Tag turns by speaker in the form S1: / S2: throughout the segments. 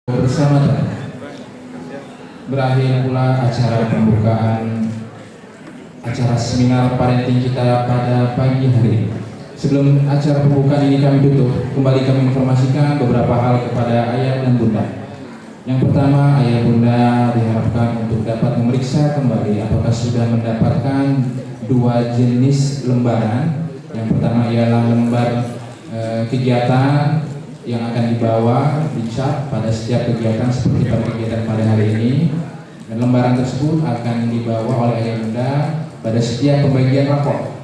S1: Bersama berakhir pula acara pembukaan acara seminar parenting kita pada pagi hari ini. Sebelum acara pembukaan ini kami tutup, kembali kami informasikan beberapa hal kepada ayah dan bunda. Yang pertama, ayah bunda diharapkan untuk dapat memeriksa kembali apakah sudah mendapatkan dua jenis lembaran. Yang pertama ialah lembar kegiatan yang akan dibawa dicap pada setiap kegiatan seperti pada kegiatan pada hari ini, dan lembaran tersebut akan dibawa oleh ayah bunda pada setiap pembagian rapor.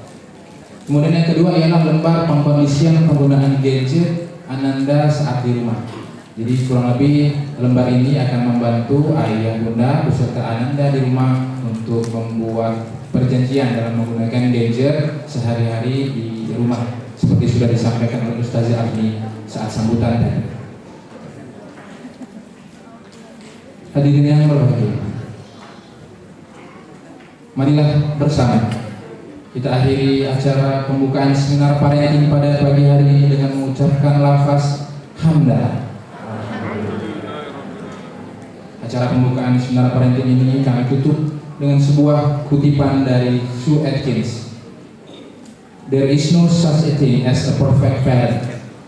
S1: Kemudian yang kedua ialah lembar pengkondisian penggunaan gadget Ananda saat di rumah. Jadi kurang lebih lembar ini akan membantu ayah bunda beserta Ananda di rumah untuk membuat perjanjian dalam menggunakan gadget sehari-hari di rumah, seperti sudah disampaikan oleh Ustazah Arni saat sambutan tadi. Hadirin yang berbahagia, marilah bersama kita akhiri acara pembukaan seminar parenting pada pagi hari ini dengan mengucapkan lafaz hamdalah. Acara pembukaan seminar parenting ini kami tutup dengan sebuah kutipan dari Sue Atkins. There is no such a thing as a perfect parent,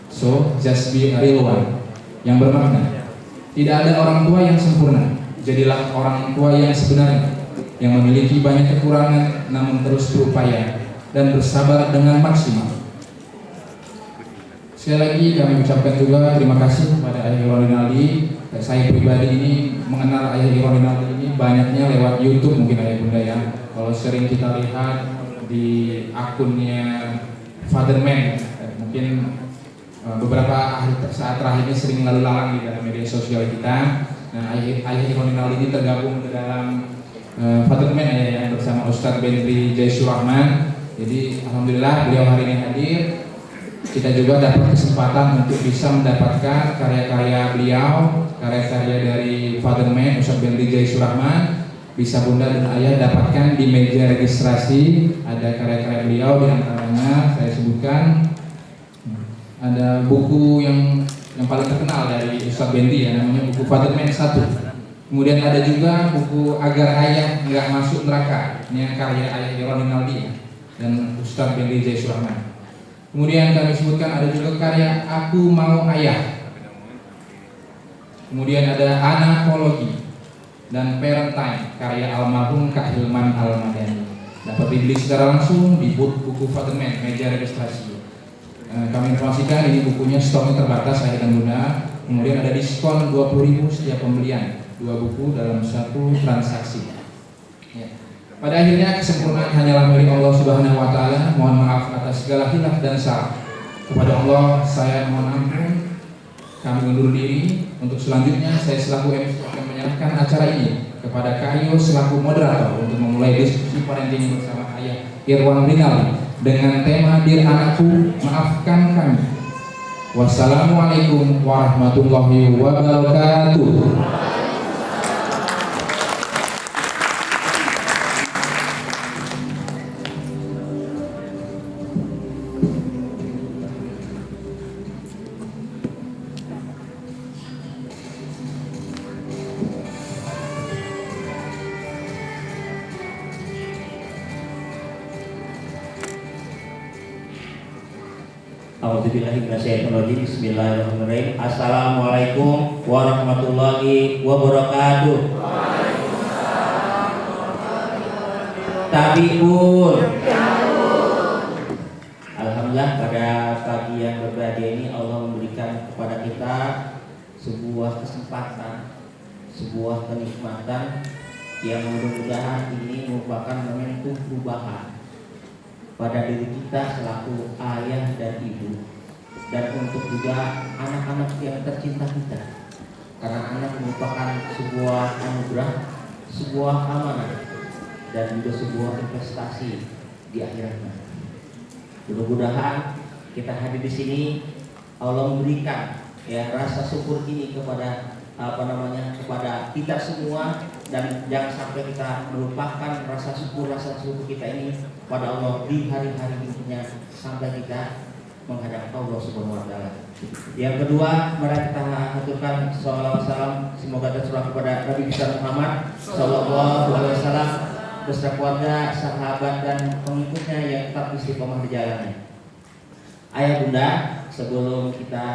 S1: so just be a real one. Yang bermakna, tidak ada orang tua yang sempurna, jadilah orang tua yang sebenarnya, yang memiliki banyak kekurangan namun terus berupaya dan bersabar dengan maksimal. Sekali lagi kami ucapkan juga terima kasih kepada Ayah Irwan Rinaldi. Saya pribadi ini mengenal Ayah Irwan Rinaldi ini banyaknya lewat YouTube mungkin ayah bunda ya. Kalau sering kita lihat di akunnya Fatherman, mungkin beberapa saat terakhir ini sering lalu lalang di dalam media sosial kita. Nah, Ayah Irwan Rinaldi ini tergabung ke dalam Fatherman yang bersama Ustadz Bentri Jaisurahman. Jadi alhamdulillah beliau hari ini hadir. Kita juga dapat kesempatan untuk bisa mendapatkan karya-karya beliau, karya-karya dari Fatherman Ustadz Bentri Jaisurahman. Bisa bunda dan ayah dapatkan di meja registrasi. Ada karya-karya beliau, di antaranya saya sebutkan ada buku yang paling terkenal dari Ustadz Bentri ya, namanya buku Fatherman 1. Kemudian ada juga buku Agar Ayah Nggak Masuk Neraka, ini yang karya Ayah Irwan Rinaldi dan Ustadz Bentri Jaisurahman. Kemudian kami sebutkan ada juga karya Aku Mau Ayah. Kemudian ada Anakologi dan Parent Time karya almarhum Kak Hilman Al-Madani. Dapat dibeli secara langsung di buku Fatherman, meja registrasi. Kami informasikan ini bukunya stoknya terbatas ayah dan bunda. Kemudian ada diskon 20.000 setiap pembelian 2 buku dalam 1 transaksi. Ya. Pada akhirnya kesempurnaan hanyalah milik Allah Subhanahu wa taala. Mohon maaf atas segala khilaf dan salah. Kepada Allah saya mohon ampun. Kami undur diri. Untuk selanjutnya saya selaku MC akan menyerahkan acara ini kepada Kayo selaku moderator untuk memulai diskusi parenting bersama Ayah Irwan Rinaldi dengan tema Dir Anakku Maafkan Kami. Wassalamualaikum warahmatullahi wabarakatuh.
S2: Bismillahirrahmanirrahim. Assalamualaikum warahmatullahi wabarakatuh. Tabiun. Alhamdulillah pada pagi yang berbahagia ini Allah memberikan kepada kita sebuah kesempatan, sebuah kenikmatan yang mudah-mudahan ini merupakan momentum perubahan pada diri kita selaku ayah dan ibu, dan untuk juga anak-anak yang tercinta kita, karena anak merupakan sebuah anugerah, sebuah amanah, dan juga sebuah investasi di akhirat. Mudah-mudahan kita hadir di sini Allah memberikan ya rasa syukur ini kepada kepada kita semua, dan jangan sampai kita melupakan rasa syukur kita ini pada Allah di hari-hari berikutnya sampai kita menghadap Allah Subhanahu wa taala. Yang kedua, mari kita haturkan sholawat salam semoga tercurah kepada Nabi besar Muhammad sallallahu alaihi wasallam beserta keluarga, sahabat dan pengikutnya yang tetap istiqomah di jalannya. Ayah bunda, sebelum kita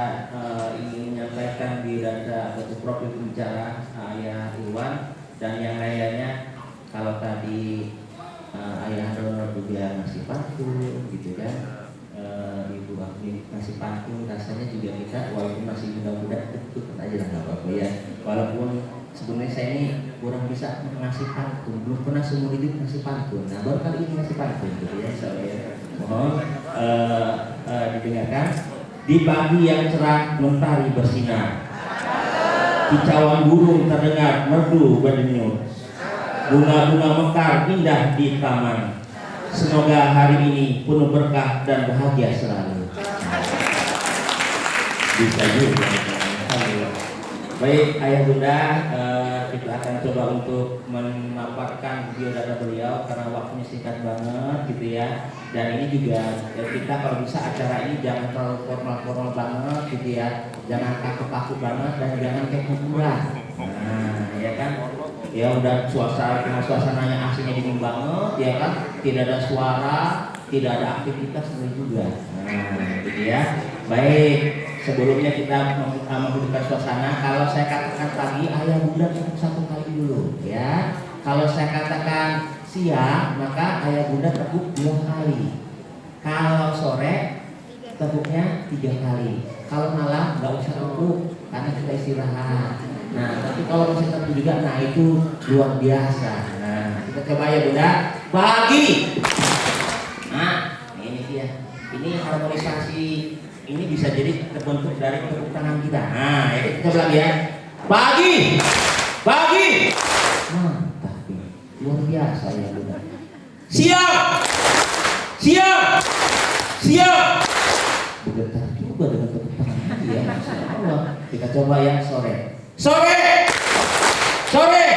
S2: ingin menyampaikan diri atau profil pembicara Ayah Iwan dan yang lainnya, kalau tadi Ayah Donor juga masih pantun gitu kan, Ibu Akmi masih pantun, rasanya juga kita walaupun masih muda-muda tentu aja lah nggak apa-apa ya. Walaupun sebenarnya saya ini kurang bisa ngasih pantun, belum pernah seumur hidup ngasih pantun. Nah baru kali ini ngasih pantun gitu ya, saya mohon didengarkan. Di pagi yang cerah mentari bersinar, kicauan burung terdengar merdu berdenyut, bunga-bunga mekar indah di taman. Semoga hari ini penuh berkah dan bahagia selalu. Bisa juga. Baik ayah bunda, kita akan coba untuk memaparkan biodata beliau karena waktunya singkat banget gitu ya. Dan ini juga kita kalau bisa acara ini jangan terlalu formal-formal banget gitu ya. Jangan kaku-kaku banget dan jangan kayak kuburan. Nah, ya kan? Ya udah suasananya aslinya dingin banget ya kan, tidak ada suara, tidak ada aktivitas juga. Nah gitu ya. Baik, sebelumnya kita menghidupkan suasana. Kalau saya katakan pagi, ayah bunda cukup satu kali dulu ya. Kalau saya katakan siang, maka ayah bunda tepuk 2 kali. Kalau sore tepuknya 3 kali. Kalau malam nggak usah tepuk karena kita istirahat. Nah, tapi kalau misalnya tentu juga, nah itu luar biasa. Nah, kita coba ya bunda, pagi. Nah, ini dia. Ini harmonisasi ini bisa jadi terbentuk dari tepuk tangan kita. Nah, ya kita coba lagi ya. Pagi, pagi. Mantap, luar biasa ya bunda. Siang, siang, siang. Bergetar juga dengan tepuk tangan ya, Masya Allah. Kita coba yang sore. Sore, sore,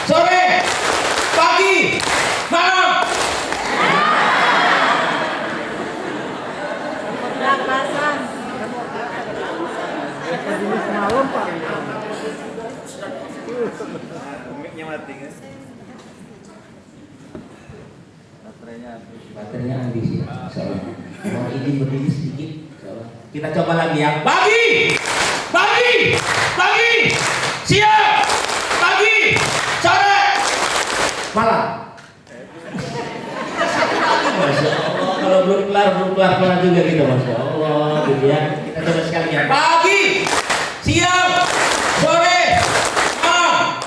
S2: sore, pagi, malam.
S3: Pernapasan. Malam Pak. Miknya mati kan?
S2: Baterainya habis ya. Mau izin berdiri sedikit. Kita coba lagi ya. Pagi, pagi, pagi, siang, pagi, sore, malam. Masya Allah, kalau belum kelar juga gitu, Masya Allah, gitu ya. Kita coba sekalian. Pagi, siang, sore, malam.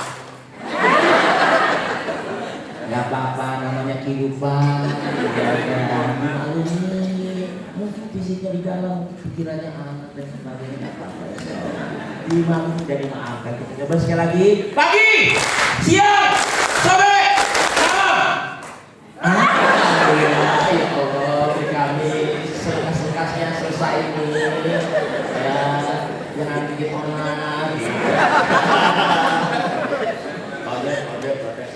S2: Gak apa-apa, namanya kehidupan. Mungkin fisiknya di dalam, pikirannya anak dan sebagainya, gak apa-apa ya. Dimaafkan dan dimaafkan. Kita coba sekali lagi. Pagi, siang, sore, malam. Ya Allah, kami sekas-sekasnya selesai ini. Ya, jangan bikin onar.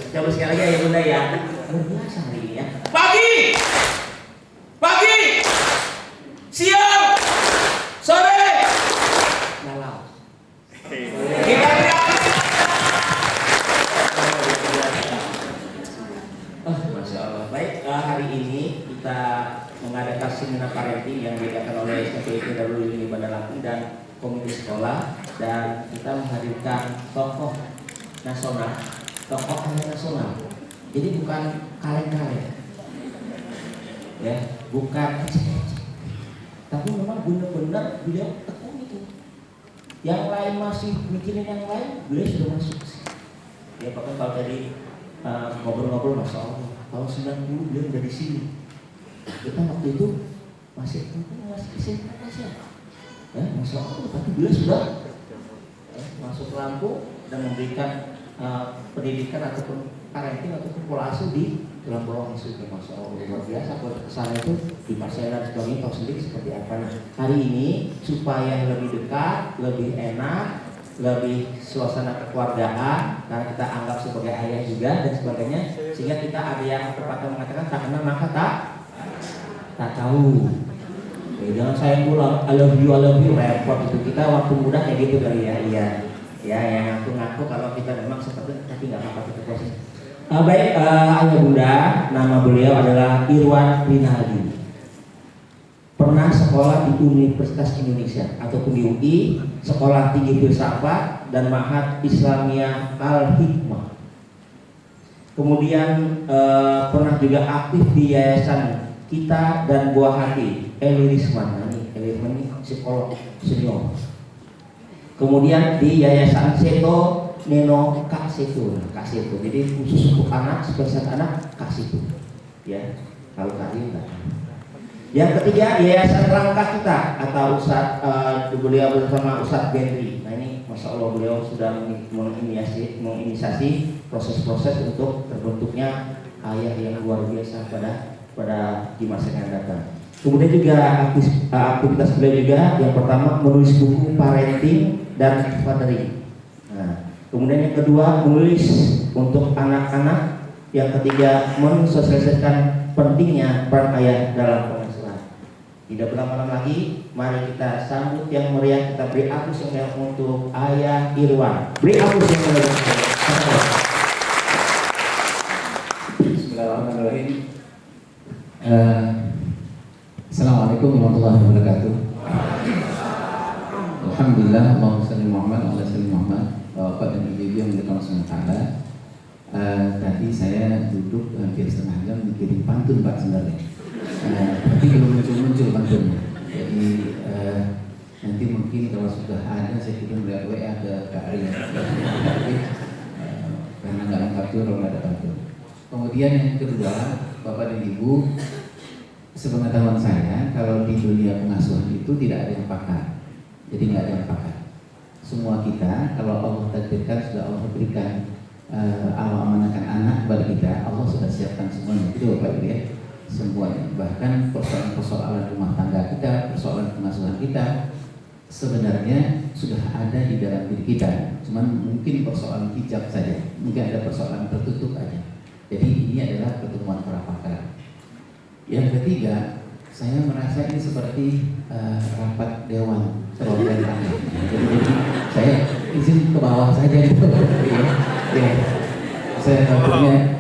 S2: Coba sekali lagi ya bunda ya. Luar biasa hari ini ya. Pagi, pagi, siang, sore, malam. Kita Masya Allah. Baik, hari ini kita mengadakan seminar parenting yang diadakan oleh SPIP Darul Ilmi Bandar Lampung dan komite sekolah, dan kita menghadirkan tokoh nasional, tokoh nasional. Jadi bukan kaleng-kaleng, ya, bukan tapi memang benar-benar beliau tekun itu. Yang lain masih mikirin yang lain, beliau sudah masuk. Ya bahkan kalau tadi ngobrol-ngobrol, Masya Allah, tahun 90 beliau udah di sini. Kita waktu itu masih SMP saja. Ya, Masya Allah, tapi beliau sudah masuk Lampung dan memberikan pendidikan ataupun parenting ataupun pola asuh di dalam bawah itu. Masya Allah, luar biasa. Kalau kesana itu di Marcella dan sebagainya tahu sendiri seperti apa. Nah, hari ini supaya lebih dekat, lebih enak, lebih suasana kekeluargaan, karena kita anggap sebagai ayah juga dan sebagainya, sehingga kita ada yang terpatah mengatakan tak kenal maka tak tahu. Jangan sayang pulang, I love you, repot itu. Kita waktu muda kayak gitu kali ya, iya. Ya, yang ngaku-ngaku kalau kita memang seperti tapi nggak apa-apa kita proses. Baik, ayah bunda, nama beliau adalah Irwan Rinaldi. Pernah sekolah di Universitas Indonesia ataupun di UI, Sekolah Tinggi Filsafat dan Ma'had Islamiyah Al-Hikmah. Kemudian pernah juga aktif di Yayasan Kita dan Buah Hati, Eli Risman. Eli Risman ini psikolog senior. Kemudian di Yayasan Seto Neno Kak Seto. Jadi khusus untuk anak, spesial anak Kak Seto. Ya, kalau tadi enggak. Yang ketiga, Yayasan Langkah Kita atau beliau bersama Ustadz Benri. Nah ini Masya Allah beliau sudah menginisiasi proses-proses untuk terbentuknya ayah yang luar biasa pada di masa yang datang. Kemudian juga aktivitas beliau juga yang pertama menulis buku parenting dan fathering. Nah, kemudian yang kedua menulis untuk anak-anak. Yang ketiga mensosialisasikan pentingnya peran ayah dalam pengasuhan. Tidak berlama-lama lagi, mari kita sambut yang meriah, kita beri aplaus yang meriah untuk Ayah Irwan. Beri aplaus yang meriah.
S4: Bismillahirrahmanirrahim. Assalamualaikum warahmatullahi wabarakatuh. Alhamdulillah, Allahumma shalli Muhammad wa ala salli Muhammad. Bapak dan Ibu yang dirahmati Allah Taala. Tadi saya duduk hampir setengah jam mikirin pantun Pak sebenarnya. Tapi belum muncul pantunnya. Jadi nanti mungkin kalau sudah ada saya kirim WA ke Kak Arya. Karena nggak lengkap tuh kalau nggak ada pantun. Kemudian yang kedua, Bapak dan Ibu, sepengetahuan saya kalau di dunia pengasuhan itu tidak ada yang pakar. Jadi nggak ada yang pakar. Semua kita kalau Allah takdirkan sudah Allah berikan Allah amanahkan anak kepada kita, Allah sudah siapkan semuanya. Itu Bapak Ibu ya, semuanya. Bahkan persoalan rumah tangga kita, persoalan pengasuhan kita sebenarnya sudah ada di dalam diri kita. Cuman mungkin persoalan hijab saja, mungkin ada persoalan tertutup aja. Jadi ini adalah pertemuan para pakar. Yang ketiga, saya merasa ini seperti rapat dewan perwakilan rakyat. Jadi saya izin ke bawah saja gitu. Ya, saya tampaknya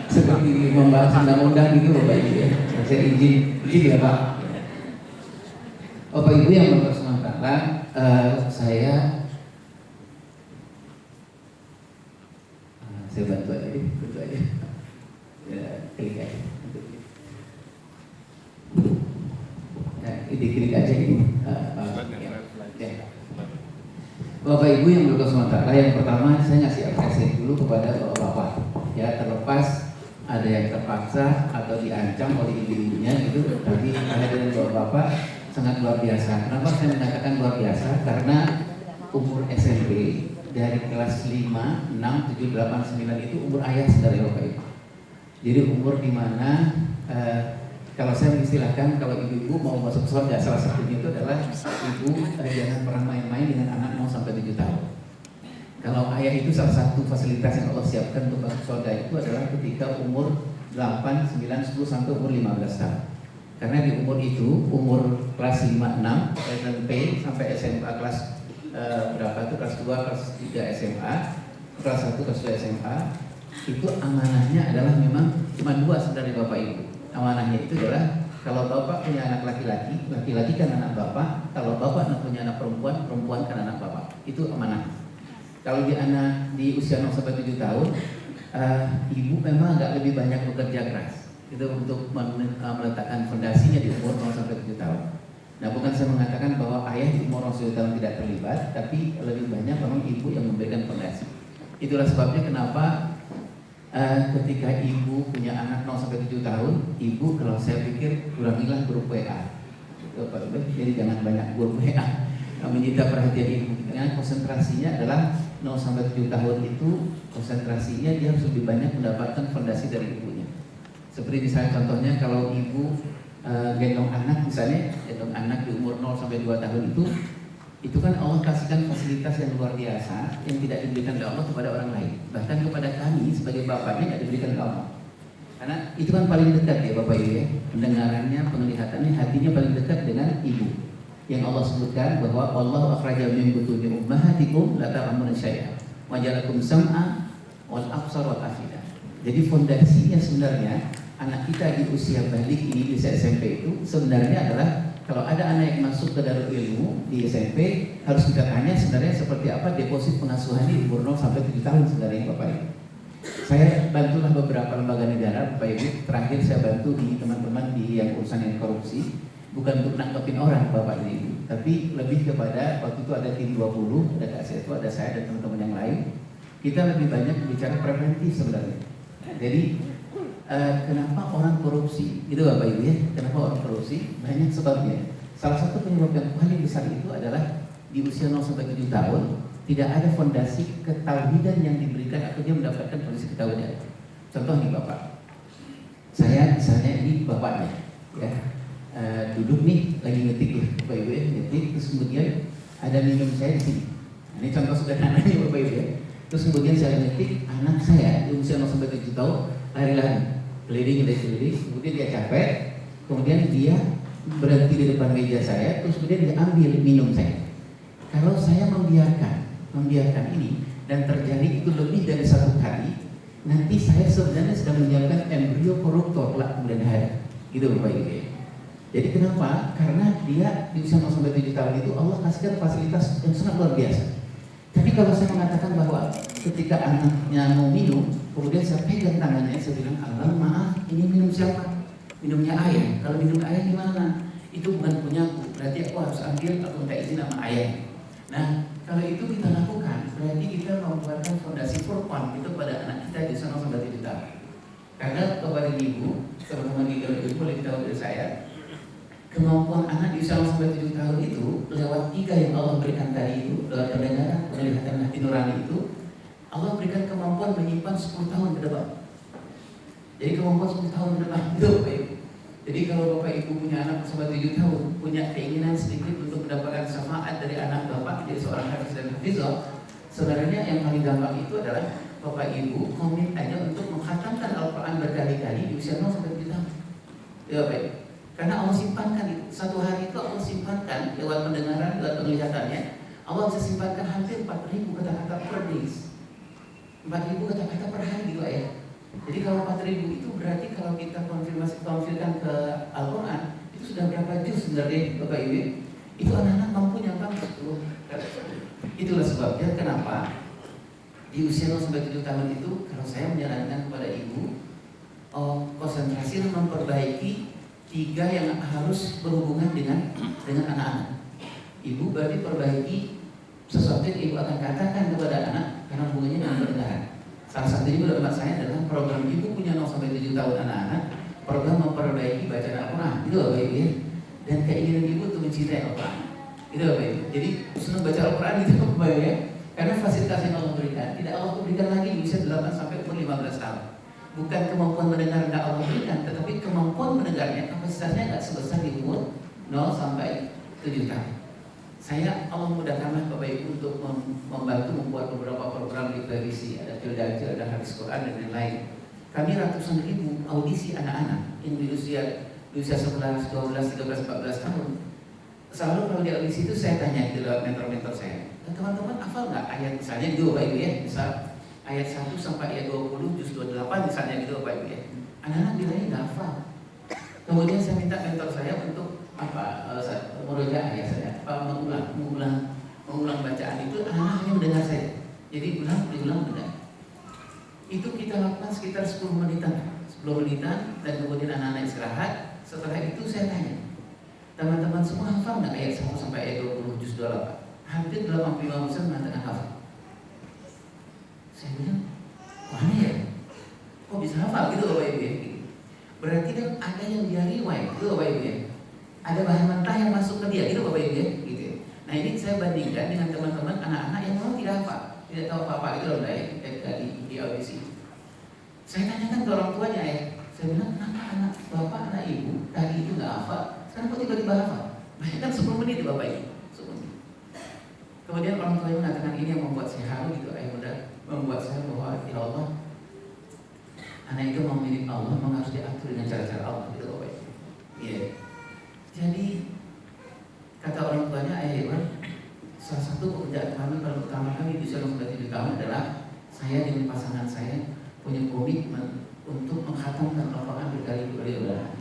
S4: seperti membahas undang-undang gitu Bapak Ibu ya. Saya izin ya Pak. Bapak Ibu yang berkesukaan, saya bantu aja deh, ya, klik aja. Ya, klik aja ini. Bapak Ibu yang berkesukaan, yang pertama saya ngasih apresiasi dulu kepada Bapak-bapak. Ya, terlepas ada yang terpaksa atau diancam oleh ibu-ibunya gitu, tapi kehadiran Bapak-bapak sangat luar biasa. Kenapa saya mengatakan luar biasa? Karena umur SMP dari kelas 5, 6, 7, 8, 9 itu umur ayah saudara Bapak Ibu. Jadi umur dimana kalau saya mengistilahkan kalau ibu-ibu mau masuk surga, salah satunya itu adalah ibu jangan pernah main-main dengan anak 0 sampai 7 tahun. Kalau ayah itu salah satu fasilitas yang Allah siapkan untuk masuk surga itu adalah ketika umur 8, 9, 10 sampai umur 15 tahun. Karena di umur itu, umur kelas 5, 6, SMP sampai SMA kelas berapa itu, kelas 2, kelas 3 SMA, kelas 1, kelas 2 SMA, itu amanahnya adalah memang cuma 2 dari Bapak Ibu. Amanahnya itu adalah kalau Bapak punya anak laki-laki, laki-laki kan anak Bapak. Kalau Bapak punya anak perempuan, perempuan kan anak Bapak. Itu amanah. Kalau di anak di usia 0 sampai 7 tahun, ibu memang agak lebih banyak bekerja keras. Itu untuk meletakkan fondasinya di umur 0 sampai 7 tahun. Nah, bukan saya mengatakan bahwa ayah di umur 0 sampai 7 tahun tidak terlibat, tapi lebih banyak memang ibu yang memberikan fondasi. Itulah sebabnya kenapa ketika ibu punya anak 0 sampai 7 tahun, ibu kalau saya pikir kurangilah grup WA. Jadi jangan banyak grup WA. Menyita perhatian ibu. Dengan konsentrasinya adalah 0 sampai 7 tahun itu konsentrasinya dia harus lebih banyak mendapatkan fondasi dari ibunya. Seperti misalnya contohnya kalau ibu gendong anak misalnya, gendong anak di umur 0 sampai 2 tahun itu kan Allah kasihkan fasilitas yang luar biasa yang tidak diberikan oleh Allah kepada orang lain. Bahkan kepada kami sebagai bapaknya tidak diberikan oleh Allah. Karena itu kan paling dekat ya Bapak Ibu ya, pendengarannya, penglihatannya, hatinya paling dekat dengan ibu. Yang Allah sebutkan bahwa Allah akhraja min butuni ummahatikum la ta'lamuna syai'an wa ja'alakum sam'a wal absar wal afidah. Jadi fondasinya sebenarnya anak kita di usia balik ini, di SMP itu sebenarnya adalah kalau ada anak yang masuk ke Darul Ilmu di SMP, harus kita tanya sebenarnya seperti apa deposit pengasuhannya di umur 0 sampai 7 tahun sebenarnya Bapak Ibu. Saya bantulah beberapa lembaga negara Bapak Ibu. Terakhir saya bantu di teman-teman di yang urusan yang korupsi, bukan untuk nangkepin orang Bapak Ibu, tapi lebih kepada waktu itu ada tim 20, ada Kak Seto, ada saya dan teman-teman yang lain. Kita lebih banyak bicara preventif sebenarnya. Jadi kenapa orang korupsi? Itu Bapak Ibu ya. Kenapa orang korupsi? Banyak sebabnya. Salah satu penyebab yang paling besar itu adalah di usia 0 sampai 7 tahun tidak ada fondasi ketauhidan yang diberikan atau dia mendapatkan fondasi ketauhidan. Contoh nih Bapak, saya misalnya ini bapaknya, ya duduk nih lagi ngetik ya, Bapak Ibu ya, ngetik, terus kemudian ada minum saya di sini. Ini contoh sederhananya Bapak Ibu ya. Terus kemudian saya ngetik, anak saya di usia 0 sampai 7 tahun lari-lari, keliling, kemudian dia capek, kemudian dia berhenti di depan meja saya, terus kemudian dia ambil minum saya. Kalau saya membiarkan ini dan terjadi itu lebih dari 1 kali, nanti saya sebenarnya sedang menyiapkan embrio koruptor kelak kemudian hari. Gitu Bapak Ibu. Jadi kenapa? Karena dia di usia 0 sampai 7 tahun itu Allah kasihkan fasilitas yang sangat luar biasa. Tapi kalau saya mengatakan bahwa ketika anaknya mau minum, kemudian saya pegang tangannya, saya bilang, Allah maaf, ini minum siapa? Minumnya ayah. Kalau minum ayah gimana? Itu bukan punyaku, berarti aku harus ambil, aku minta izin sama ayah. Nah, kalau itu kita lakukan, berarti kita membuatkan fondasi furqan itu pada anak kita di sana sampai 7 tahun. Karena kepada ibu, teman-teman di Darul Ilmu boleh tahu dari saya, kemampuan anak di usia 0 sampai 7 tahun itu lewat 3 yang Allah berikan tadi itu, lewat pendengaran, penglihatan, hati nurani itu, Allah berikan kemampuan menyimpan 10 tahun ke depan. Jadi kemampuan 10 tahun ke depan itu Bapak Ibu. Jadi kalau Bapak Ibu punya anak sampai 7 tahun, punya keinginan sedikit untuk mendapatkan syafaat dari anak Bapak jadi seorang hafiz dan hafizah, sebenarnya yang paling gampang itu adalah Bapak Ibu komit aja untuk mengkhatamkan Al-Quran berkali-kali di usia 0 sampai 7 tahun. Ya Bapak Ibu. Karena Allah simpankan itu. Satu hari itu Allah simpankan lewat pendengaran, lewat penglihatannya. Allah bisa simpankan hampir 4.000 kata-kata per day. 4.000 kata-kata per hari gitu ya. Jadi kalau 4.000 itu berarti kalau kita konfirmasikan ke Al-Quran itu sudah berapa juz sebenarnya Bapak Ibu? Itu anak-anak mampu nyampe 10. Itulah sebabnya kenapa di usia 0 sampai 7 tahun itu kalau saya menyarankan kepada ibu konsentrasi dan memperbaiki 3 yang harus berhubungan dengan anak-anak. Ibu berarti perbaiki sesuatu yang ibu akan katakan kepada anak karena hubungannya dengan pendengaran. Salah satunya menurut saya adalah program ibu punya 0 sampai 7 tahun anak-anak, program memperbaiki bacaan Al-Quran. Itu Bapak Ibu ya. Dan keinginan ibu untuk mencintai Al-Quran. Itu Bapak Ibu. Jadi senang baca Al-Quran itu Bapak Ibu ya. Karena fasilitas yang Allah berikan tidak Allah berikan lagi di usia 8 sampai umur 15 tahun. Bukan kemampuan mendengar yang Allah berikan, tetapi kemampuan mendengarnya kapasitasnya nggak sebesar di umur 0 sampai 7 tahun. Saya Allah mudahkanlah Bapak Ibu untuk membantu membuat beberapa program di televisi, ada Fildajil, ada Hafiz Quran dan lain-lain. Kami ratusan ribu audisi anak-anak yang di usia 11, 12, 13, 14 tahun. Selalu kalau di audisi itu saya tanya di lewat mentor-mentor saya, teman-teman hafal nggak ayat misalnya itu Bapak Ibu ya, misal ayat 1 sampai ayat 20 juz 28 misalnya gitu Bapak Ibu ya. Anak-anak bilangnya nggak hafal. Kemudian saya minta mentor saya untuk murojaah ya saya mengulang bacaan itu anak-anak hanya mendengar saya. Jadi diulang benar. Itu kita lakukan sekitar 10 menitan dan kemudian anak-anak istirahat. Setelah itu saya tanya, teman-teman semua hafal nggak ayat 1 sampai ayat 20 juz 28? Hampir 85% mengatakan hafal. Saya bilang, wah ini ya, kok bisa hafal gitu Bapak Ibu ya? Berarti kan ada yang dia riwayat gitu Bapak Ibu ya. Ada bahan mentah yang masuk ke dia gitu Bapak Ibu ya, gitu. Nah ini saya bandingkan dengan teman-teman anak-anak yang memang tidak hafal, tidak tahu apa-apa itu loh di audisi. Saya tanyakan ke orang tuanya ya, saya bilang kenapa anak bapak, anak ibu tadi itu nggak hafal, sekarang kok tiba-tiba hafal? Bayangkan 10 menit Bapak Ibu, 10 menit. Kemudian orang tuanya mengatakan ini yang membuat saya haru gitu, ayah muda, membuat saya bahwa ya Allah, Anak itu mau milik Allah, memang harus diatur dengan cara-cara Allah, gitu Bapak Ibu. Iya. Jadi kata orang tuanya ayah Iwan, salah satu pekerjaan kami paling utama kami di usia 7 tahun adalah saya dengan pasangan saya punya komitmen untuk menghatamkan Al-Quran berkali-kali ulang.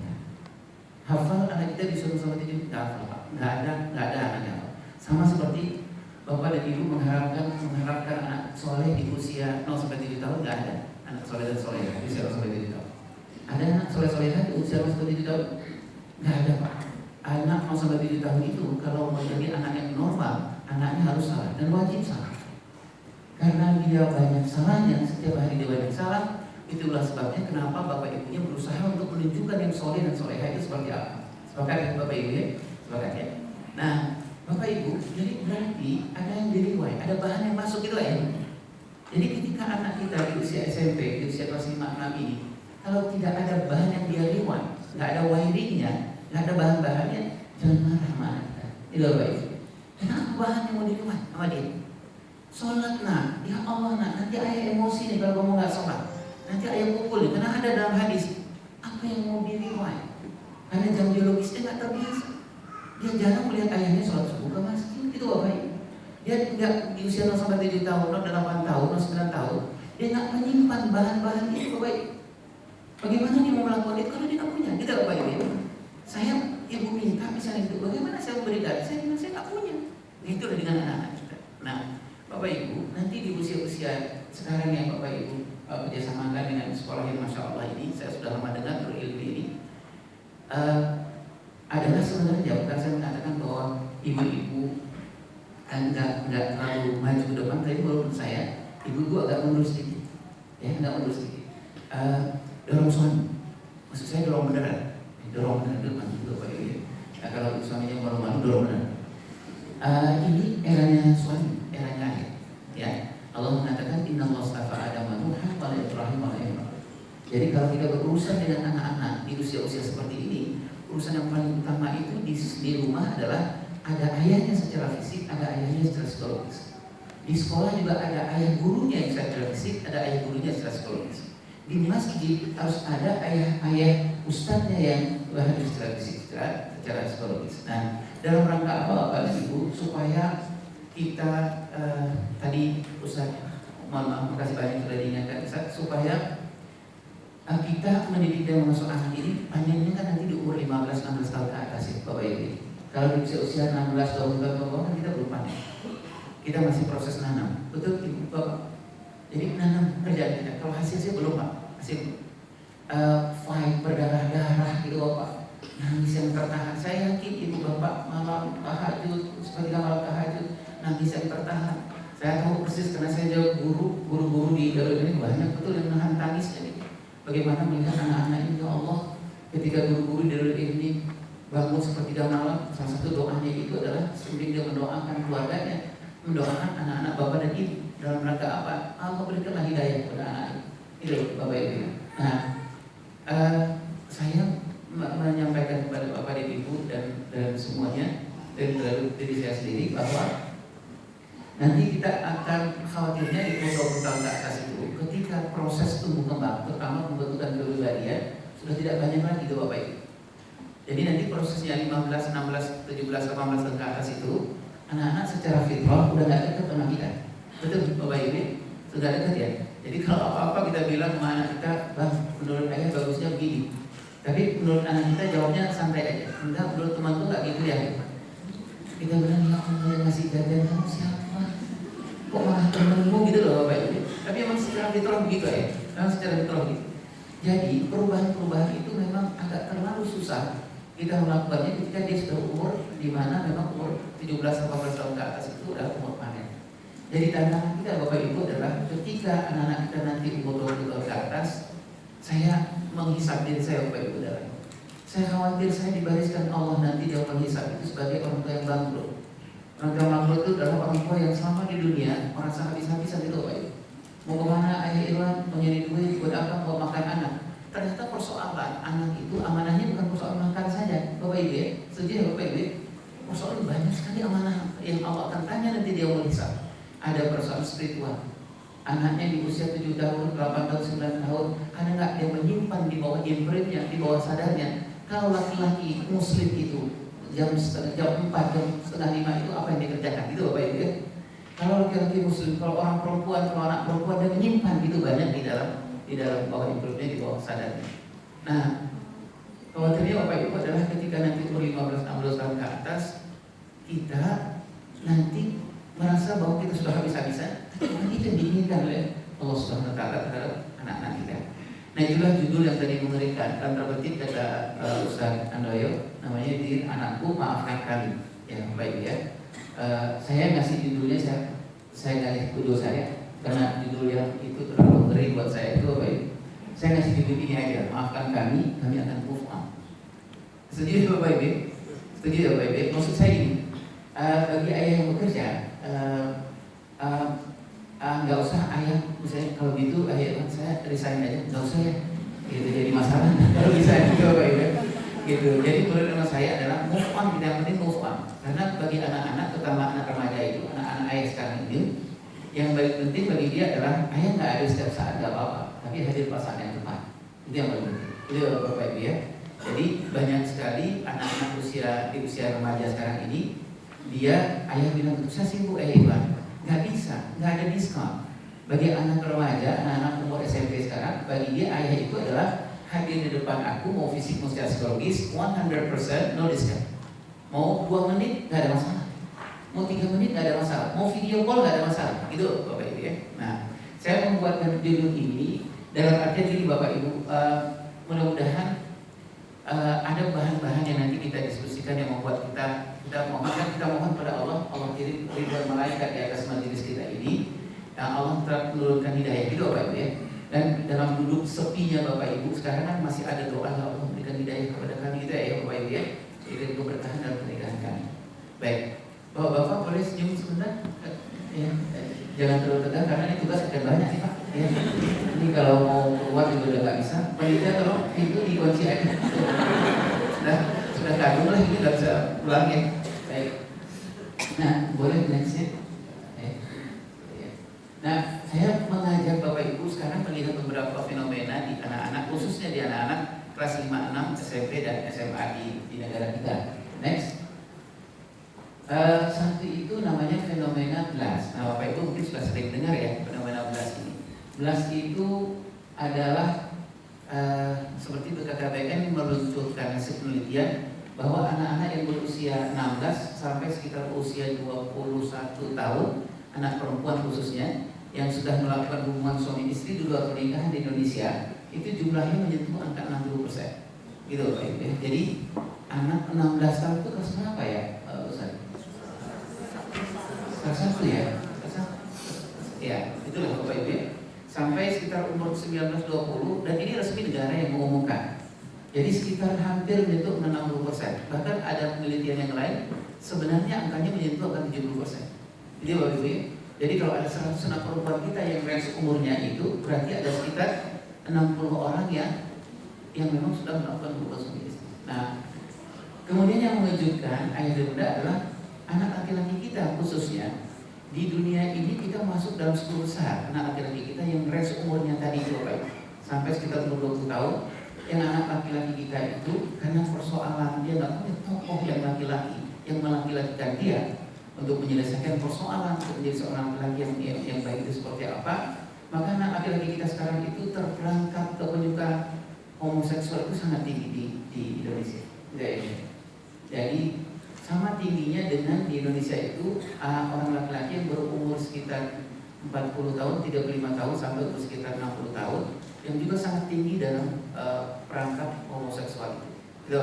S4: Hafal anak kita di usia 7 nggak hafal, Pak. Nggak ada anaknya. Sama seperti Bapak dan Ibu mengharapkan anak soleh di usia 0-7 tahun, nggak ada anak soleh dan soleh di usia 0-7 tahun. Ada anak soleh di usia 0-7 tahun? Nggak ada, Pak. Anak 0-7 tahun itu kalau mau jadi anak yang normal, anaknya harus salah dan wajib salah. Karena dia banyak salahnya, setiap hari dia banyak salah. Itulah sebabnya kenapa Bapak Ibunya berusaha untuk menunjukkan yang soleh dan soleha itu seperti apa. Sepakat ya Bapak Ibu ya? Sepakat ya? Nah, Bapak Ibu, jadi berarti ada yang diriwayat, ada bahan yang masuk itu ya. Jadi ketika anak kita di usia SMP, di usia kelas 5-6 ini, kalau tidak ada bahan yang dia riwayat, nggak ada wiringnya, nggak ada bahan-bahannya, jangan marah-marah. Itu Bapak Ibu. Kenapa bahan yang mau diriwayat sama dia? Sholat nak, ya Allah nak, nanti ayah emosi nih kalau kamu nggak sholat. Nanti ayah pukul nih, karena ada dalam hadis. Apa yang mau diriwayat? Karena jam biologisnya nggak terbiasa. Dia jarang melihat ayahnya sholat subuh ke masjid, gitu Bapak Ibu. Dia nggak di usia 0-7 tahun, 8 tahun, 9 tahun, dia nggak menyimpan bahan-bahan itu Bapak Ibu. Bagaimana dia mau melakukan itu kalau dia nggak punya? Gitu Bapak Ibu. Saya ibu minta misalnya itu, bagaimana saya memberikan? Saya bilang saya nggak punya. Itulah dengan anak-anak kita. Nah, Bapak Ibu, nanti di usia-usia sekarang yang Bapak Ibu kerjasamakan dengan sekolah yang Masya Allah ini, saya sudah lama dengar berilmu ini, adalah sebenarnya bukan saya mengatakan bahwa ibu-ibu nggak terlalu maju ke depan, tapi menurut saya ibu-ibu agak mundur sedikit, ya nggak mundur sedikit. Dorong suami, maksud saya dorong beneran depan itu Bapak Ibu ya. Nah, kalau suaminya malu-malu dorong beneran. Ini eranya suami, eranya ayah. Ya, Allah mengatakan Inna Allah astafa Adam wa Nuhan wa Ibrahim wa Ibrahim. Jadi kalau kita berurusan dengan anak-anak di usia-usia seperti ini, urusan yang paling utama itu di rumah adalah ada ayahnya secara fisik, ada ayahnya secara psikologis. Di sekolah juga ada ayah gurunya yang secara fisik, ada ayah gurunya secara psikologis. Di masjid harus ada ayah ustadznya yang hadir secara fisik, secara psikologis. Nah, dalam rangka apa Bapak Ibu supaya kita tadi Ustaz, mohon maaf, makasih banyak sudah diingatkan Ustaz, supaya kita mendidik dan mengasuh anak ini panjangnya kan nanti di umur 15-16 tahun ke atas ya Bapak Ibu. Kalau di usia 16 tahun ke bawah kan kita belum panen, kita masih proses nanam, betul Ibu Bapak. Jadi nanam kerjaan kita, kalau hasilnya belum Pak, hasil fight berdarah-darah gitu Bapak. Nangis yang tertahan, saya yakin ibu bapak malam tahajud, seperti malam tahajud, nangis yang tertahan. Saya tahu persis karena saya jauh guru-guru di Darul ini banyak betul yang menahan tangisnya nih. Bagaimana melihat anak-anak ini, ya Allah, ketika guru-guru di Darul ini bangun seperti malam, salah satu doanya itu adalah sebelum dia mendoakan keluarganya, mendoakan anak-anak bapak dan ibu dalam rangka apa? Allah berikanlah hidayah kepada anak itu, Bapak Ibu. Nah, saya menyampaikan kepada Bapak dan Ibu dan semuanya dan terhadap diri saya sendiri bahwa nanti kita akan khawatirnya di umur 20 tahun ke atas itu ketika proses tumbuh kembang terutama pembentukan kepribadian sudah tidak banyak lagi itu Bapak Ibu. Jadi nanti prosesnya 15, 16, 17, 18 tahun ke atas itu anak-anak secara fitrah udah nggak dekat sama kita. Betul Bapak Ibu, sudah dekat ya. Jadi kalau apa-apa kita bilang sama anak kita, bang menurut ayah bagusnya begini. Tapi menurut anak kita jawabnya santai aja. Enggak, menurut teman tuh nggak gitu ya. Kita bilang ya Allah yang ngasih jajan kamu siapa? Kok malah temenmu gitu loh Bapak Ibu. Tapi emang secara fitrah begitu ya. Memang secara fitrah begitu. Jadi perubahan-perubahan itu memang agak terlalu susah kita melakukannya ketika dia sudah umur di mana memang umur 17-18 tahun ke atas itu adalah umur panen. Jadi tantangan kita Bapak Ibu adalah ketika anak-anak kita nanti umur 20 tahun ke atas, saya menghisap diri saya Bapak Ibu dalam. Saya khawatir saya dibariskan Allah nanti dia menghisap itu sebagai orang tua yang bangkrut. Orang tua bangkrut itu adalah orang tua yang selama di dunia merasa habis-habisan itu Bapak Ibu. Mau kemana ayah Irwan, mau nyari duit, buat apa, mau makan anak. Ternyata persoalan anak itu amanahnya bukan persoalan makan saja Bapak Ibu ya. Setuju ya Bapak Ibu? Persoalan banyak sekali amanah yang Allah akan tanya nanti dia menghisap. Ada persoalan spiritual, anaknya di usia 7 tahun, 8 tahun, 9 tahun, karena nggak dia menyimpan di bawah imprintnya, di bawah sadarnya. Kalau laki-laki muslim itu jam 4, jam setengah 5 itu apa yang dikerjakan gitu Bapak Ibu ya. Kalau laki-laki muslim, kalau orang perempuan, kalau anak perempuan dia menyimpan gitu banyak di dalam bawah imprintnya, di bawah sadarnya. Nah, khawatirnya Bapak Ibu adalah ketika nanti umur 15-16 tahun ke atas, kita nanti merasa bahwa kita sudah habis-habisan. Bukan itu yang diinginkan oleh Allah Subhanahu wa Ta'ala terhadap anak-anak kita. Nah, itulah judul yang tadi mengerikan. Dan terbetik kata Ustaz Andoyo, namanya di Anakku Maafkan Kami. Ya, baik ya. Saya ngasih judulnya, saya ngasih judul saya karena judul yang itu terlalu ngeri buat saya itu baik. Saya ngasih judul ini aja, Maafkan Kami akan move on. Setuju Bapak Ibu? Setuju Bapak Ibu? Maksud saya ini, bagi ayah yang bekerja, nggak usah ayah, misalnya kalau gitu ayah saya resign aja, nggak usah ya, gitu jadi masalah. Kalau bisa gitu Bapak Ibu, gitu. Jadi menurut saya adalah move on, tidak penting move on, karena bagi anak-anak, terutama anak remaja itu, anak-anak ayah sekarang ini, yang paling penting bagi dia adalah ayah nggak ada setiap saat nggak apa-apa, tapi hadir pas saat yang tepat. Itu yang paling penting. Itu Bapak Ibu ya. Jadi banyak sekali anak-anak di usia remaja sekarang ini, dia ayah bilang saya sibuk Iwan, nggak bisa, nggak ada diskon. Bagi anak remaja, anak-anak umur SMP sekarang, bagi dia ayah itu adalah hadir di depan aku, mau fisik, mau secara psikologis, 100% no diskon. Mau 2 menit nggak ada masalah, mau 3 menit nggak ada masalah, mau video call nggak ada masalah. Itu Bapak Ibu ya. Nah, saya membuatkan judul ini dalam artian ini Bapak Ibu, mudah-mudahan ada bahan-bahan yang nanti kita diskusikan yang membuat kita mohon pada Allah kirim ribuan malaikat di atas majelis kita ini, yang Allah telah menurunkan hidayah itu Bapak Ibu ya. Dan dalam duduk sepinya Bapak Ibu sekarang kan masih ada doa, ya Allah berikan hidayah kepada kami kita ya Bapak Ibu ya, sehingga keberkahan dalam pernikahan kami. Baik, Bapak boleh senyum sebentar ya, jangan terlalu tegang karena ini tugas akan banyak sih Pak ya. Ini kalau mau keluar juga udah nggak bisa. Panitia tolong pintu dikunci aja. Sudah kagum lah, ini nggak bisa pulang ya. Baik. Nah, boleh next ya. Nah, saya mengajak Bapak Ibu sekarang melihat beberapa fenomena di anak-anak, khususnya di anak-anak kelas 5, 6, SMP dan SMA di negara kita. Next. Satu itu namanya fenomena blast. Nah, Bapak Ibu mungkin sudah sering dengar ya fenomena blast ini. Blast itu adalah seperti BKKBN meluncurkan hasil penelitian bahwa anak-anak yang berusia 16 sampai sekitar usia 21 tahun, anak perempuan khususnya, yang sudah melakukan hubungan suami istri di luar pernikahan di Indonesia, itu jumlahnya menyentuh angka 60%. Gitu Pak Ibu ya. Jadi anak 16 tahun itu kelas berapa ya Ustaz? Kelas 1 ya? Ya, itulah Bapak Ibu ya. Sampai sekitar umur 19-20, dan ini resmi negara yang mengumumkan. Jadi sekitar hampir menyentuh 60%. Bahkan ada penelitian yang lain, sebenarnya angkanya menyentuh angka 70%. Jadi Bapak Ibu ya. Jadi kalau ada 100 anak perempuan kita yang range umurnya itu, berarti ada sekitar 60 orang yang memang sudah melakukan hubungan suami istri. Nah, kemudian yang mengejutkan ayah dan bunda adalah anak laki-laki kita khususnya. Di dunia ini kita masuk dalam 10 besar anak laki-laki kita yang range umurnya tadi itu Bapak, sampai sekitar 20 tahun. Yang anak laki-laki kita itu karena persoalan dia nggak punya tokoh yang laki-laki yang melaki-lakikan dia untuk menyelesaikan persoalan, untuk menjadi seorang laki-laki yang baik itu seperti apa, maka anak laki-laki kita sekarang itu terperangkap ke penyuka homoseksual itu sangat tinggi di Indonesia. Jadi sama tingginya dengan di Indonesia itu orang laki-laki yang berumur sekitar 40 tahun, 35 tahun sampai umur sekitar 60 tahun yang juga sangat tinggi dalam perangkap homoseksual itu.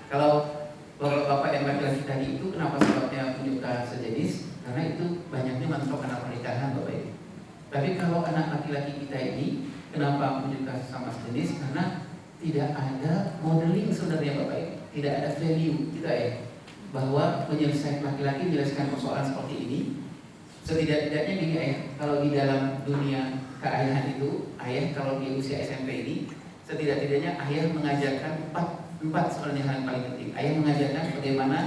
S4: Kalau bapak-bapak yang laki-laki tadi itu kenapa sebabnya penyuka sejenis? Karena itu banyaknya mentok anak pernikahan Bapak Ibu. Tapi kalau anak laki-laki kita ini kenapa menyuka sama sejenis? Karena tidak ada modeling sebenarnya Bapak Ibu, tidak ada value kita ya, bahwa penyelesaian laki-laki menyelesaikan persoalan seperti ini. Setidak-tidaknya gini ayah, kalau di dalam dunia keayahan itu, ayah kalau di usia SMP ini, setidak-tidaknya ayah mengajarkan empat sebenarnya hal yang paling penting. Ayah mengajarkan bagaimana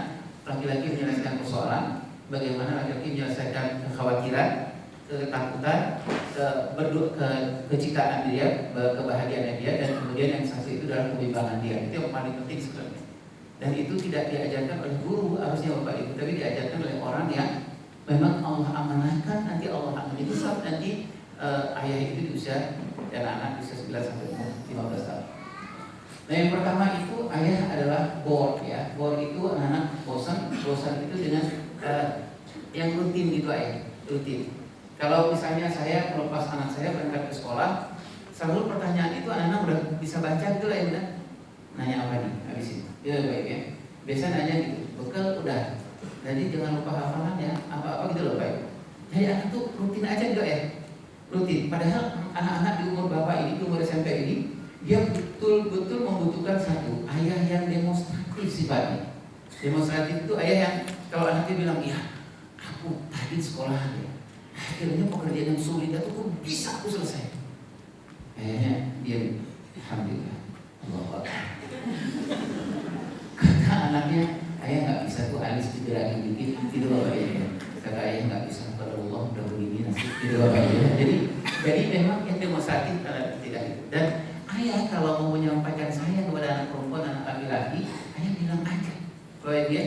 S4: laki-laki menyelesaikan persoalan, bagaimana laki-laki menyelesaikan kekhawatiran, ketakutan, kecitaan dia, kebahagiaan dia, dan kemudian yang satu itu adalah kebimbangan dia. Itu yang paling penting sebenarnya. Dan itu tidak diajarkan oleh guru harusnya Bapak Ibu, tapi diajarkan oleh orang yang memang Allah amanahkan, nanti Allah akan dihisab nanti ayah itu di usia dan anak di usia 9 sampai 15 tahun. Nah yang pertama itu ayah adalah bored ya. Bored itu anak-anak bosan itu dengan yang rutin gitu ayah, rutin. Kalau misalnya saya melepas anak saya berangkat ke sekolah, selalu pertanyaan itu anak-anak udah bisa baca gitu lah ya udah. Nanya apa nih habis itu? Ya baik ya. Biasa nanya gitu, bekal udah. Jadi jangan lupa hafalan ya, apa-apa gitu loh baik. Jadi anak tuh rutin aja gitu ya, rutin. Padahal anak-anak di umur bapak ini, di umur SMP ini, dia betul-betul membutuhkan satu ayah yang demonstratif sifatnya. Demonstratif itu ayah yang kalau anaknya bilang, iya, aku tadi sekolah ya, akhirnya pekerjaan yang sulit itu kok bisa aku selesai. Ayahnya dia, alhamdulillah, Allah Akbar. Kata anaknya, ayah nggak bisa tuh alis digerakin dikit, gitu bapak ya. Kata ayah nggak bisa, kalau Allah udah begini nasib, gitu bapak ya. Jadi memang yang demonstratif tidak itu. Dan ayah kalau mau menyampaikan saya kepada anak perempuan, anak laki-laki, ayah bilang aja. Bapak dia,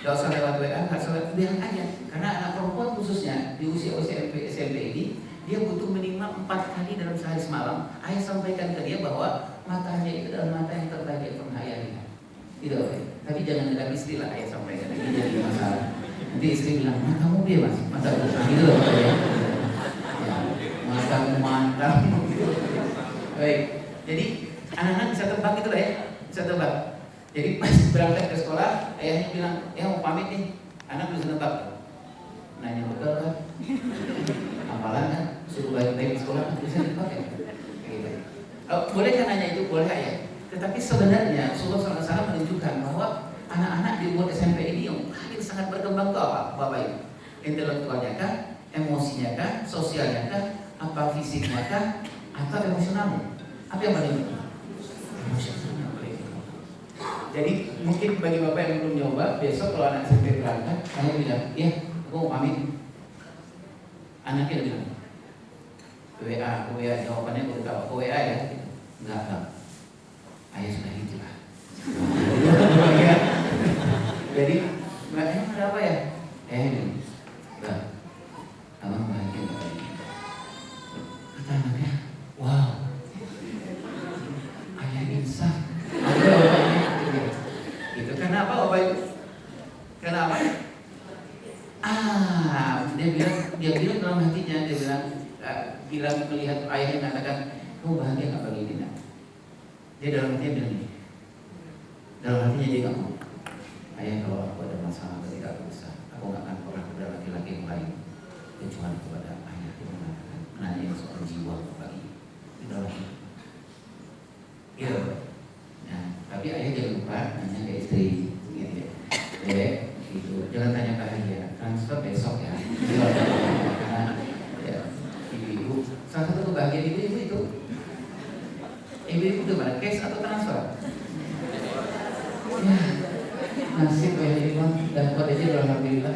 S4: nggak usah lewat WA, nggak usah lewat, bilang aja. Karena anak perempuan khususnya di usia SMP ini, dia butuh minimal 4 kali dalam sehari semalam. Ayah sampaikan ke dia bahwa matanya itu adalah mata yang terbaik yang pernah ayah lihat. Gitu, tapi jangan dengan istilah ayah sampaikan, ini jadi masalah. Nanti istri bilang, matamu dia mas, matamu gitu loh ya. Ya, matamu mantap. Baik, jadi anak-anak bisa tebak gitu lah ya, bisa tebak. Jadi pas berangkat ke sekolah, ayahnya bilang, ya mau pamit nih, anak bisa tebak. Nanya bekal kan, hafalan kan, suruh baik-baik di sekolah bisa tebak ya. Gitu. Boleh kan nanya itu, boleh ayah. Tetapi sebenarnya Rasulullah SAW menunjukkan bahwa anak-anak di umur SMP ini yang paling sangat berkembang itu apa, Bapak Ibu? Intelektualnya kah, emosinya kah, sosialnya kah, apa fisiknya kah, atau emosionalnya? Apa yang paling penting? Emosionalnya paling penting. Jadi mungkin bagi Bapak yang belum nyoba, besok kalau anak SMP berangkat, saya bilang, iya, aku mau pamit. Anaknya bilang, WA jawabannya udah tahu, WA ya? Enggak. Ayah sudah hijrah. Jadi, emang ada apa ya? Ini, enggak. Abang bahagia enggak ini? Kata anaknya, wow. Ayah insaf. Ada bapaknya. Itu kenapa Bapak Ibu? Kenapa? Dia bilang dalam hatinya, dia bilang melihat ayahnya mengatakan, kamu bahagia nggak pagi ini? Nak? Dia dalam hatinya bilang ini. Dalam hatinya dia nggak mau. Ayah kalau aku ada masalah ketika aku besar, aku nggak akan pernah kepada laki-laki yang lain kecuali kepada ayah yang mengatakan nanya soal jiwa pagi. Di dalam hati. Iya. Nah, tapi ayah jangan lupa nanya ke istri, gitu ya. Gitu. Jangan tanya ke ayah. Transfer besok ya. Karena ya, ibu-ibu. Salah satu kebahagiaan ibu-ibu itu. Ibu-ibu itu mana? Cash atau transfer? Ya, nasib ya ibu dapat aja alhamdulillah.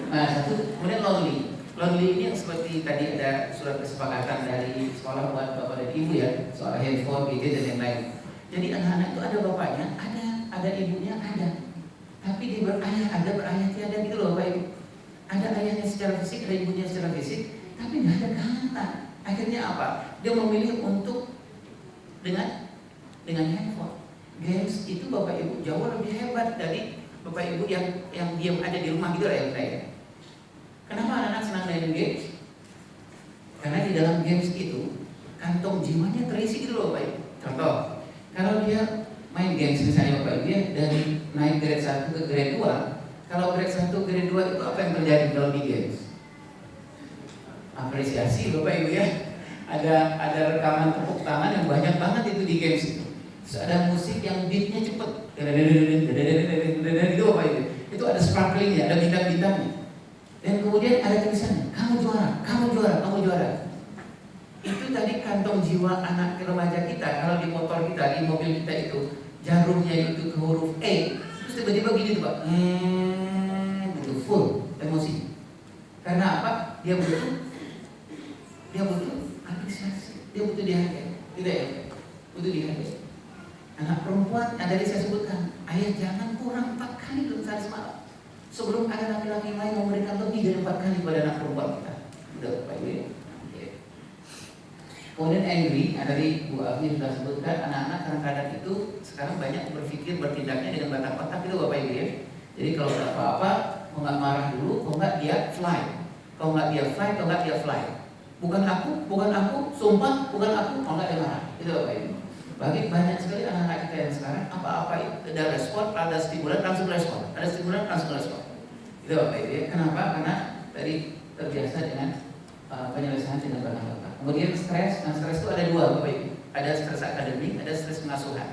S4: Nah satu, kemudian lonely ini yang seperti tadi ada surat kesepakatan dari sekolah buat bapak dan ibu ya soal handphone, gadget dan yang lain. Jadi anak-anak itu ada bapaknya, ada ibunya, ada. Tapi dia berayah ada, berayah tiada gitu loh bapak ibu. Ada ayahnya secara fisik, ada ibunya secara fisik, tapi nggak ada kata. Akhirnya apa? Dia memilih untuk dengan handphone. Games itu bapak ibu jauh lebih hebat dari bapak ibu yang diam aja di rumah gitu lah ya. Kenapa anak-anak senang main games? Karena di dalam games itu kantong jiwanya terisi gitu loh bapak ibu. Contoh, kalau dia main games misalnya bapak ibu ya dari naik grade 1 ke grade 2, kalau grade 1 grade 2 itu apa yang terjadi dalam di games? Apresiasi bapak ibu ya. Ada rekaman tepuk tangan yang banyak banget itu di games itu. Terus ada musik yang beatnya cepet, gitu apa itu? Itu ada sparklingnya, ada bintang-bintangnya. Dan kemudian ada tulisannya, kamu juara, kamu juara, kamu juara. Itu tadi kantong jiwa anak remaja kita. Kalau di motor kita, di mobil kita itu jarumnya itu ke huruf E, terus tiba-tiba gini tuh pak, gitu full emosi. Karena apa? Dia dia butuh apresiasi, dia butuh dihargai, tidak ya? Butuh dihargai. Anak perempuan yang tadi saya sebutkan, ayah jangan kurang 4 kali dalam sehari semalam. Sebelum ada laki-laki lain memberikan lebih dari 4 kali pada anak perempuan kita. Udah, Pak Ibu ya. Kemudian angry, tadi Bu Afni sudah sebutkan, anak-anak kadang-kadang itu sekarang banyak berpikir bertindaknya dengan batak-batak itu Bapak Ibu ya. Jadi kalau ada apa-apa, mau nggak marah dulu, kalau nggak dia fly. Kalau nggak dia fly, kalau nggak dia fly. Bukan aku, sumpah, bukan aku, kalau nggak dia marah. Itu Bapak Ibu. Bagi banyak sekali anak-anak kita yang sekarang apa-apa itu ada respon, ada stimulan langsung respon, ada stimulan langsung respon. Itu Bapak Ibu ya. Kenapa? Karena tadi terbiasa dengan penyelesaian dengan batak-batak. Kemudian stres, nah stres itu ada 2 Bapak Ibu. Ada stres akademik, ada stres pengasuhan.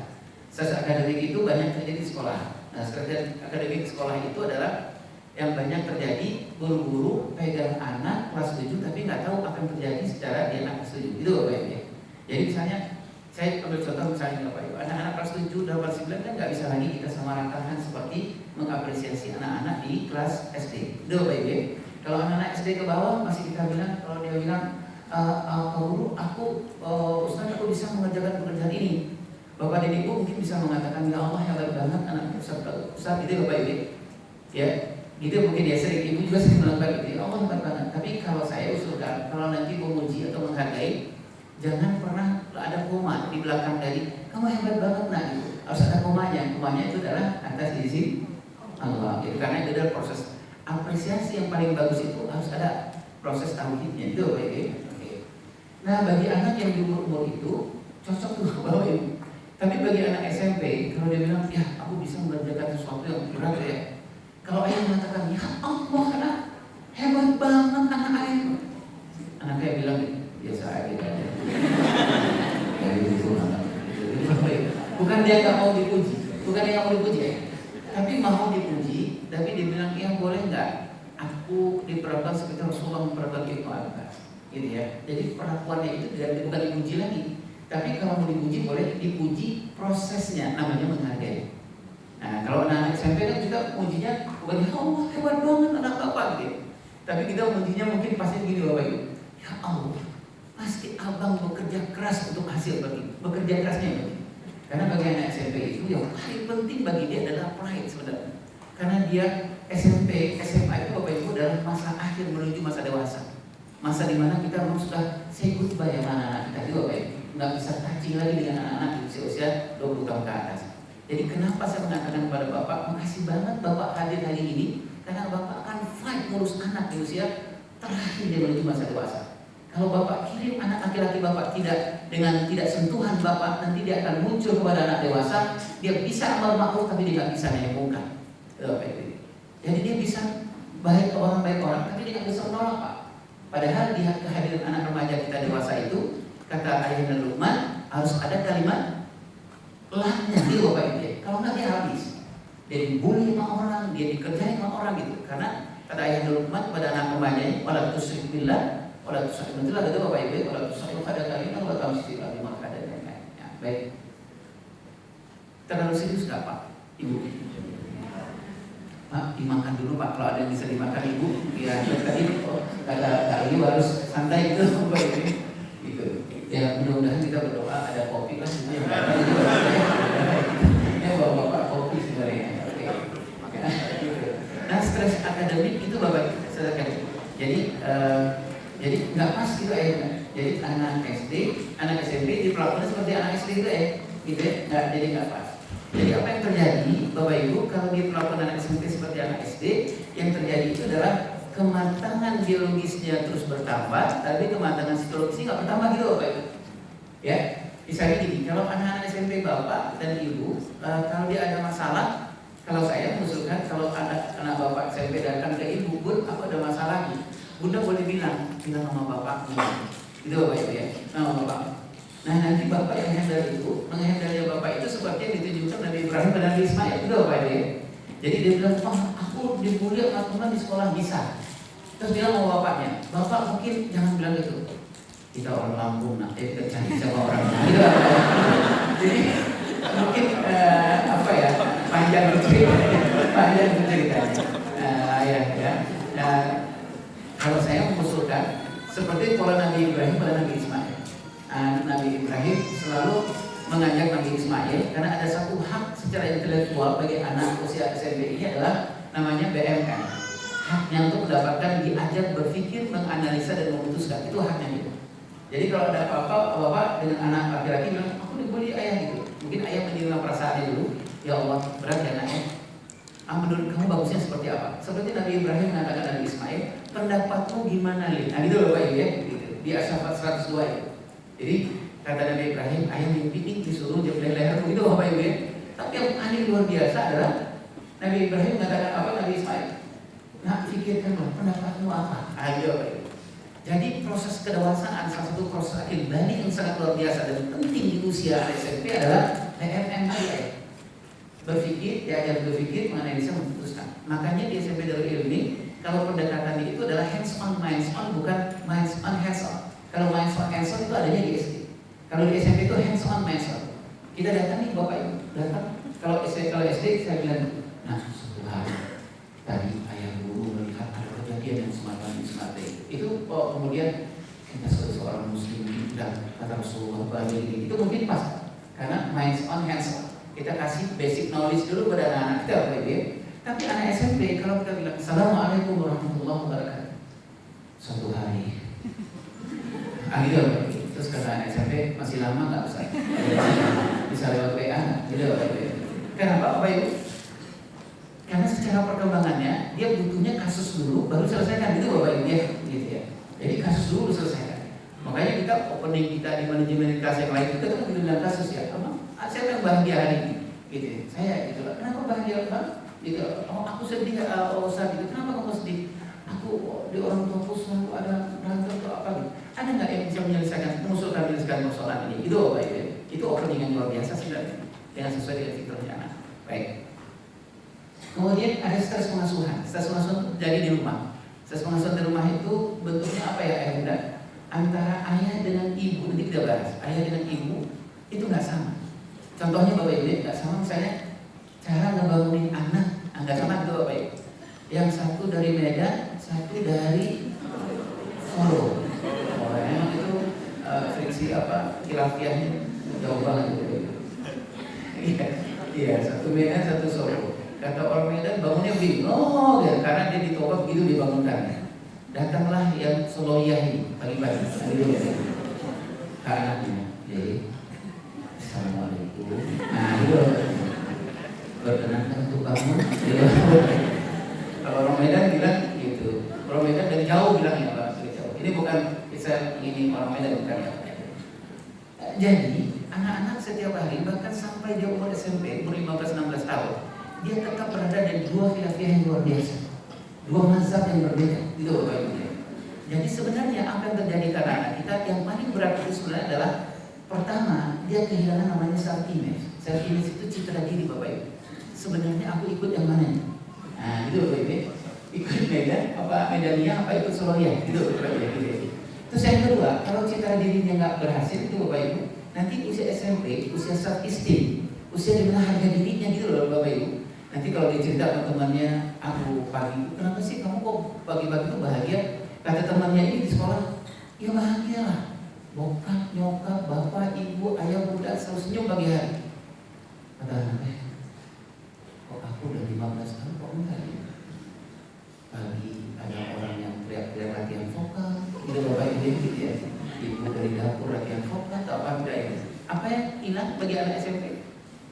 S4: Stres akademik itu banyak terjadi di sekolah. Nah, stres akademik di sekolah itu adalah yang banyak terjadi guru-guru pegang anak kelas 7 tapi nggak tahu apa yang terjadi secara di anak kelas 7. Itu Bapak Ibu ya. Jadi misalnya saya ambil contoh misalnya Bapak Ibu, anak-anak kelas 7 dan kelas 9 kan nggak bisa lagi kita samaratakan seperti mengapresiasi anak-anak di kelas SD. Itu Bapak Ibu ya. Kalau anak-anak SD ke bawah masih kita bilang, kalau dia bilang guru, Ustaz aku bisa mengerjakan pekerjaan ini. Bapak dan Ibu mungkin bisa mengatakan, ya Allah hebat banget anak Ustaz itu Bapak Ibu ya. Gitu mungkin ya, sering Ibu juga sering melakukan itu, ya Allah hebat banget. Tapi kalau saya usulkan, kalau nanti memuji atau menghargai, jangan pernah ada koma di belakang dari kamu hebat banget nah gitu. Harus ada komanya. Komanya itu adalah atas izin Allah gitu. Karena itu adalah proses apresiasi yang paling bagus, itu harus ada proses tauhidnya itu Bapak Ibu. Nah, bagi anak yang di umur itu cocok tuh Bapak Ibu. Tapi bagi anak SMP, kalau dia bilang, ya aku bisa mengerjakan sesuatu yang berat ya. Kalau ayah mengatakan, ya Allah anak hebat banget anak ayah. Anak ayah bilang, biasa aja kan. Ya itu anak. Bukan dia nggak mau dipuji, bukan dia nggak mau dipuji ya. Tapi mau dipuji, tapi dia bilang, ya boleh nggak? Aku diperlakukan seperti Rasulullah memperlakukan itu anak. Gitu ya. Jadi perlakuannya itu bukan dipuji lagi. Tapi kalau mau dipuji boleh dipuji prosesnya, namanya menghargai. Nah, kalau anak SMP kan juga ujinya bukan ya Allah hebat banget anak bapak gitu. Tapi kita ujinya mungkin pasti gini Bapak Ibu. Ya Allah, pasti abang bekerja keras untuk hasil bagi bekerja kerasnya bagi. Karena bagi anak SMP itu yang paling penting bagi dia adalah pride sebenarnya. Karena dia SMP, SMA itu Bapak Ibu adalah masa akhir menuju masa dewasa. Masa dimana kita memang sudah say goodbye sama anak-anak kita juga Bapak Ibu. Nggak bisa touching lagi dengan anak-anak di usia 20 tahun ke atas. Jadi kenapa saya mengatakan kepada Bapak, makasih banget Bapak hadir hari ini, karena Bapak akan fight ngurus anak di usia terakhir dia menuju masa dewasa. Kalau Bapak kirim anak laki-laki Bapak dengan tidak sentuhan Bapak, nanti dia akan muncul kepada anak dewasa, dia bisa amal ma'ruf tapi dia nggak bisa naik muka. Jadi dia bisa baik ke orang, tapi dia nggak bisa menolak Pak. Padahal di kehadiran anak remaja kita dewasa itu, kata Ayahanda Luqman, harus ada kalimat lahnya di Bapak Ibu. Kalau nggak dia habis. Dia dibully sama orang, dia dikerjain sama orang gitu. Karena kata Ayahanda Luqman kepada anak remajanya, wala tusyrik billah, wala tusyrik billah, itu Bapak Ibu, wala tusyrik pada kalimat, wala tusyrik pada maka ada yang lain. Ya, baik. Terlalu serius nggak Pak? Ibu? Pak, dimakan dulu Pak, kalau ada yang bisa dimakan Ibu. Ya, tadi kata Ibu harus santai itu Bapak Ibu. Gitu. Ya mudah-mudahan kita berdoa ada kopi lah sebenarnya. Ya bapak kopi sebenarnya. Oke. Nah stres akademik itu Bapak silakan. Jadi nggak pas gitu ya. Jadi anak SD, anak SMP diperlakukan seperti anak SD itu ya. Gitu ya. Nggak, jadi nggak pas. Jadi apa yang terjadi Bapak Ibu kalau diperlakukan anak SMP seperti anak SD, yang terjadi itu adalah kematangan biologisnya terus bertambah, tapi kematangan psikologisnya nggak bertambah gitu Bapak Ibu. Ya, misalnya gini, kalau anak-anak SMP Bapak dan Ibu, kalau dia ada masalah, kalau saya mengusulkan kalau anak Bapak SMP datang ke Ibu, Bun, aku ada masalah nih, Bunda boleh bilang sama Bapak, gitu Bapak Ibu ya, nama Bapak. Nah nanti Bapak yang handle itu, menghandle Bapak itu seperti yang ditunjukkan Nabi Ibrahim dan Nabi Ismail, gitu Bapak Ibu ya. Jadi dia bilang, aku dibully sama teman di sekolah bisa. Terus bilang sama bapaknya, Bapak mungkin jangan bilang gitu. Kita orang Lampung, kita cari sama orang gitu. Jadi mungkin panjang ceritanya. Ya. Kalau saya mengusulkan Seperti pola Nabi Ibrahim pada Nabi Ismail. Nabi Ibrahim selalu mengajak Nabi Ismail karena ada satu hak secara intelektual bagi anak usia SMP ini adalah namanya BMN. Haknya untuk mendapatkan diajak berpikir, menganalisa dan memutuskan, itu haknya gitu. Jadi kalau ada apa-apa, bapak dengan anak laki-laki bilang, aku dibully ayah gitu. Mungkin ayah menilai perasaannya dulu, ya Allah berat ya anaknya. Menurut kamu bagusnya seperti apa? Seperti Nabi Ibrahim mengatakan Nabi Ismail, pendapatmu gimana Lin? Nah gitu loh Pak Ibu ya, gitu. Di As-Saffat 102 itu. Jadi kata Nabi Ibrahim, ayah mimpi disuruh jembleng lehermu, itu Bapak Ibu ya. Tapi yang aneh luar biasa adalah Nabi Ibrahim mengatakan apa Nabi Ismail? Nah, pikirkanlah pendapatmu apa? Ayo, Pak. Jadi proses kedewasaan salah satu proses akil balik yang sangat luar biasa dan penting di usia SMP adalah PMMI. Berpikir, diajar berpikir, menganalisa, memutuskan. Makanya di SMP Darul Ilmi, kalau pendekatan itu adalah hands on, minds on, bukan minds on, hands on. Kalau minds on, hands on itu adanya di SD. Kalau di SMP itu hands on, minds on. Kita datang nih Bapak Ibu, datang. Kalau SD saya bilang, nah suatu hari tadi ayah guru melihat ada kejadian yang semacam ini. Itu kemudian kita sebagai seorang muslim dan kata Rasulullah begini, itu mungkin pas karena minds on, hands on. Kita kasih basic knowledge dulu pada anak-anak kita, Bapak Ibu. Tapi anak SMP kalau kita bilang Assalamualaikum warahmatullahi wabarakatuh, suatu hari gitu. Terus kata anak SMP, masih lama nggak usah, bisa lewat WA gitu Bapak Ibu. Kenapa Bapak Ibu? Karena secara perkembangannya dia butuhnya kasus dulu baru selesaikan, gitu Bapak Ibu ya, gitu ya. Jadi kasus dulu selesaikan. Makanya kita opening kita di manajemen kelas yang lain kita kan bilang kasus ya, saya yang bahagia hari ini, gitu. Saya gitu lah. Kenapa bahagia Bang? Gitu. Oh aku sedih, Ustaz gitu. Kenapa kamu sedih? Aku di orang tuaku selalu ada berantem atau apa gitu. Ada nggak yang bisa mengusulkan persoalan ini? Itu Bapak Ibu. Itu opening yang luar biasa sebenarnya, yang sesuai dengan fitrahnya anak. Baik. Kemudian ada stres pengasuhan. Stres pengasuhan jadi di rumah. Stres pengasuhan di rumah itu bentuknya apa ya ayah bunda? Antara ayah dengan ibu, nanti kita bahas. Ayah dengan ibu itu nggak sama. Contohnya Bapak Ibu nggak sama misalnya cara ngebangunin anak, nggak sama itu Bapak Ibu. Yang satu dari Medan, satu dari Solo. Oh, emang itu friksi apa? Khilafiahnya jauh banget gitu. Iya, satu Medan, satu Solo. Kata orang Medan bangunnya bingung ya, karena dia ditolak begitu dibangunkan. Datanglah yang Soloiyah ini pagi-pagi, anaknya, jadi Assalamualaikum. Nah itu berkenankan untuk bangun. Kalau orang Medan bilang gitu, orang Medan dari jauh bilang ya Pak. Ini bukan kisah ini orang Medan bukan ya. Jadi anak-anak setiap hari bahkan sampai dia umur SMP umur 15-16 tahun dia tetap berada di dua khilafiyah yang luar biasa, dua mazhab yang berbeda, gitu Bapak Ibu. Jadi sebenarnya apa yang terjadi pada anak kita yang paling berat itu sebenarnya adalah pertama dia kehilangan namanya self image. Self image itu citra diri Bapak Ibu. Sebenarnya aku ikut yang mana nih? Nah gitu Bapak Ibu. Ikut Medan apa Medania apa ikut Soloiyah, gitu Bapak Ibu. Terus yang kedua, kalau citra dirinya nggak berhasil itu Bapak Ibu, nanti usia SMP, usia self esteem, usia dimana harga dirinya gitu loh Bapak Ibu. Nanti kalau dia cerita sama temannya, aku pagi, kenapa sih kamu kok pagi-pagi itu bahagia? Kata temannya ini di sekolah, ya bahagia lah. Bokap, nyokap, bapak, ibu, ayah, bunda selalu senyum pagi hari. Kata anaknya, kok aku udah 15 tahun kok enggak ya? Pagi ada orang yang teriak-teriak latihan vokal, gitu Bapak Ibu gitu ya. Ibu dari dapur latihan vokal, atau apa enggak ya? Apa yang hilang bagi anak SMP?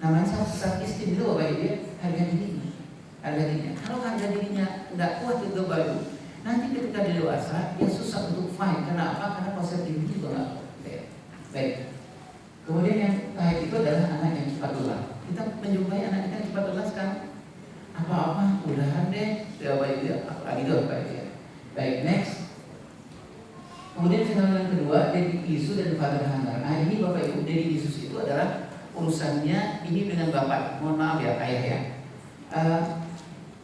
S4: Namanya self esteem itu Bapak Ibu ya, harga dirinya. Harga dirinya. Kalau harga dirinya nggak kuat itu Bapak Ibu, nanti ketika dia dewasa dia susah untuk fight. Karena apa? Karena konsep diri juga nggak kuat. Baik. Kemudian yang baik itu adalah anak yang cepat lelah. Kita menjumpai anak kita yang cepat lelah sekarang. Apa-apa, udahan deh. Ya Bapak Ibu ya, apalagi itu Bapak Ibu ya. Baik, next. Kemudian fenomena yang kedua, daddy issue dan father hunger. Nah ini Bapak Ibu, daddy issues itu adalah urusannya ini dengan bapak, mohon maaf ya ayah ya.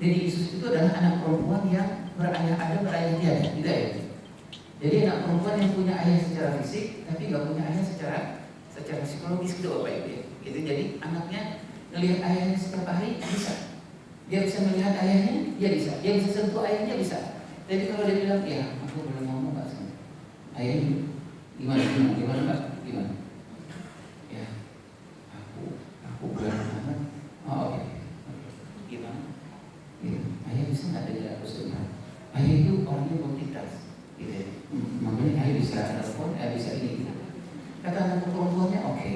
S4: Daddy issues itu adalah anak perempuan yang berayah ada berayah tiada, tidak ya? Jadi anak perempuan yang punya ayah secara fisik, tapi nggak punya ayah secara psikologis gitu Bapak Ibu. Gitu. Jadi anaknya melihat ayahnya setiap hari bisa, dia bisa melihat ayahnya, dia bisa sentuh ayahnya bisa. Jadi kalau dia bilang ya, aku boleh ngomong nggak sama, Ayah gimana Pak? Gimana? Ya, aku berat banget. Oh oke. Gimana? Ya, ayah bisa nggak dari aku sebentar? Ayah itu orangnya multitask, gitu ya. Makanya ayah bisa telepon, ayah bisa ini. Gitu. Kata anak perempuannya, oke.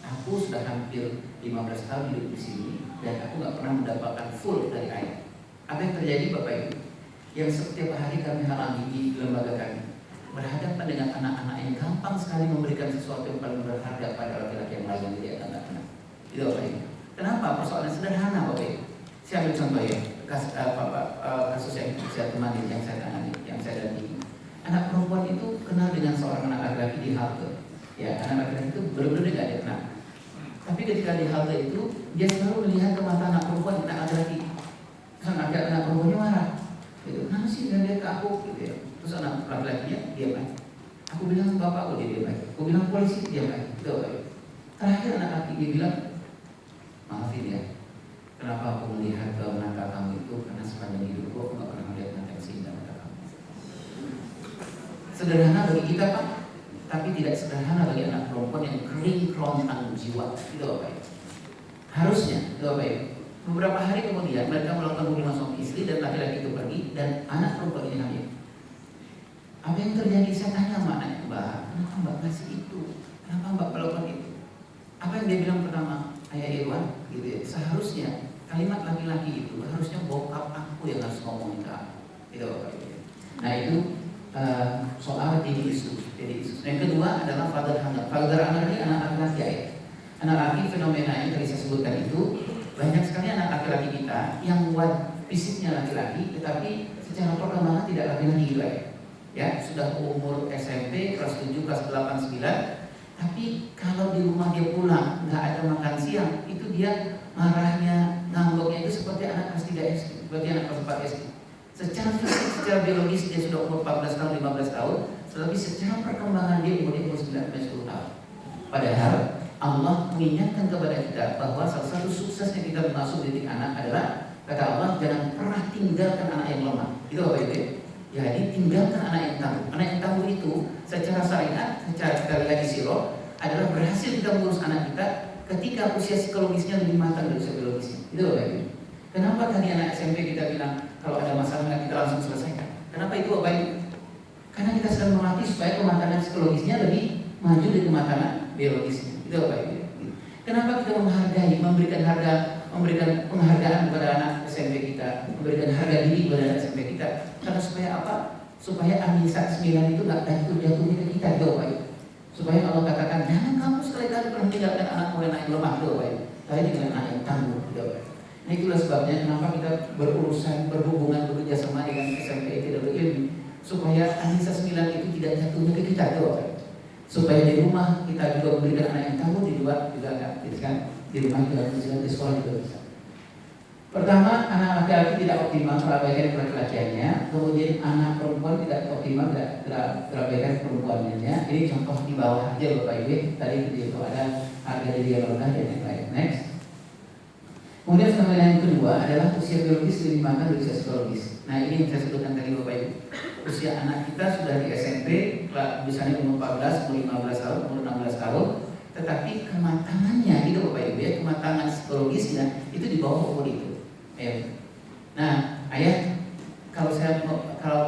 S4: Aku sudah hampir 15 tahun hidup di sini dan aku nggak pernah mendapatkan full dari ayah. Apa yang terjadi Bapak Ibu? Yang setiap hari kami alami di lembaga kami berhadapan dengan anak-anak yang gampang sekali memberikan sesuatu yang paling berharga pada laki-laki yang lain yang tidak anak-anak. Itu Bapak Ibu. Kenapa? Persoalan sederhana Bapak Ibu. Saya ambil contoh ya, kasus yang saya temani, yang saya tangani, yang saya dampingi. Anak perempuan itu kenal dengan seorang anak laki-laki di halte. Ya, anak laki-laki itu benar-benar dia nggak kenal. Tapi ketika di halte itu, dia selalu melihat ke mata anak perempuan, anak laki-laki. Terus anak perempuannya marah. Gitu. Kenapa sih dia lihat ke aku? Gitu ya. Terus anak laki-lakinya diam aja. Aku bilang sama bapak, dia diam aja. Aku bilang polisi, diam aja. Gitu, terakhir anak laki dia bilang, maafin ya, kenapa aku melihat ke mata kamu itu? Karena sepanjang hidupku aku gak pernah melihat mata yang seindah mata kamu. Sederhana bagi kita Pak, tapi tidak sederhana bagi anak perempuan yang kering kerontang jiwa. Itu Bapak Ibu. Harusnya, itu Bapak Ibu. Beberapa hari kemudian mereka melakukan hubungan suami istri dan laki-laki itu pergi dan anak perempuan ini hamil. Apa yang terjadi? Saya tanya sama anaknya, Mbak, kenapa Mbak ngasih itu? Kenapa Mbak melakukan itu? Apa yang dia bilang pertama? Ayah Irwan, gitu ya. Seharusnya kalimat laki-laki itu harusnya bokap aku yang harus ngomongin ke aku. Itu Bapak Ibu. Nah itu soal daddy issues. Yang kedua adalah father hunger. Father hunger ini anak laki-laki ya. Anak laki fenomena yang tadi saya sebutkan itu banyak sekali anak laki-laki kita yang fisiknya laki-laki, tetapi secara perkembangan tidak laki-laki gitu ya. Sudah umur SMP kelas 7, kelas 8, 9. Tapi kalau di rumah dia pulang nggak ada makan siang, itu dia marahnya, ngambeknya itu seperti anak kelas 3 SD, seperti anak kelas 4 SD. Secara fisik, secara biologis dia sudah umur 14 tahun, 15 tahun, tetapi secara perkembangan dia umurnya 9-10 tahun. Padahal Allah mengingatkan kepada kita bahwa salah satu suksesnya kita masuk didik anak adalah kata Allah, jangan pernah tinggalkan anak yang lemah. Itu apa itu? Jadi tinggalkan anak yang tangguh. Anak yang tangguh itu secara syariat, secara kita lihat di siro, adalah berhasil kita mengurus anak kita ketika usia psikologisnya lebih matang dari usia biologisnya. Itu apa itu? Kenapa tadi anak SMP kita bilang kalau ada masalah kita langsung selesaikan? Kenapa itu apa itu? Karena kita sedang melatih supaya kematangan psikologisnya lebih maju dari kematangan biologisnya. Itu apa itu? Kenapa kita menghargai, memberikan penghargaan kepada anak SMP kita, memberikan harga diri kepada anak SMP kita? Karena supaya apa? Supaya An-Nisa 9 itu nggak jatuhnya ke kita, itu apa itu? Supaya Allah katakan, jangan kamu sekali-kali pernah tinggalkan anakmu yang lemah, itu apa itu? Tapi dengan anak yang tangguh, itu apa itu? Nah itulah sebabnya kenapa kita berurusan, berhubungan, bekerja sama dengan SMP tidak berilmu, supaya An-Nisa 9 itu tidak jatuhnya ke kita, itu apa itu? Supaya di rumah kita juga memberikan anak yang tangguh, di luar juga enggak, gitu kan? Di rumah juga bisa, di sekolah juga bisa. Pertama, anak laki-laki tidak optimal terabaikan laki-lakiannya, kemudian anak perempuan tidak optimal terabaikan perempuannya. Ini contoh di bawah aja Bapak Ibu. Tadi itu ada harga diri yang rendah dan yang lain. Next. Kemudian fenomena yang kedua adalah usia biologis lebih matang dari usia psikologis. Nah ini yang saya sebutkan tadi Bapak Ibu. Usia anak kita sudah di SMP, misalnya umur 14, umur 15 tahun, umur 16 tahun, tetapi kematangannya itu Bapak Ibu ya, kematangan psikologisnya itu di bawah umur itu. Nah, ayah, kalau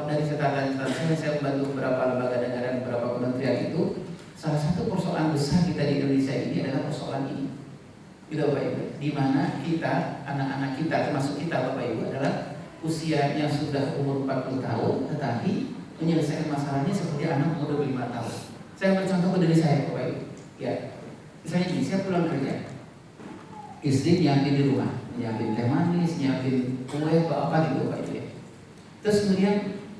S4: dari catatan saya membantu beberapa lembaga negara dan beberapa kementerian itu, salah satu persoalan besar kita di Indonesia ini adalah persoalan ini. Gitu Bapak Ibu, di mana kita, anak-anak kita, termasuk kita Bapak Ibu adalah usianya sudah umur 40 tahun, tetapi menyelesaikan masalahnya seperti anak umur 25 tahun. Saya bercontoh ke diri saya Bapak Ibu. Ya, misalnya ini, saya pulang kerja, istri nyiapin di rumah, nyiapin teh manis, nyiapin kue, apa gitu Pak Ibu ya. Terus kemudian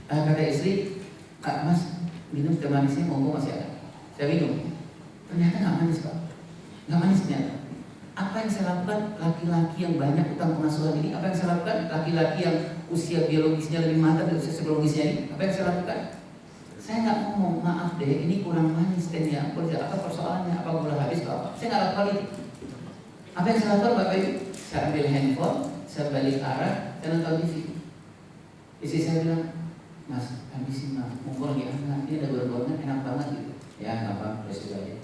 S4: kata istri, Kak Mas, minum teh manisnya monggo masih ada. Saya minum, ternyata nggak manis Pak, nggak manis ternyata. Apa yang saya lakukan? Laki-laki yang banyak utang pengasuhan ini, apa yang saya lakukan? Laki-laki yang usia biologisnya lebih matang dari usia psikologisnya ini, apa yang saya lakukan? Saya nggak ngomong, maaf deh, ini kurang manis tehnya, apa persoalannya, apa gula habis atau apa? Saya nggak lakukan itu. Apa yang saya lakukan Bapak Ibu? Saya ambil handphone, saya balik arah, saya nonton TV. Istri saya bilang, Mas, habis mah, mumpung lagi anak, ini ada goreng-gorengan enak banget gitu. Ya gampang, terus juga aja.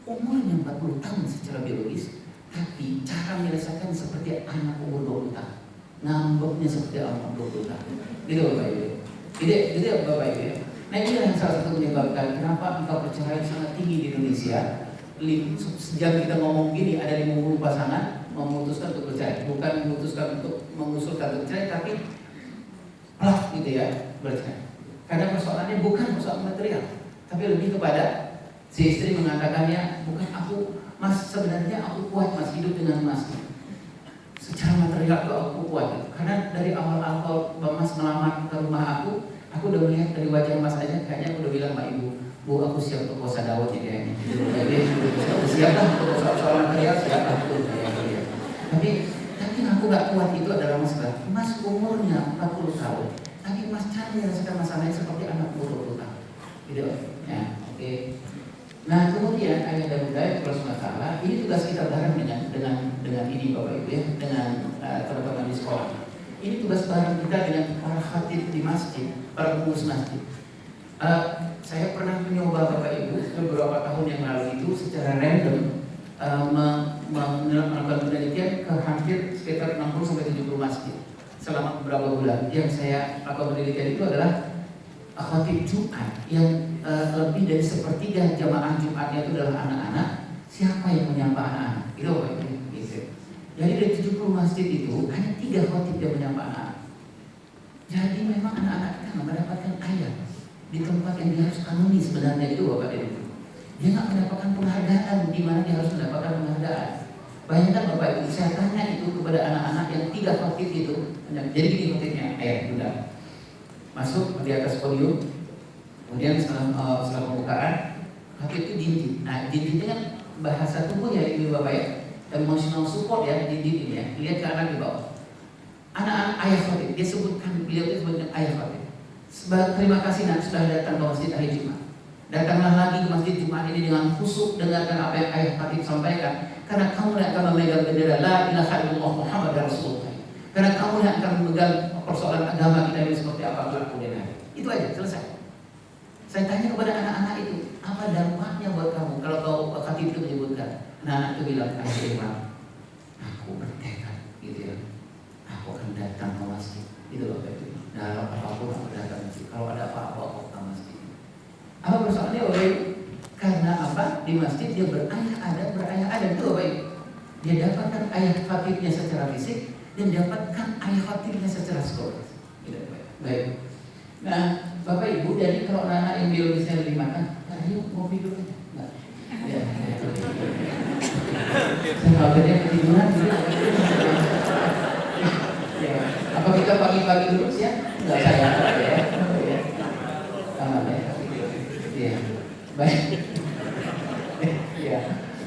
S4: Umurnya 40 tahun secara biologis, tapi cara menyelesaikan seperti anak umur 20 tahun. Ngambeknya seperti anak 20 tahun. Gitu Bapak Ibu. Gitu Bapak Ibu ya. Nah ini yang salah satu menyebabkan kenapa angka perceraian sangat tinggi di Indonesia. Sejak kita ngomong gini, ada 50 pasangan memutuskan untuk bercerai, bukan memutuskan untuk mengusulkan untuk bercerai, tapi gitu ya, bercerai. Karena persoalannya bukan persoalan material, tapi lebih kepada si istri mengatakannya, bukan aku, mas sebenarnya aku kuat mas hidup dengan mas. Secara material tuh aku kuat, karena dari awal-awal mas melamar ke rumah aku udah melihat dari wajah mas aja, kayaknya aku udah bilang sama ibu, bu aku siap untuk puasa Daud ya kayaknya. Aku siap lah untuk soal material, siap lah tuh kayaknya. Tapi aku gak kuat itu adalah masalah. Mas umurnya 40 tahun, tapi mas cara menyelesaikan masalahnya seperti anak umur 20 tahun. Gitu ya, oke. Nah kemudian ayah dan bunda kalau masalah ini tugas kita bareng dengan ini Bapak Ibu ya, dengan teman-teman di sekolah. Ini tugas bareng kita dengan para khatib di masjid, para pengurus masjid. Saya pernah mencoba Bapak Ibu beberapa tahun yang lalu itu secara random melakukan penelitian ke hampir sekitar 60-70 masjid selama beberapa bulan. Yang saya lakukan penelitian itu adalah khatib Jumat yang lebih dari sepertiga jamaah Jumatnya itu adalah anak-anak. Siapa yang menyapa anak-anak? Itu Bapak Ibu. Gitu. Jadi dari 70 masjid itu hanya 3 khatib yang menyapa anak-anak. Jadi memang anak-anak kita nggak mendapatkan ayat di tempat yang dia harus kanuni sebenarnya itu Bapak Ibu. Dia nggak mendapatkan penghargaan di mana dia harus mendapatkan penghargaan. Bayangkan Bapak Ibu, saya tanya itu kepada anak-anak yang 3 khatib itu. Jadi gini khatibnya, ayat bunda. Masuk di atas podium, kemudian setelah pembukaan, khatib itu dinding. Nah dinding itu kan bahasa tubuh ya Ibu Bapak ya, emotional support ya dinding ya. Lihat ke anak di bawah. Anak-anak ayah khatib, dia sebutkan, beliau itu sebutkan ayah khatib. Terima kasih nak sudah datang ke masjid hari Jumat. Datanglah lagi ke masjid Jumat ini dengan khusyuk, dengarkan apa yang ayah khatib sampaikan. Karena kamu yang akan memegang bendera la ilaha illallah Muhammad Rasulullah. Karena kamu yang akan memegang persoalan agama kita ini seperti apa kemudian. Itu aja selesai. Saya tanya kepada anak-anak itu, apa dampaknya buat kamu kalau kau khatib itu menyebutkan? Anak-anak itu bilang, ayah imam, aku bertekad gitu ya. Aku akan datang ke masjid. Itu loh itu. Nah, apapun aku datang ke masjid. Kalau ada apa-apa aku ke masjid. Apa persoalannya Bapak? Karena apa? Di masjid dia berayah ada itu Bapak. Dia dapatkan ayah khatibnya secara fisik dan dapatkan ayah khatibnya secara psikologis. Gitu, baik. Nah, Bapak Ibu, jadi kalau anak yang biologisnya lebih makan, ayo mau tidur aja. Enggak. Ya. Saya khawatirnya ketiduran gitu. Ya. Apa kita pagi-pagi dulu sih ya? Enggak saya ya. Aman ya. Iya. Baik.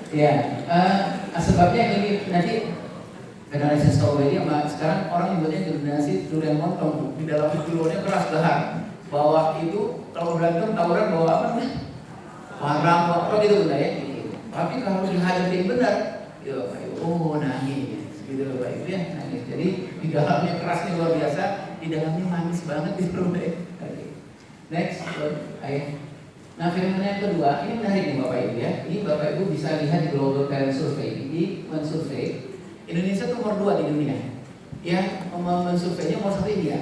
S4: Ya. Sebabnya ini nanti generasi strawberry sama sekarang orang nyebutnya generasi durian montong. Di dalam duriannya keras dahar. Bahwa itu kalau berantem tawuran bawa apa nih? Warang apa gitu udah ya. Tapi kalau dihadapin benar, nangis gitu loh Pak Ibu ya, nangis. Jadi di dalamnya kerasnya luar biasa, di dalamnya manis banget gitu loh Pak Ibu. Next, ayo. Nah fenomena yang kedua, ini menarik nih Bapak Ibu ya. Ini Bapak Ibu bisa lihat di Global Talent Survey. Di men-survey Indonesia itu nomor 2 di dunia. Yang men-surveynya nomor 1 India.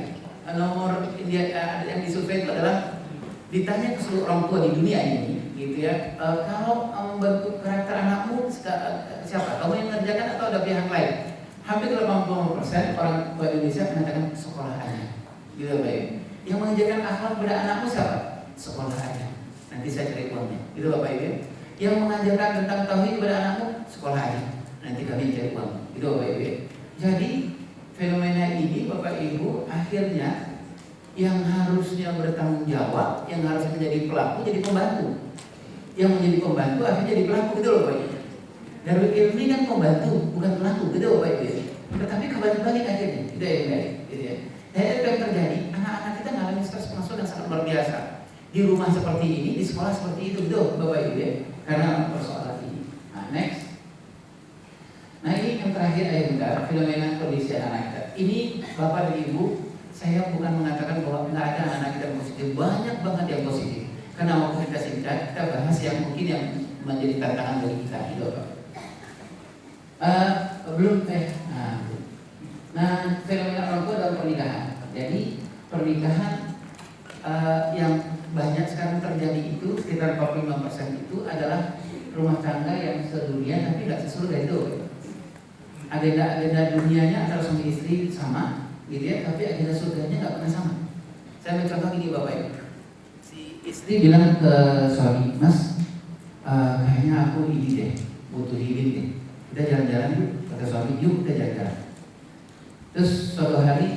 S4: Nomor India yang disurvey itu adalah ditanya ke seluruh orang tua di dunia ini, gitu ya. Kalau membentuk karakter anakmu siapa? Kamu yang mengerjakan atau ada pihak lain? Hampir 80% orang tua Indonesia mengatakan sekolah aja. Gitu Bapak. Yang mengajarkan akhlak pada anakmu siapa? Sekolah aja. Nanti saya cari uangnya. Gitu Bapak Ibu. Yang mengajarkan tentang tauhid kepada anakmu sekolah aja. Nanti kami cari uang. Gitu Bapak Ibu. Jadi fenomena ini Bapak Ibu akhirnya yang harusnya bertanggung jawab, yang harus menjadi pelaku jadi pembantu. Yang menjadi pembantu akhirnya jadi pelaku, gitu loh Bapak Ibu. Darul Ilmi kan pembantu, bukan pelaku, gitu Bapak Ibu. Tetapi kebalik akhirnya, gitu ya, gitu ya. Dan itu yang terjadi, anak-anak kita mengalami stres pengasuhan yang sangat luar biasa. Di rumah seperti ini, di sekolah seperti itu, gitu Bapak Ibu ya. Karena persoalan ini. Nah, next. Nah ini yang terakhir ayah bunda, fenomena kondisi anak kita. Ini Bapak dan Ibu saya bukan mengatakan bahwa nggak ada anak kita yang positif, banyak banget yang positif. Karena waktu kita singkat, kita bahas yang mungkin yang menjadi tantangan bagi kita, gitu Pak. Nah, fenomena orang tua dalam pernikahan. Jadi pernikahan yang banyak sekarang terjadi itu sekitar 45% itu adalah rumah tangga yang sedunia tapi tidak sesurga itu. Agenda dunianya antara suami istri sama, gitu ya, tapi agenda surganya nggak pernah sama. Saya ambil contoh gini Bapak Ibu. Si istri bilang ke suami, Mas, kayaknya aku ini deh, butuh healing deh. Kita jalan-jalan yuk, kata suami, yuk kita jalan-jalan. Terus suatu hari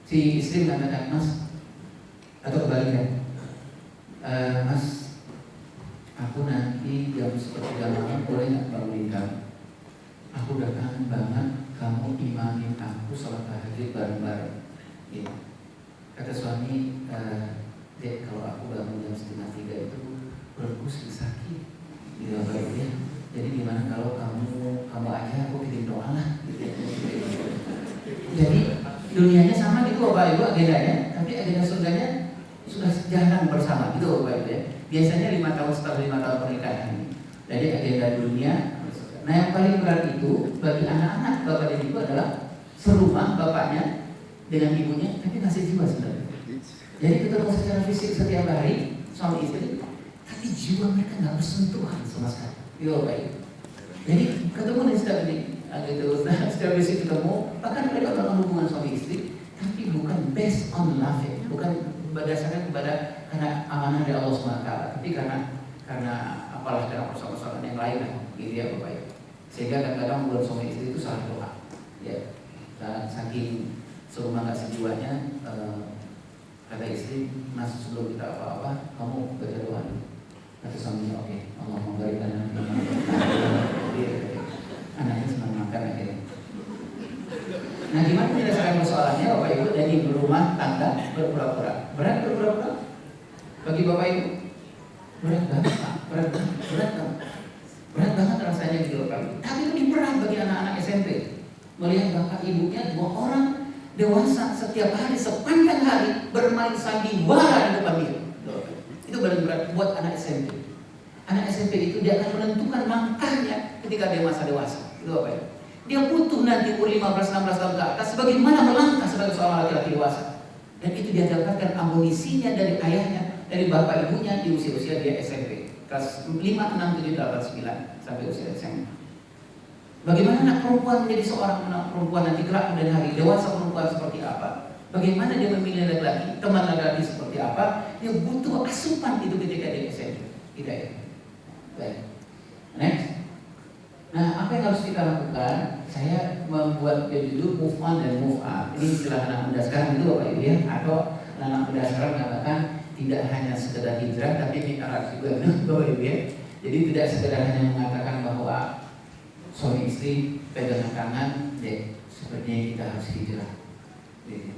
S4: si istri mengatakan, Mas, atau kebalikan, Mas, aku nanti jam 1:30 malam boleh nggak bangunin kamu? Aku udah kangen banget kamu imamin aku sholat tahajud bareng-bareng. Gitu. Kata suami, Dek, kalau aku bangun jam 2:30 itu perutku sakit. Gitu Bapak ya. Jadi gimana kalau kamu aja, aku kirim doa lah. Gitu. Jadi dunianya sama gitu Bapak Ibu agendanya, tapi agenda surganya sudah jarang bersama gitu Bapak Ibu ya. Biasanya 5 tahun setelah 5 tahun pernikahan ini. Jadi agenda dunia. Nah yang paling berat itu bagi anak-anak Bapak dan Ibu adalah serumah bapaknya dengan ibunya, tapi masih jiwa sebenarnya. Jadi ketemu secara fisik setiap hari suami istri, tapi jiwa mereka nggak bersentuhan sama sekali. Gitu Bapak Ibu. Jadi ketemu nih setiap ini, gitu, secara fisik ketemu, bahkan mereka melakukan hubungan suami istri, tapi bukan based on love, bukan berdasarkan kepada karena amanah dari Allah SWT, tapi karena apalah karena persoalan-persoalan yang lain lah, gitu ya Bapak Ibu. Sehingga kadang-kadang bulan suami istri itu salah doa, ya. Dan saking serumah nggak sejiwanya, kata istri, Mas sebelum kita apa-apa, kamu baca doa dulu. Kata suaminya, oke, Allah memberikan anaknya senang makan akhirnya. Nah, gimana menyelesaikan persoalannya Bapak Ibu dari berumah tangga berpura-pura? Berat berpura-pura? Bagi Bapak Ibu? Berat banget, Pak. Berat banget rasanya gitu Bapak Ibu. Tapi lebih berat bagi anak-anak SMP melihat bapak ibunya 2 orang dewasa setiap hari sepanjang hari bermain sandiwara di depan dia. Itu paling berat buat anak SMP. Anak SMP itu dia akan menentukan langkahnya ketika dia masa dewasa. Itu Bapak Ibu. Dia butuh nanti umur 15-16 tahun ke atas bagaimana melangkah sebagai seorang laki-laki dewasa. Dan itu dia dapatkan amunisinya dari ayahnya, dari bapak ibunya di usia-usia dia SMP. Kelas 5, 6, 7, 8, 9 sampai usia SMA. Bagaimana anak perempuan menjadi seorang anak perempuan nanti kelak kemudian hari dewasa perempuan seperti apa? Bagaimana dia memilih laki-laki, teman laki-laki seperti apa? Dia butuh asupan itu ketika dia SMP. Tidak ya? Baik. Next. Nah, apa yang harus kita lakukan? Saya membuat judul move on dan move up. Ini istilah anak muda sekarang itu Bapak Ibu ya, atau anak muda sekarang mengatakan tidak hanya sekedar hijrah, tapi mi'raj juga Bapak Ibu ya. Jadi tidak sekedar hanya mengatakan bahwa suami istri pegangan tangan, dek, sepertinya kita harus hijrah. Gitu.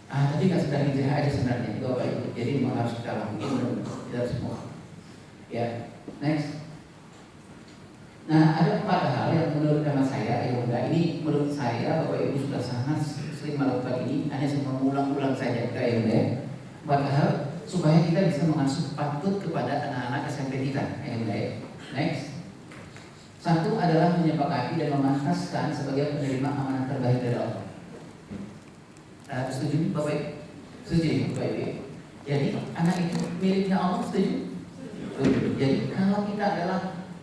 S4: Tapi nggak sekedar hijrah aja sebenarnya itu Bapak Ibu. Jadi memang harus kita lakukan kita semua. Ya, next. Nah, ada 4 hal yang menurut hemat saya, ini menurut saya Bapak Ibu sudah sangat sering melakukan ini, hanya mengulang-ulang saja kita ya. 4 hal supaya kita bisa mengasuh patut kepada anak-anak SMP kita ya. Next. 1 adalah menyepakati dan memantaskan sebagai penerima amanah terbaik dari Allah. Setuju Bapak Ibu? Setuju Bapak Ibu? Jadi anak itu miliknya Allah, setuju? Jadi kalau kita adalah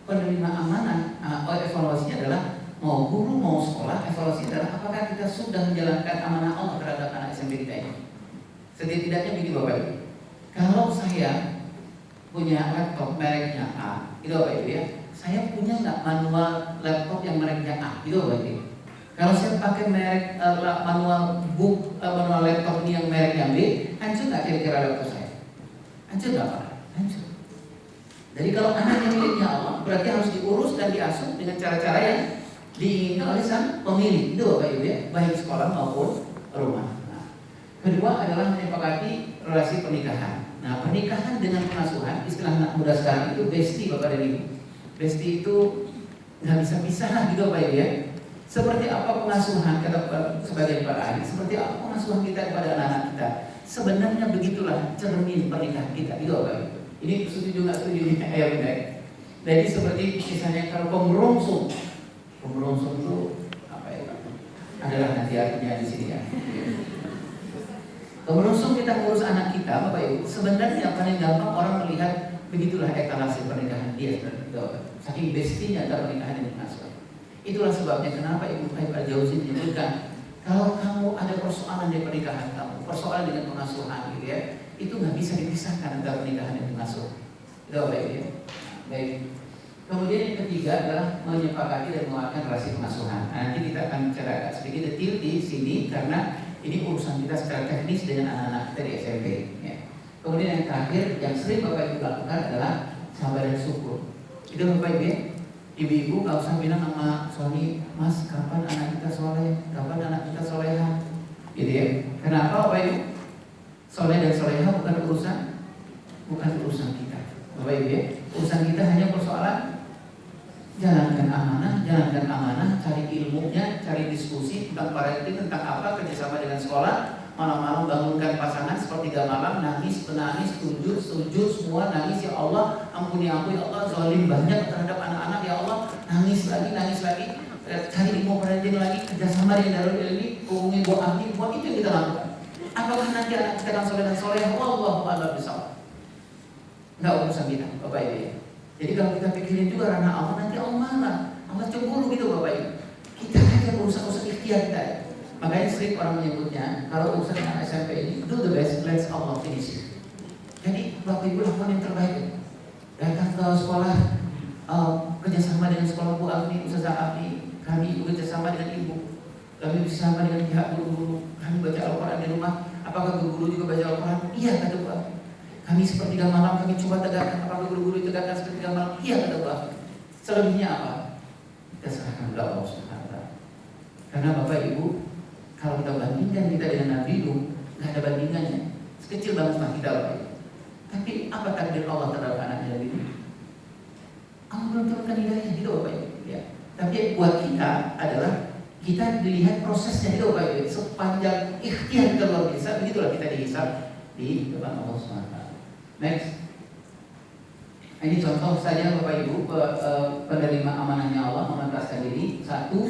S4: penerima amanah, evaluasinya adalah mau guru mau sekolah, evaluasinya adalah apakah kita sudah menjalankan amanah Allah terhadap anak SMP kita ini. Setidak-tidaknya begini Bapak Ibu, kalau saya punya laptop mereknya A, itu Bapak Ibu ya, saya punya nggak manual laptop yang mereknya A, itu Bapak Ibu. Kalau saya pakai merek manual laptop ini yang mereknya B, hancur nggak kira-kira laptop saya? Hancur nggak Pak? Hancur. Jadi kalau anaknya miliknya Allah, berarti harus diurus dan diasuh dengan cara-cara yang diinginkan oleh sang pemilik. Itu Bapak Ibu ya, baik sekolah maupun rumah. Nah, kedua adalah menyepakati relasi pernikahan. Nah, pernikahan dengan pengasuhan, istilah anak muda sekarang itu bestie Bapak dan Ibu. Bestie itu nggak bisa pisah lah gitu Bapak Ibu ya. Seperti apa pengasuhan, kata sebagian para ahli, seperti apa pengasuhan kita kepada anak-anak kita. Sebenarnya begitulah cermin pernikahan kita. Itu apa? Ini setuju nggak setuju nih? Ayo bunda. Jadi seperti misalnya kalau pemerongsong itu apa ya? Adalah nanti artinya di sini ya. Pemerongsong kita ngurus anak kita, Bapak Ibu. Sebenarnya paling gampang orang melihat begitulah etalase pernikahan dia. Saking bestinya antara pernikahan dan pengasuhan. Itulah sebabnya kenapa Ibu Qayyim Al-Jauziyah menyebutkan kalau kamu ada persoalan di pernikahan kamu, persoalan dengan pengasuhan gitu ya, itu nggak bisa dipisahkan antara pernikahan dan pengasuh. Itu Bapak Ibu ya. Baik. Kemudian yang ketiga adalah menyepakati dan menguatkan relasi pengasuhan. Nah, nanti kita akan bicara sedikit detail di sini karena ini urusan kita secara teknis dengan anak-anak kita di SMP. Ya. Kemudian yang terakhir yang sering Bapak Ibu lakukan adalah sabar dan syukur. Itu Bapak Ibu ya. Ibu-ibu gak usah bilang sama suami, Mas, kapan anak kita soleh, kapan anak kita soleha, gitu ya. Kenapa Bapak Ibu? Soleh dan soleha bukan urusan kita, Bapak Ibu ya. Urusan kita hanya persoalan jalankan amanah, cari ilmunya, cari diskusi tentang parenting, tentang apa, kerjasama dengan sekolah, malam-malam bangunkan pasangan sepertiga malam, nangis, menangis, sujud, semua nangis, ya Allah, ampuni ya Allah, zalim banyak terhadap anak-anak, ya Allah, nangis lagi, cari ilmu parenting lagi, kerjasama dengan Darul Ilmi, hubungi Bu Ahli, buat itu yang kita lakukan. Apakah nanti anak kita akan soleh dan soleh? Wallahu a'lam bishawab. Nggak urusan kita, Bapak Ibu ya. Jadi kalau kita pikirin juga ranah Allah, nanti Allah marah, Allah cemburu gitu Bapak Ibu. Kita aja urusan ikhtiar kita ya. Makanya sering orang menyebutnya, kalau urusan anak SMP ini, do the best, let Allah finish it. Jadi Bapak Ibu lakukan yang terbaik ya. Datang ke sekolah, kerjasama dengan sekolah Bu Afni, Ustazah Afni, kami kerjasama dengan Ibu, kami bersama dengan pihak guru-guru, kami baca Al-Quran di rumah. Apakah guru-guru juga baca Al-Quran? Iya kata Bu Afni. Kami sepertiga malam kami coba tegakkan, apakah guru-guru tegakkan sepertiga malam? Iya kata Bu Afni. Selebihnya apa? Kita serahkan kepada Allah Subhanahu wa Ta'ala. Karena Bapak Ibu, kalau kita bandingkan kita dengan Nabi Nuh, nggak ada bandingannya. Sekecil banget mah kita Bapak Ibu. Tapi apa takdir Allah terhadap anaknya Nabi Nuh? Allah belum turunkan hidayah gitu Bapak Ibu. Ya. Tapi buat kita adalah kita dilihat prosesnya gitu Bapak Ibu. Sepanjang ikhtiar kita luar biasa, begitulah kita dihisab di depan Allah SWT. Next. Ini contoh saja Bapak Ibu penerima amanahnya Allah memantaskan diri. Satu,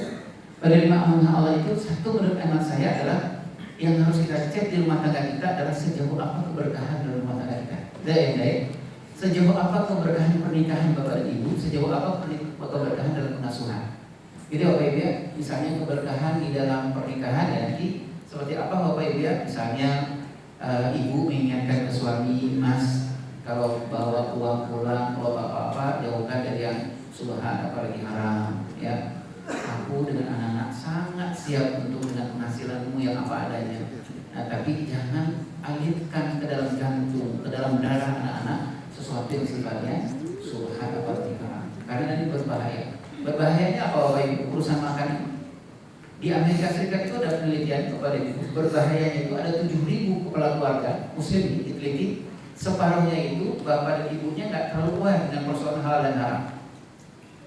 S4: penerima amanah Allah itu satu menurut emak saya adalah yang harus kita cek di rumah tangga kita adalah sejauh apa keberkahan dalam rumah tangga kita. Sejauh apa keberkahan pernikahan Bapak dan Ibu, sejauh apa keberkahan dalam pengasuhan. Jadi Bapak Ibu ya, misalnya keberkahan di dalam pernikahan ya nanti seperti apa Bapak Ibu ya, misalnya Ibu mengingatkan ke suami, Mas, kalau bawa uang pulang, kalau apa-apa jauhkan dari yang subhan apalagi haram ya. Aku dengan anak-anak sangat siap untuk dengan penghasilanmu yang apa adanya. Nah, tapi jangan alirkan ke dalam jantung, ke dalam darah anak-anak sesuatu yang sifatnya subhan apalagi haram. Karena nanti berbahaya. Berbahayanya apa Bapak Ibu? Urusan makan. Di Amerika Serikat itu ada penelitian kepada Ibu. Berbahayanya itu ada 7.000 kepala keluarga Muslim diteliti. Separuhnya itu bapak dan ibunya nggak terlalu aware dengan persoalan halal dan haram.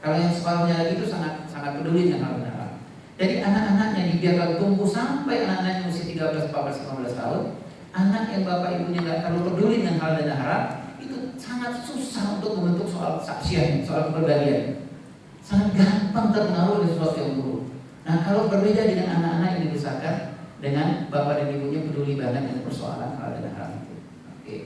S4: Kalau yang separuhnya lagi itu sangat peduli dengan halal dan haram. Jadi anak-anaknya dibiarkan tumbuh sampai anak-anaknya usia 13, 14, 15 tahun. Anak yang bapak ibunya nggak terlalu peduli dengan halal dan haram itu sangat susah untuk membentuk soal saksian, soal kepribadian. Sangat gampang terpengaruh oleh sesuatu yang buruk. Nah kalau berbeda dengan anak-anak yang dibesarkan dengan bapak dan ibunya peduli banget dengan persoalan halal dan haram itu. Oke.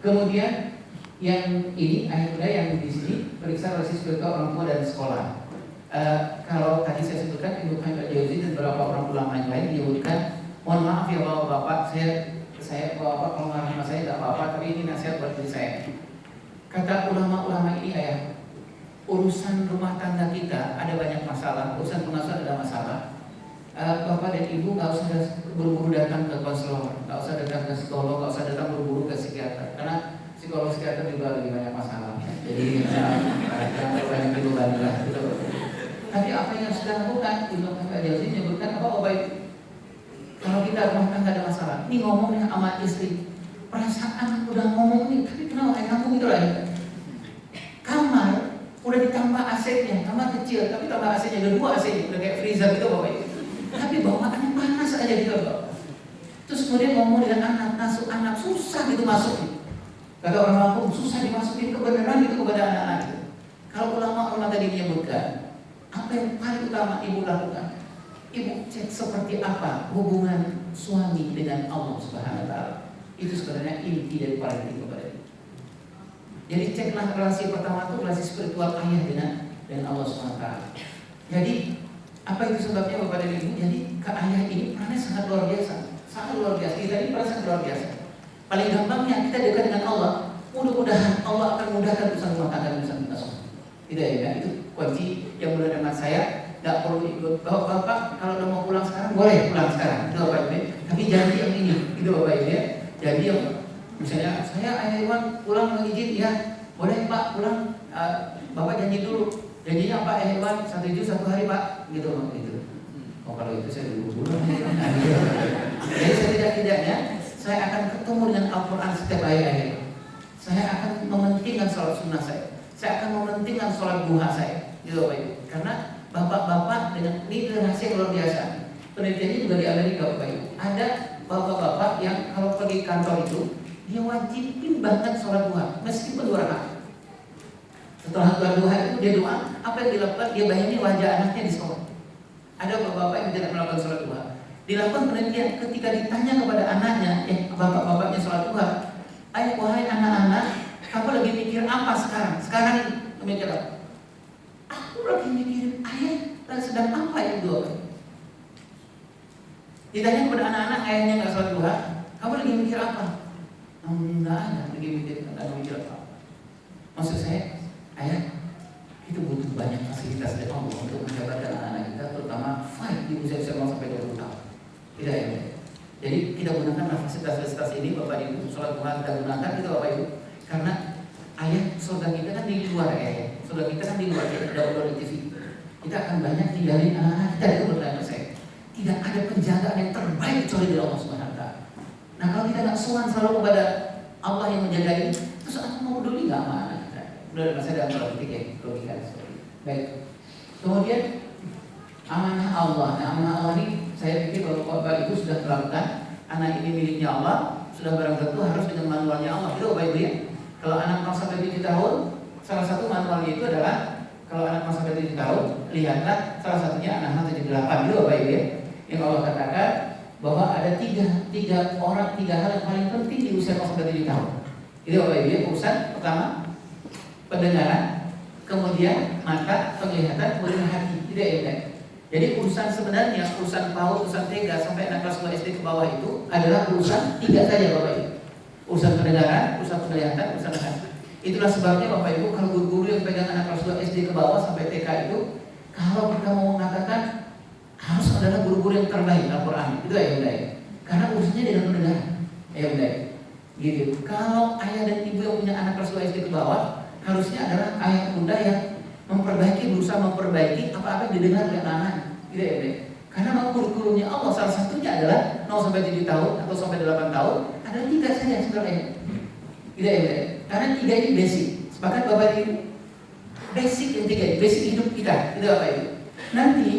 S4: Kemudian yang ini akhirnya yang di sini periksa relasi spiritual orang tua dan sekolah. Kalau tadi saya sebutkan Ibu Qayyim Al-Jauziyah dan beberapa orang ulama yang lain menyebutkan, mohon maaf ya bapak, saya bapak kalau nggak sama saya tidak apa-apa, tapi ini nasihat buat diri saya. Kata ulama-ulama ini urusan rumah tangga kita ada banyak masalah, urusan pengasuhan ada masalah. Bapak dan Ibu nggak usah buru-buru datang ke konselor, nggak usah datang ke psikolog, nggak usah datang buru-buru ke psikiater, karena psikolog psikiater juga lebih banyak masalah. Jadi jangan banyak beban lah. Tapi apa yang harus kita lakukan? Ibu Qayyim menyebutkan apa baik? Kalau kita rumah tangga ada masalah, ini ngomongnya sama istri, perasaan udah ngomong nih, tapi kenapa kayak kamu gitu lah? Kamar udah ditambah AC AC-nya, kamar kecil, tapi tambah AC-nya, ada 2 AC-nya, udah kayak freezer gitu Bapak Ibu. Tapi bawaannya panas aja gitu Bapak. Terus kemudian ngomong dengan anak, masuk anak, susah gitu masuk. Kata orang kampung, susah dimasukin kebenaran gitu kepada anak-anak gitu. Kalau ulama tadi menyebutkan, apa yang paling utama ibu lakukan? Ibu cek seperti apa hubungan suami dengan Allah Subhanahu wa Ta'ala. Itu sebenarnya inti dari paling penting kepada ibu. Jadi ceklah relasi pertama itu relasi spiritual ayah dengan Allah Subhanahu wa Ta'ala. Jadi apa itu sebabnya Bapak dan Ibu? Jadi ke ayah ini perannya sangat luar biasa. Sangat luar biasa. Kita ini peran sangat luar biasa. Paling gampangnya kita dekat dengan Allah. Mudah-mudahan Allah akan mudahkan urusan rumah tangga dan urusan kita semua. Tidak ya, itu kunci yang menurut hemat saya. Tidak perlu ikut bapak kalau udah mau pulang sekarang boleh pulang sekarang, itu Bapak Ibu. Tapi janji yang ini, itu Bapak Ibu ya. Jadi yang misalnya saya ayah Iwan pulang mau izin ya, boleh Pak pulang. Bapak janji dulu. Janjinya Pak ayah Iwan 1 juz 1 hari Pak, gitu gitu. Oh kalau itu saya dulu pulang. Jadi setidak-tidaknya saya akan ketemu dengan Al-Quran setiap ayat-ayat. Saya akan mementingkan sholat sunnah saya. Saya akan mementingkan sholat duha saya, gitu Bapak Ibu. Karena bapak-bapak dengan ini rahasia yang luar biasa. Penelitiannya juga di Amerika Bapak Ibu. Ada bapak-bapak yang kalau pergi kantor itu dia wajibin banget sholat duha meskipun 2 rakaat. Setelah sholat duha itu dia doa, apa yang dilakukan? Dia bayangin wajah anaknya di sekolah. Ada bapak-bapak yang tidak melakukan sholat duha. Dilakukan penelitian ketika ditanya kepada anaknya, bapak-bapaknya sholat duha, ayah wahai anak-anak, kamu lagi mikir apa sekarang? Sekarang ini mikir apa? Aku lagi mikirin ayah sedang apa itu doa. Ditanya kepada anak-anak, ayahnya nggak sholat duha, kamu lagi mikir apa? Enggak ada, lagi mikir apa. Maksud saya, ayah, itu butuh banyak fasilitas dari Allah untuk mendapatkan anak-anak kita, terutama fight di usia-usia sampai 20 tahun. Tidak ya? Jadi kita gunakan fasilitas ini, Bapak Ibu, sholat duha kita gunakan itu Bapak Ibu, karena ayah surga kita kan di luar ya, surga kita kan di luar, tidak ada di TV. Kita akan banyak tinggalin anak-anak kita itu bertanya saya. Tidak ada penjagaan yang terbaik kecuali dari Allah Subhanahu wa Ta'ala. Nah kalau kita nggak sowan selalu kepada Allah yang menjaga ini, terus aku mau peduli nggak sama anak kita? Udah masih dalam politik ya, logika seperti itu. Baik. Kemudian amanah Allah. Nah amanah Allah ini saya pikir kalau Bapak Ibu sudah melakukan anak ini miliknya Allah, sudah barang tentu harus dengan manualnya Allah. Itu Bapak Ibu ya. Kalau anak 0 sampai 7 tahun, salah satu manualnya itu adalah kalau anak 0 sampai 7 tahun, lihatlah salah satunya anak 7-8 itu Bapak Ibu ya. Yang Allah katakan bahwa ada tiga hal yang paling penting di usia 0 sampai 7 tahun. Itu Bapak Ibu ya. Urusan pertama pendengaran, kemudian mata, penglihatan, kemudian hati. Tidak ya. Jadi urusan sebenarnya, urusan PAUD, urusan TK sampai anak kelas 2 SD ke bawah itu adalah urusan 3 saja Bapak Ibu. Urusan pendengaran, urusan penglihatan, urusan hati. Itulah sebabnya Bapak Ibu kalau guru-guru yang pegang anak kelas 2 SD ke bawah sampai TK itu, kalau kita mau mengatakan harus adalah guru-guru yang terbaik Al-Quran. Itu ya Bunda ya. Karena urusannya dengan pendengaran. Ya Bunda ya. Gitu. Kalau ayah dan ibu yang punya anak kelas 2 SD ke bawah, harusnya adalah ayah bunda yang berusaha memperbaiki apa-apa yang didengar oleh anak-anak. Gitu ya Bunda. Karena kurikulumnya Allah salah satunya adalah 0 sampai 7 tahun atau sampai 8 tahun ada 3 saja sebenarnya. Gitu ya Bunda. Karena 3 ini basic. Sepakat Bapak Ibu? Basic yang 3, basic hidup kita. Itu Bapak Ibu. Nanti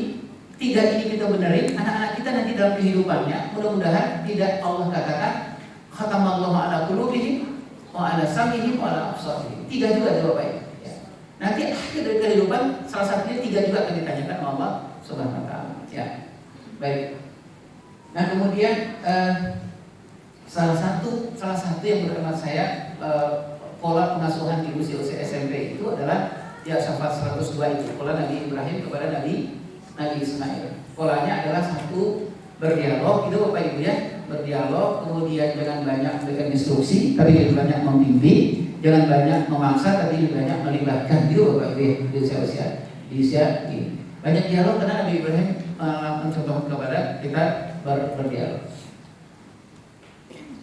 S4: 3 ini kita benerin, anak-anak kita nanti dalam kehidupannya mudah-mudahan tidak Allah katakan khatamallahu ala qulubihim wa ala sam'ihim wa ala absarihim. 3 juga ada Bapak Ibu. Ya. Nanti akhir dari kehidupan salah satunya 3 juga akan ditanyakan oleh Allah Subhanahu wa Ta'ala. Ya. Baik. Nah kemudian salah satu yang menurut saya pola pengasuhan di usia SMP itu adalah ya syafaat 102 itu pola Nabi Ibrahim kepada Nabi Ismail. Polanya adalah satu berdialog itu Bapak Ibu ya, berdialog, kemudian jangan banyak memberikan instruksi tapi lebih banyak membimbing, jangan banyak memaksa tapi lebih banyak melibatkan itu Bapak Ibu ya, di usia ini. Banyak dialog karena Nabi Ibrahim mencontohkan kepada kita berdialog.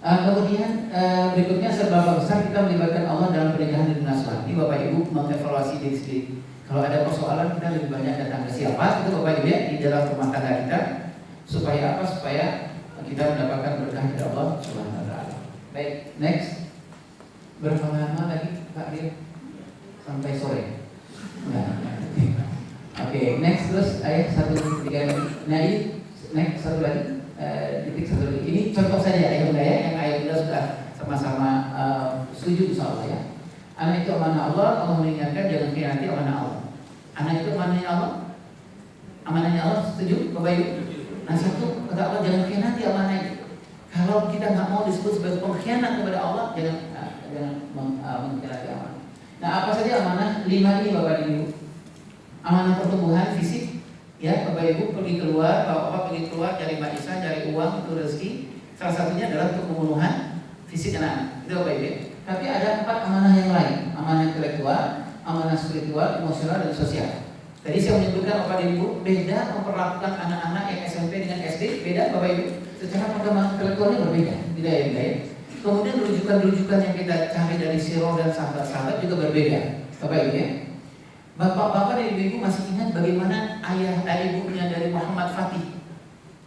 S4: Kemudian berikutnya seberapa besar kita melibatkan Allah dalam pernikahan dan nasuhan. Ini Bapak Ibu mengevaluasi diri sendiri. Kalau ada persoalan kita lebih banyak datang ke siapa itu Bapak Ibu ya di dalam rumah tangga kita supaya apa? Supaya kita mendapatkan berkah dari Allah Subhanahu wa Ta'ala. Baik, next. Berapa lama lagi Pak Ria? Sampai sore. Nah, Oke, next terus ayat 1 3 lagi. Nah ini next satu lagi, titik satu lagi. Ini contoh saja ya Bunda ya, yang ayat Bunda sudah sama-sama setuju insya Allah ya. Anak itu amanah Allah, Allah mengingatkan jangan khianati amanah Allah. Anak itu amanahnya Allah, amanahnya Allah, setuju Bapak Ibu? Nah satu kata Allah jangan khianati amanah itu. Kalau kita nggak mau disebut sebagai pengkhianat kepada Allah, jangan mengkhianati amanah. Nah apa saja amanah 5 ini Bapak Ibu? Amanah pertumbuhan fisik, ya Bapak Ibu pergi keluar, Bapak pergi keluar cari maisha, cari uang, itu rezeki. Salah satunya adalah untuk pembunuhan fisik anak-anak, itu Bapak Ibu. Tapi ada 4 amanah yang lain, amanah intelektual, amanah spiritual, emosional, dan sosial. Tadi saya menyebutkan Bapak Ibu, beda memperlakukan anak-anak yang SMP dengan SD, beda Bapak Ibu. Secara perkembangan intelektualnya berbeda, tidak ya? Kemudian rujukan-rujukan yang kita cari dari sirah dan sahabat-sahabat juga berbeda, Bapak Ibu ya. Bapak-bapak dan ibu-ibu masih ingat bagaimana ayah dan ibunya dari Muhammad Fatih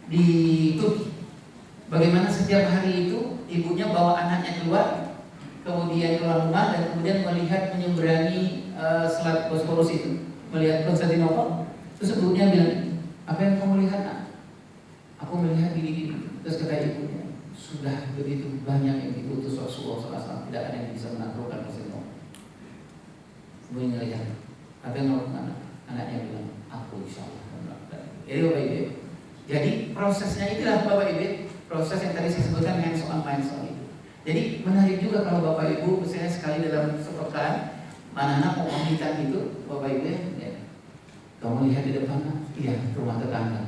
S4: di Turki? Bagaimana setiap hari itu ibunya bawa anaknya keluar, kemudian keluar rumah dan kemudian melihat menyeberangi Selat Bosporus itu, melihat Konstantinopel. Terus ibunya bilang, apa yang kamu lihat nak? Aku melihat ini. Terus kata ibunya, sudah begitu banyak yang diutus Rasulullah SAW, tidak ada yang bisa menaklukkan Konstantinopel. Ibunya lihat. Apa yang melakukan anaknya bilang, aku insya Allah melakukan. Jadi Bapak Ibu, jadi prosesnya itulah Bapak Ibu, proses yang tadi saya sebutkan hands on itu. Jadi menarik juga kalau Bapak Ibu misalnya sekali dalam sepekan anak-anak mau pamitan itu, Bapak Ibu ya, kamu lihat di depan, iya rumah tetangga.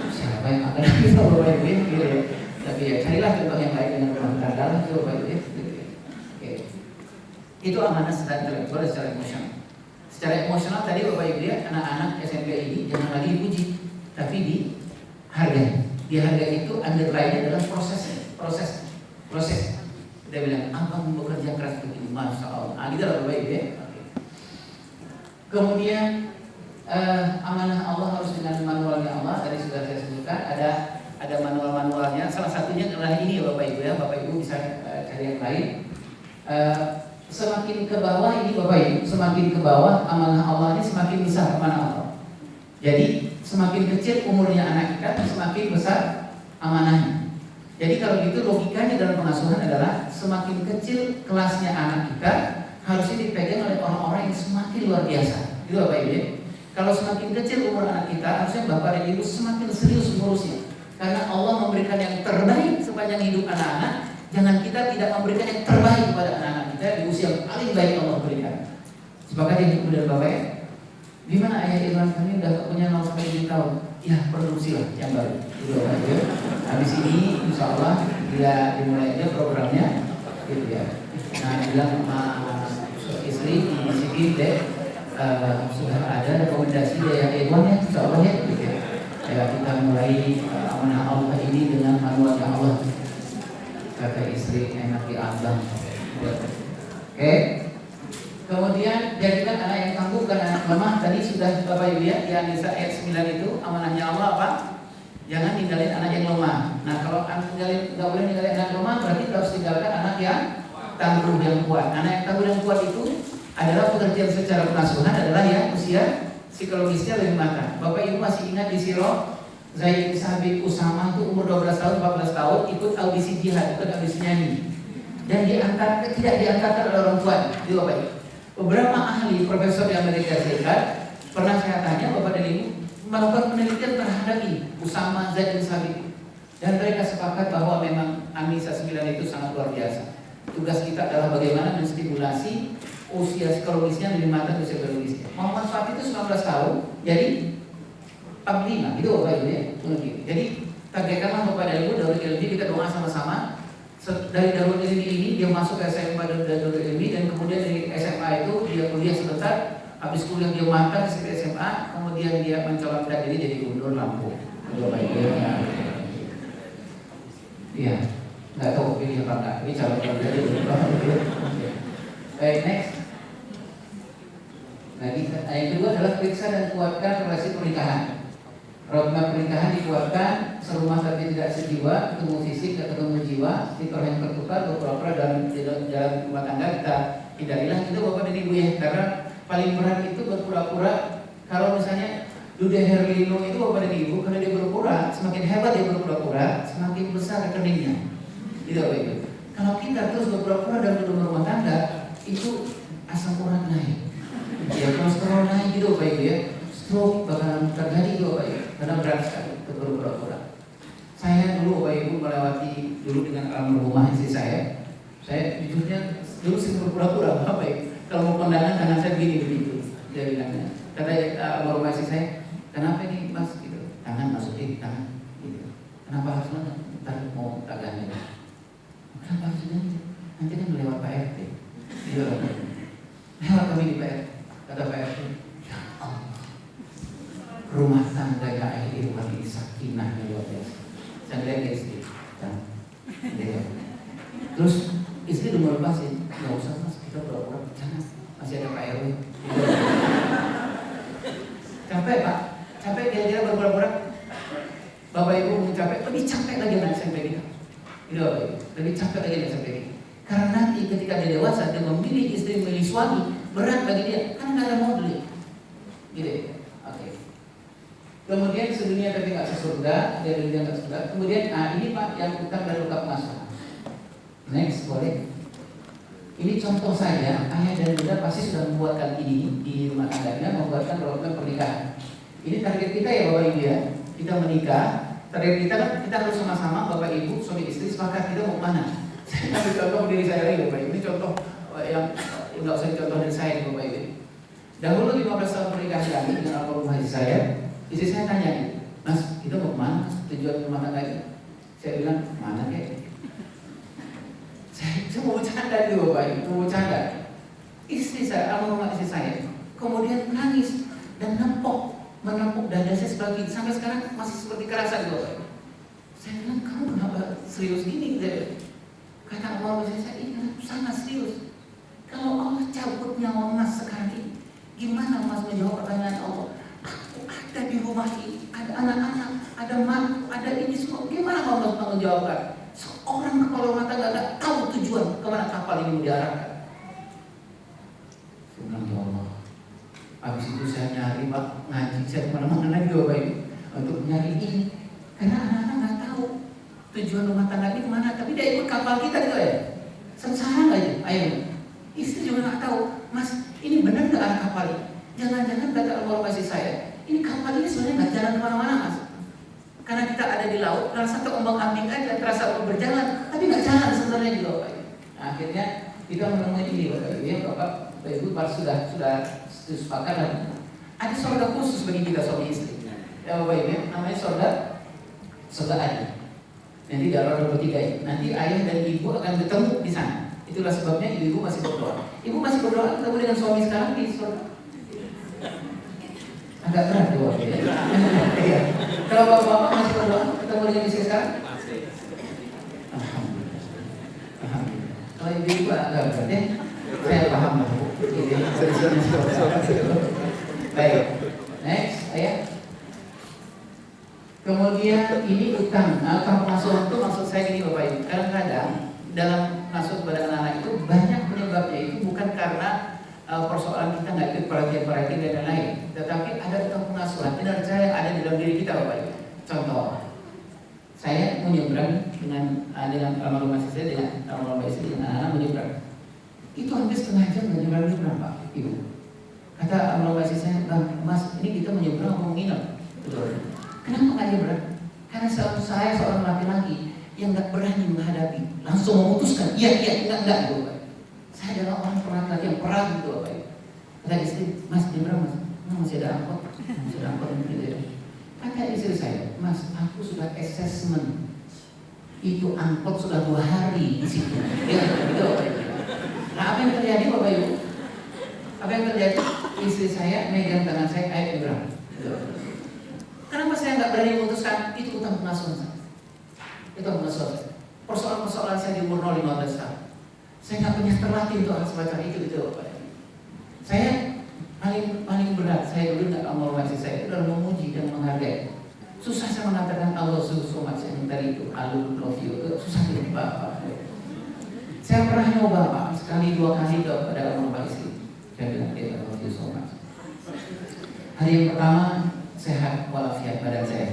S4: Siapa yang akan bisa Bapak Ibu gitu ya. Tapi ya carilah contoh yang lain dengan rumah tetangga itu Bapak Ibu ya. Itu amanah secara intelektual dan secara emosional. Secara emosional tadi Bapak Ibu ya, anak-anak SMP ini jangan lagi dipuji, tapi dihargai. Dihargai itu underline adalah proses. Dia bilang, abang bekerja keras begini, masya Allah. Gitu lah Bapak Ibu ya. Okay. Kemudian amanah Allah harus dengan manualnya Allah. Tadi sudah saya sebutkan ada manual-manualnya. Salah satunya adalah ini ya Bapak Ibu ya. Bapak Ibu bisa cari yang lain. Semakin ke bawah ini Bapak Ibu, semakin ke bawah amanah Allah ini semakin besar amanah Allah. Jadi semakin kecil umurnya anak kita, semakin besar amanahnya. Jadi kalau gitu logikanya dalam pengasuhan adalah semakin kecil kelasnya anak kita harusnya dipegang oleh orang-orang yang semakin luar biasa. Itu Bapak Ibu ya. Kalau semakin kecil umur anak kita, harusnya Bapak dan Ibu semakin serius mengurusnya. Karena Allah memberikan yang terbaik sepanjang hidup anak-anak. Jangan kita tidak memberikan yang terbaik kepada anak-anak kita di usia yang paling baik Allah berikan. Sepakat yang Ibu dan Bapak ya? Gimana ayah Irwan kami udah punya 0 sampai 7 tahun? Ya produksilah yang baru. Gitu aja. Habis ini insya Allah bila dimulai aja programnya, gitu ya. Nah bilang sama istri di sini deh sudah ada rekomendasi dari ayah Irwan ya, insya Allah ya. Gitu ya. Ya kita mulai amanah Allah ini dengan manualnya Allah. Kata istri enak diambang. Oke. Kemudian jadikan anak yang tangguh dan anak lemah. Tadi sudah Bapak Ibu ya, di An-Nisa ayat 9 itu amanahnya Allah apa? Jangan tinggalin anak yang lemah. Nah kalau nggak boleh tinggalin anak lemah, berarti kita harus tinggalkan anak yang tangguh yang kuat. Anak yang tangguh yang kuat itu adalah pengertian secara pengasuhan adalah yang usia psikologisnya lebih matang. Bapak Ibu masih ingat di sirah Zaid bin Sabit Usama itu umur 12 tahun, 14 tahun ikut audisi jihad, ikut audisi nyanyi. Dan tidak diangkatkan oleh orang tua. Itu Bapak Ibu. Beberapa ahli profesor di Amerika Serikat pernah saya tanya Bapak dan Ibu melakukan penelitian terhadap ini Usama Zaid bin Sabit. Dan mereka sepakat bahwa memang An-Nisa 9 itu sangat luar biasa. Tugas kita adalah bagaimana menstimulasi usia psikologisnya lebih matang usia biologisnya. Muhammad Fatih itu 19 tahun, jadi 45, itu Bapak Ibu ya. Jadi targetkanlah Bapak dan Ibu dari ilmi kita doa sama-sama. Dari Darul Ilmi ini dia masuk ke SMA Darul Ilmi dan kemudian dari SMA itu dia kuliah sebentar. Habis kuliah dia makan di SMA, kemudian dia mencalonkan diri jadi gubernur Lampung. Bapak Ibu ya. Iya, nggak tahu pilih apa enggak. Ini calon jadi gubernur. Baik, next. Nah, yang kedua adalah periksa dan kuatkan relasi pernikahan. Roadmap pernikahan dikuatkan, serumah tapi tidak sejiwa, ketemu fisik, ketemu jiwa, stiker yang tertukar, berpura-pura dalam rumah tangga kita hindarilah itu Bapak dan Ibu ya, karena paling berat itu berpura-pura Kalau misalnya Dude Herlino itu Bapak dan Ibu, karena dia berpura, semakin hebat dia berpura-pura, semakin besar rekeningnya. Gitu Bapak Ibu. Kalau kita terus berpura-pura dan berumah rumah tangga, itu asam urat naik, ya kolesterol naik gitu Bapak Ibu ya, stroke bakalan terjadi gitu Bapak Ibu, karena berat sekali itu berpura-pura. Saya dulu Bapak Ibu melewati dulu dengan almarhumah istri saya jujurnya dulu sih berpura-pura Bapak Ibu. Kalau mau kondangan tangan saya begini begitu, dia bilangnya. Kata almarhumah istri saya, kenapa ini Mas gitu, tangan masukin tangan gitu, kenapa harus nonton? Ntar mau taganya, kenapa harus nonton? Nanti kan lewat Pak RT. Iya, lewat kami di Pak RT. Kata Pak RT, ya Allah, rumah tangga ya akhir rumah ini sakinahnya luar biasa. Saya lihat istri, terus istri udah mau lepasin, nggak usah Mas, kita pura-pura, jangan, masih ada Pak RW. Capek Pak, capek dia berpura-pura. Bapak Ibu mungkin capek, lebih capek lagi anak sampai kita. Gitu Bapak Ibu, lebih capek lagi anak sampai kita. Karena nanti ketika dia dewasa, dia memilih istri, memilih suami, berat bagi dia, kan nggak ada modal. Gitu, oke. Kemudian sedunia tapi nggak sesurga, dia nggak surga. Kemudian, ini Pak yang utang dan luka pengasuhan. Next, boleh. Ini contoh saja, ayah dan bunda pasti sudah membuatkan ini di rumah tangganya, membuatkan program pernikahan. Ini target kita ya Bapak Ibu ya, kita menikah. Target kita kan kita harus sama-sama Bapak Ibu, suami istri sepakat kita mau mana. Saya ambil contoh diri saya lagi Bapak Ibu. Ini contoh yang nggak usah contoh dari saya Bapak Ibu. Dahulu 15 tahun pernikahan kami dengan almarhum istri saya. Istri saya tanya, Mas, kita mau kemana? Tujuan rumah tangga ini? Saya bilang, mana kek? Saya mau bercanda dulu Bapak Ibu, mau bercanda. Istri saya, almarhum istri saya, kemudian menangis dan menempuk dada saya sebagai sampai sekarang masih seperti kerasa gitu Bapak Ibu. Saya bilang, kamu kenapa serius gini? Kata almarhum istri saya, ini sangat serius. Kalau Allah cabut nyawa Mas sekarang ini, gimana Mas menjawab pertanyaan Allah? Aku ada di rumah ini, ada anak-anak, ada mantu, ada ini semua. Gimana Mas menjawabkan? Seorang kepala rumah tangga nggak tahu tujuan kemana kapal ini mau diarahkan. Saya bilang, ya Allah. Habis itu saya nyari Pak, ngaji saya kemana-mana lagi Bapak Ibu untuk nyari ini, karena anak-anak nggak tahu tujuan rumah tangga ini kemana. Tapi dia ikut kapal kita gitu ya. Sengsara nggak ya? Ayo. Istri juga nggak tahu, Mas, ini benar nggak arah kapal ini? Jangan-jangan kata almarhum istri saya, ini kapal ini sebenarnya nggak jalan kemana-mana Mas. Karena kita ada di laut, terasa terombang-ambing aja, terasa berjalan, tapi nggak jalan sebenarnya di laut. Nah, akhirnya kita menemui ini Bapak Ibu, ya Bapak Ibu sudah sepakat dan ada saudara khusus bagi kita suami istri. Ya Bapak Ibu, namanya saudara Adi. Nanti dalam nomor 3 ini, nanti ayah dan ibu akan bertemu di sana. Itulah sebabnya ibu masih berdoa. Ibu masih berdoa ketemu dengan suami sekarang di surga. Agak berat doa. Iya. Kalau bapak-bapak masih berdoa ketemu dengan istri sekarang? Alhamdulillah. Kalau ibu agak berat ya, saya paham lah Bu. Baik, next, ayah. Kemudian ini utang. Nah, utang pengasuhan itu maksud saya ini Bapak Ibu. Kadang-kadang dalam masuk kepada anak-anak itu banyak penyebabnya itu bukan karena persoalan kita nggak ikut perhatian dan lain-lain, tetapi ada utang pengasuhan kinerja yang ada di dalam diri kita Bapak Ibu. Contoh, saya menyeberang dengan almarhum istri saya, dengan almarhum istri dengan anak menyeberang. Itu hampir setengah jam menyeberang Pak Ibu. Kata almarhum istri saya, Bang, Mas, ini kita menyeberang mau nginep. Betul. Kenapa nggak nyeberang? Karena saya seorang laki-laki yang nggak berani menghadapi, langsung memutuskan, iya, enggak, gitu Pak. Saya adalah orang laki-laki yang perang gitu Bapak Ibu. Kata istri, Mas, nyeberang Mas, masih ada angkot gitu. Kata istri saya, Mas, aku sudah assessment, itu angkot sudah 2 hari di situ. Ya, gitu Bapak Ibu. Nah, apa yang terjadi Bapak Ibu? Apa yang terjadi? Istri saya megang tangan saya, ayo nyeberang. Gitu. Kenapa saya nggak berani memutuskan? Itu utang pengasuhan saya. Itu pengasuhan saya. Persoalan-persoalan saya di umur 15 tahun. Saya nggak punya terlatih untuk hal semacam itu gitu Bapak. Saya paling berat saya dulu nggak mau masih saya itu dalam memuji dan menghargai. Susah saya mengatakan Allah so much yang tadi itu I love you itu susah jadi Bapak. Saya pernah nyoba Pak sekali 2 kali kepada almarhum istri. Saya bilang dia love you so much. Hari yang pertama sehat walafiat badan saya.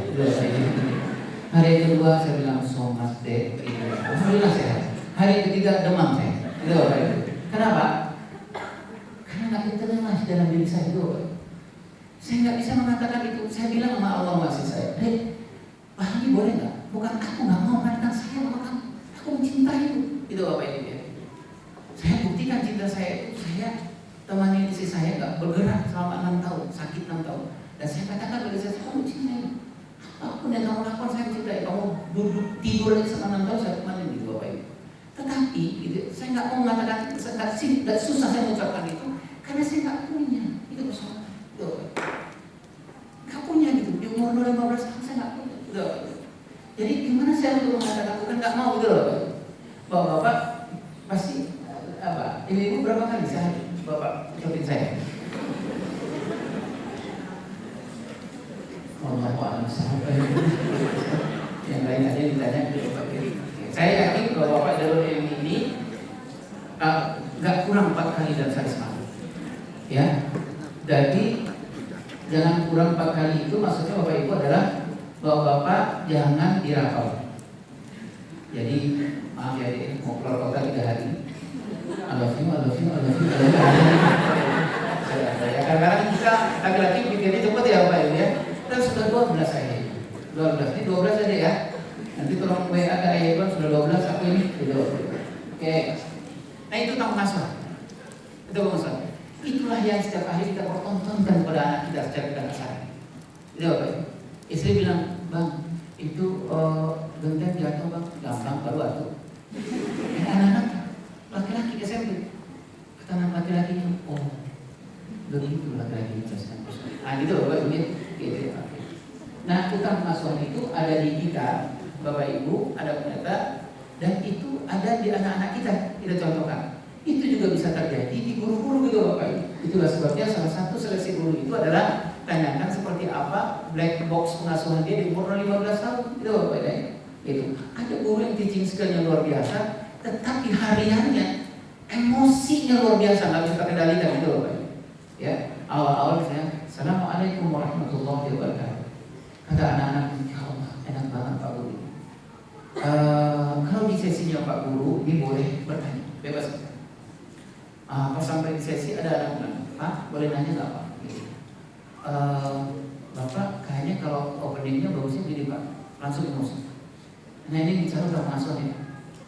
S4: Hari yang kedua saya bilang somas deh, alhamdulillah sehat. Hari yang ketiga demam saya. Itu Bapak Ibu. Kenapa? Karena nggak diterima dalam diri saya itu. Saya nggak bisa mengatakan itu. Saya bilang sama Allah masih saya, pahami boleh nggak? Bukan aku nggak mau mengatakan saya sama kamu. Aku mencintai itu. Itu Bapak Ibu ya. Saya buktikan cinta saya itu. Saya temani istri saya nggak bergerak selama 6 tahun, sakit 6 tahun. Dan saya katakan pada saya, kamu cintai. Apapun yang kamu lakukan saya mencintai. Kamu duduk tidur lagi selama 6 tahun saya temani gitu Bapak Ibu. Tetapi gitu, saya nggak mau mengatakan, nggak susah saya mengucapkan itu karena saya nggak punya. Itu persoalan. Nggak punya gitu. Di umur 15 tahun saya nggak punya. Gitu. Jadi gimana saya untuk mengatakan bukan nggak mau gitu loh. Bapak pasti apa? Ibu berapa kali sehari Bapak ucapin saya? Allah alam sampai yang lain aja ditanya ke Bapak Kiri. Saya yakin bahwa Bapak dalam ilmu ini nggak kurang 4 kali dalam sehari semalam. Ya, jadi jangan kurang 4 kali itu maksudnya Bapak Ibu adalah bahwa Bapak jangan dirapal. Jadi maaf ya, mau keluar kota 3 hari. I love you. Kadang-kadang kita laki-laki pikirnya cepat ya Bapak Ibu ya. Dan sudah 12 saya. 12 ini 12 aja ya. Nanti tolong WA ke Ayah Ibu sudah 12 aku ini sudah. Oke. Nah itu tentang pengasuhan. Itu pengasuhan. Itulah yang setiap hari kita pertontonkan kepada anak kita secara tidak kasar. Itu Bapak Ibu. Istri bilang, bang itu genteng jatuh bang, gampang baru atuh. Anak-anak laki-laki SMP, kata anak laki-laki itu, oh begitu laki-laki itu. Nah gitu Bapak Ibu gitu ya. Nah utang pengasuhan itu ada di kita Bapak Ibu, ada penyata, dan itu ada di anak-anak kita contohkan. Itu juga bisa terjadi di guru-guru gitu Bapak Ibu. Itulah sebabnya salah satu seleksi guru itu adalah tanyakan seperti apa black box pengasuhan dia di umur 15 tahun. Itu Bapak Ibu. Itu ada guru yang teaching skill-nya luar biasa, tetapi hariannya emosinya luar biasa, nggak bisa terkendalikan itu Bapak Ibu. Ya, awal-awal saya, Assalamualaikum warahmatullahi wabarakatuh. Kata anak-anak, ya Allah, enak banget Pak Guru. Kalau di sesinya Pak Guru, ini boleh bertanya, bebas. Pas sampai di sesi ada anak bilang, Pak, boleh nanya nggak Pak? Bapak kayaknya kalau openingnya bagusnya gini Pak, langsung emosi. Nah ini bicara tentang pengasuhan ya,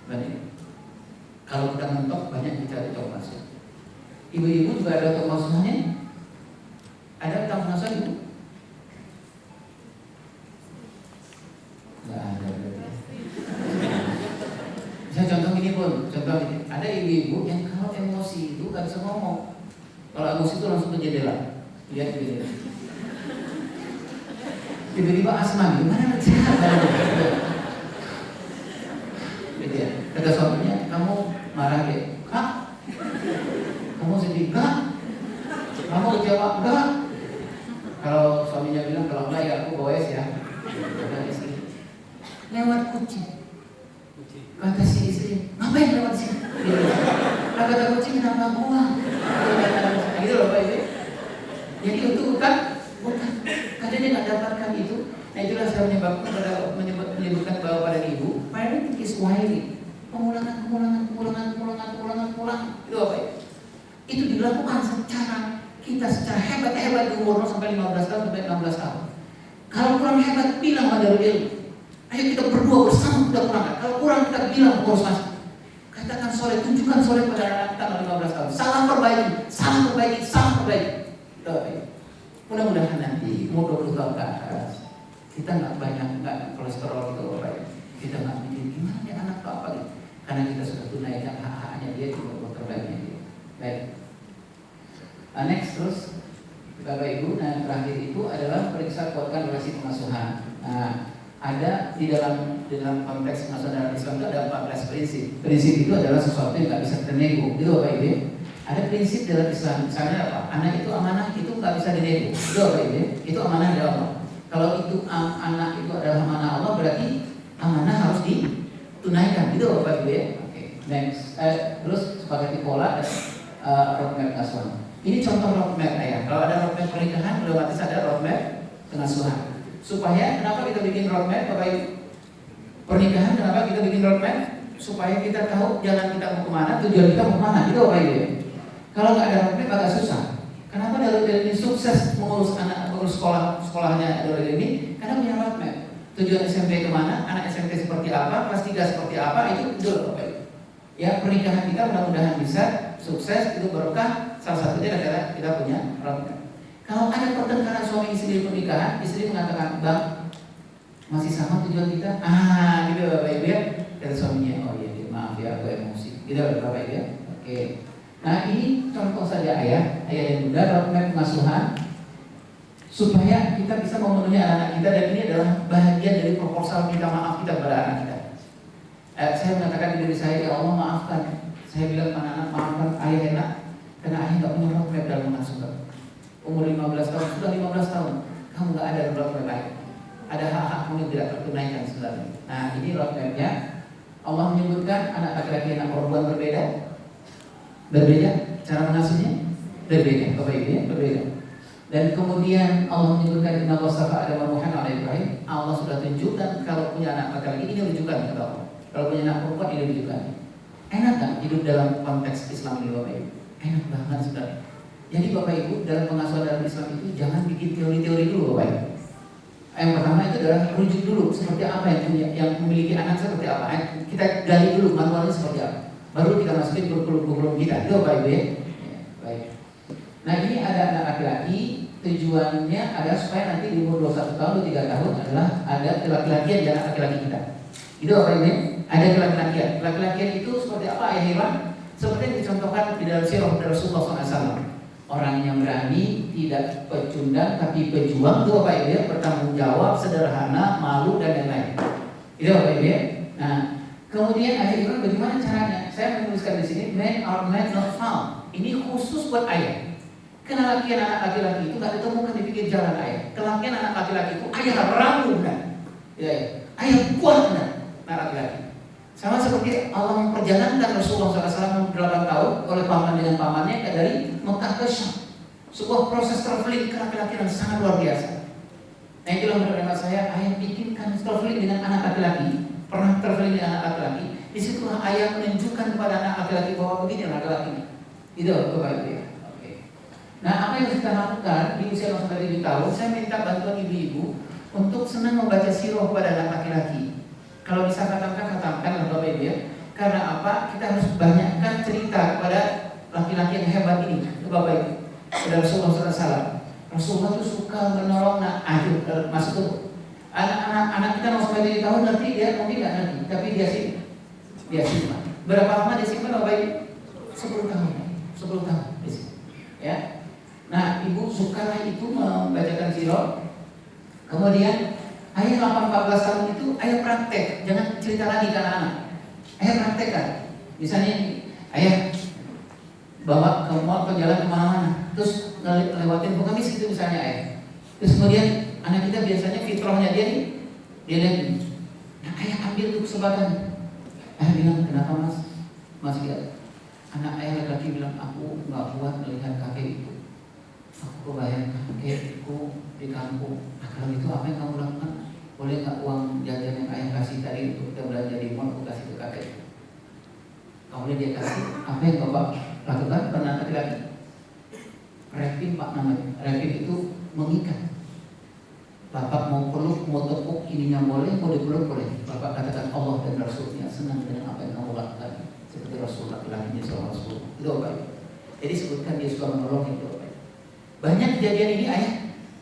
S4: banyak. Kalau kita mentok banyak bicara tentang pengasuhan. Ibu-ibu juga ada tentang pengasuhannya? Ada tentang pengasuhan ibu? Nggak ada. Saya contoh gini pun, contoh gini. Ada ibu-ibu yang kalau emosi itu nggak bisa ngomong. Kalau emosi itu langsung ke jendela, lihat ke jendela. Tiba-tiba asma, gimana sehat? Gitu ya. Kata suaminya, kamu marah deh, Kak? Kamu sedih, Kak? Kamu kecewa, enggak? Kalau suaminya bilang kalau enggak ya aku goes ya. Kata istri, lewat kucing. Kata si istri, ngapain lewat sini? Kata kucing kenapa buang? Gitu loh Pak Ibu. Jadi itu bukan karena dia nggak dapatkan itu. Nah itulah saya menyebutkan bahwa pada ibu, parenting is wiring. Pengulangan. Itu apa ya? Itu dilakukan secara hebat di umur sampai 15 tahun sampai 16 tahun. Kalau kurang hebat, bilang pada ilmu. Ayo kita berdua bersama kita kurang. Kalau kurang kita bilang harus masuk. Katakan soleh, tunjukkan soleh pada anak kita 15 tahun. Salam perbaiki. Itu apa ya? Mudah-mudahan nanti umur 20 tahun ke atas kita nggak kolesterol gitu Bapak ya. Kita nggak mikir gimana ya anak atau apa gitu. Karena kita sudah tunaikan hak-haknya dia juga buat terbaiknya dia. Baik. Next terus Bapak Ibu, nah terakhir itu adalah periksa kuatkan relasi pengasuhan. Nah, ada di dalam konteks pengasuhan dalam Islam itu ada 14 prinsip. Prinsip itu adalah sesuatu yang nggak bisa kita nego. Gitu Bapak Ibu. Ada prinsip dalam Islam, misalnya apa? Anak itu amanah itu nggak bisa dinego. Itu Bapak Ibu. Itu amanah dari Allah. Kalau itu anak itu adalah amanah Allah, berarti amanah harus ditunaikan. Gitu Bapak Ibu ya. Oke. Next. Terus sepakati pola roadmap pengasuhan. Ini contoh roadmap ayah. Kalau ada roadmap pernikahan, otomatis ada roadmap pengasuhan. Supaya kenapa kita bikin roadmap, Bapak Ibu? Pernikahan kenapa kita bikin roadmap? Supaya kita tahu jalan kita mau kemana, tujuan kita mau kemana. Itu Bapak Ibu. Kalau nggak ada roadmap agak susah. Kenapa Darul ini sukses mengurus anak, mengurus sekolahnya Darul ini? Karena punya roadmap. Tujuan SMP kemana, anak SMP seperti apa, kelas 3 seperti apa, itu betul Bapak Ibu. Ya, pernikahan kita mudah-mudahan bisa sukses, itu berkah. Salah satunya adalah kita punya roadmap. Kalau ada pertengkaran suami istri di pernikahan, istri mengatakan, Bang, masih sama tujuan kita? Gitu Bapak Ibu ya. Dan suaminya, oh iya, maaf ya, aku emosi. Gitu Bapak Ibu ya. Oke. Nah ini contoh saja ayah yang muda roadmap pengasuhan supaya kita bisa memenuhi anak-anak kita, dan ini adalah bahagian dari proposal minta maaf kita kepada anak kita. Saya mengatakan di diri saya, ya Allah maafkan. Saya bilang pada anak, maafkan ayah enak, karena ayah nggak punya roadmap dalam mengasuh. Umur 15 tahun, sudah 15 tahun, kamu nggak ada roadmap ayah. Ada hak-hak kamu yang tidak tertunaikan sebenarnya. Nah ini roadmapnya. Allah menyebutkan anak laki-laki dan anak perempuan berbeda. Berbeda cara mengasuhnya, berbeda Bapak Ibu ya, berbeda. Dan kemudian Allah menyebutkan Inna wasafa Adam wa Nuhan ala Ibrahim. Allah sudah tunjukkan kalau punya anak laki-laki ini rujukan kata Allah. Kalau punya anak perempuan ini rujukan. Enak kan hidup dalam konteks Islam ini Bapak Ibu? Enak banget sudah. Jadi Bapak Ibu dalam pengasuhan dalam Islam itu jangan bikin teori-teori dulu Bapak Ibu. Yang pertama itu adalah rujuk dulu seperti apa yang memiliki anak seperti apa. Kita gali dulu manualnya seperti apa. Baru kita masukin kurikulum kita. Itu Bapak Ibu ya. Baik. Nah ini ada anak laki-laki, tujuannya adalah supaya nanti di umur 21 tahun atau 3 tahun adalah ada laki-lakian di anak laki-laki kita. Itu Bapak Ibu ya. Ada laki-lakian. Laki-lakian itu seperti apa ya hewan? Seperti yang dicontohkan di dalam sirah Rasulullah SAW. Orang yang berani, tidak pecundang tapi pejuang, itu Bapak Ibu ya, bertanggung jawab, sederhana, malu dan lain-lain. Itu Bapak Ibu ya. Nah, kemudian akhirnya bagaimana caranya? Saya menuliskan di sini man or man not found. Ini khusus buat ayah. Kelakian anak laki-laki itu nggak ditemukan di pinggir jalan ayah. Kelakian anak laki-laki itu ayah ramu kan? Ya, ayah kuat kan? Anak laki-laki. Sama seperti Allah memperjalankan Rasulullah SAW 8 tahun oleh paman dengan pamannya dari Mekah ke Syam. Sebuah proses traveling ke laki-laki yang sangat luar biasa. Nah itulah menurut saya, ayah bikinkan traveling dengan anak laki-laki. Pernah traveling dengan anak laki-laki. Disitulah ayah menunjukkan kepada anak laki-laki bahwa begini laki-laki. Itu Bapak Ibu ya. Oke. Nah apa yang kita lakukan di usia 7 tahun, saya minta bantuan ibu-ibu untuk senang membaca sirah kepada anak laki-laki. Kalau bisa katakan Bapak Ibu ya. Karena apa? Kita harus banyakkan cerita kepada laki-laki yang hebat ini, itu Bapak Ibu. Kepada Rasulullah SAW. Rasulullah itu suka menolong masuk tuh. Anak kita mau sampai 7 tahun nanti dia mungkin nggak nanti, tapi dia simpan. Berapa lama dia simpan Bapak Ibu? 10 tahun. 10 tahun di sini. Ya. Nah, ibu suka itu membacakan sirah. Kemudian ayah 14 tahun itu ayah praktek, jangan cerita lagi ke anak-anak. Ayah praktekkan. Misalnya ayah bawa ke mall, ke jalan kemana-mana, terus lewatin pengemis itu misalnya ayah. Terus kemudian anak kita biasanya fitrahnya dia lihat ini. Nah, ayah ambil tuh kesempatan. Ayah bilang, kenapa mas lihat? Anak ayah laki-laki bilang, aku nggak kuat melihat kakek itu. Aku kebayang kakekku di kampung. Nah, kalau itu apa yang kamu lakukan? Boleh nggak uang jajan yang ayah kasih tadi untuk kita belanja di mall, aku kasih ke kakek? Kemudian dia kasih. Apa yang bapak lakukan? Pernah laki-laki rapin pak namanya. Rapin itu mengikat. Bapak mau peluk, mau tepuk, ininya boleh, mau dipeluk boleh. Bapak katakan Allah dan Rasulnya senang dengan apa yang kamu lakukan. Seperti Rasul laki-lakinya seorang Rasul. Itu baik. Jadi sebutkan dia suka menolong itu baik. Banyak kejadian ini ayah,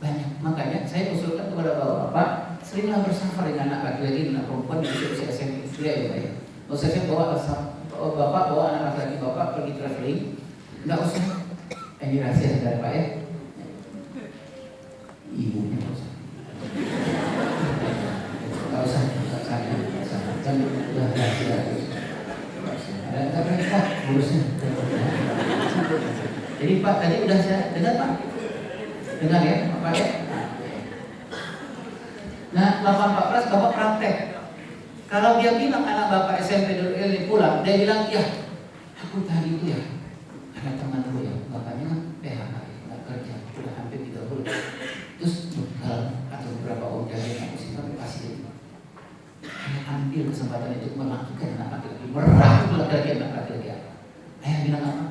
S4: banyak. Makanya saya usulkan kepada bapak-bapak, seringlah bersafar dengan anak laki-laki dan anak perempuan di usia SMP. Dia ya baik. Nggak usah saya bapak bawa anak laki-laki bapak pergi traveling. Nggak usah. Ini rahasia dari Pak ya. Ibunya nggak usah. Nggak usah. Jangan udah rahasia. Ada Pak urusnya. Jadi Pak tadi udah saya dengar Pak. Dengar ya Pak ya. Nah 8-14 bapak praktek. Kalau dia bilang anak bapak SMP dulu ini pulang, dia bilang ya aku tadi itu ya ada punya teman dulu ya, bapaknya PHK, nggak kerja, udah hampir 3 bulan. Terus bekal atau beberapa uang jajan yang aku simpan kasih dia. Ayah ambil kesempatan itu melakukan anak laki-laki, merangkul laki-laki anak laki-laki. Ayah bilang apa?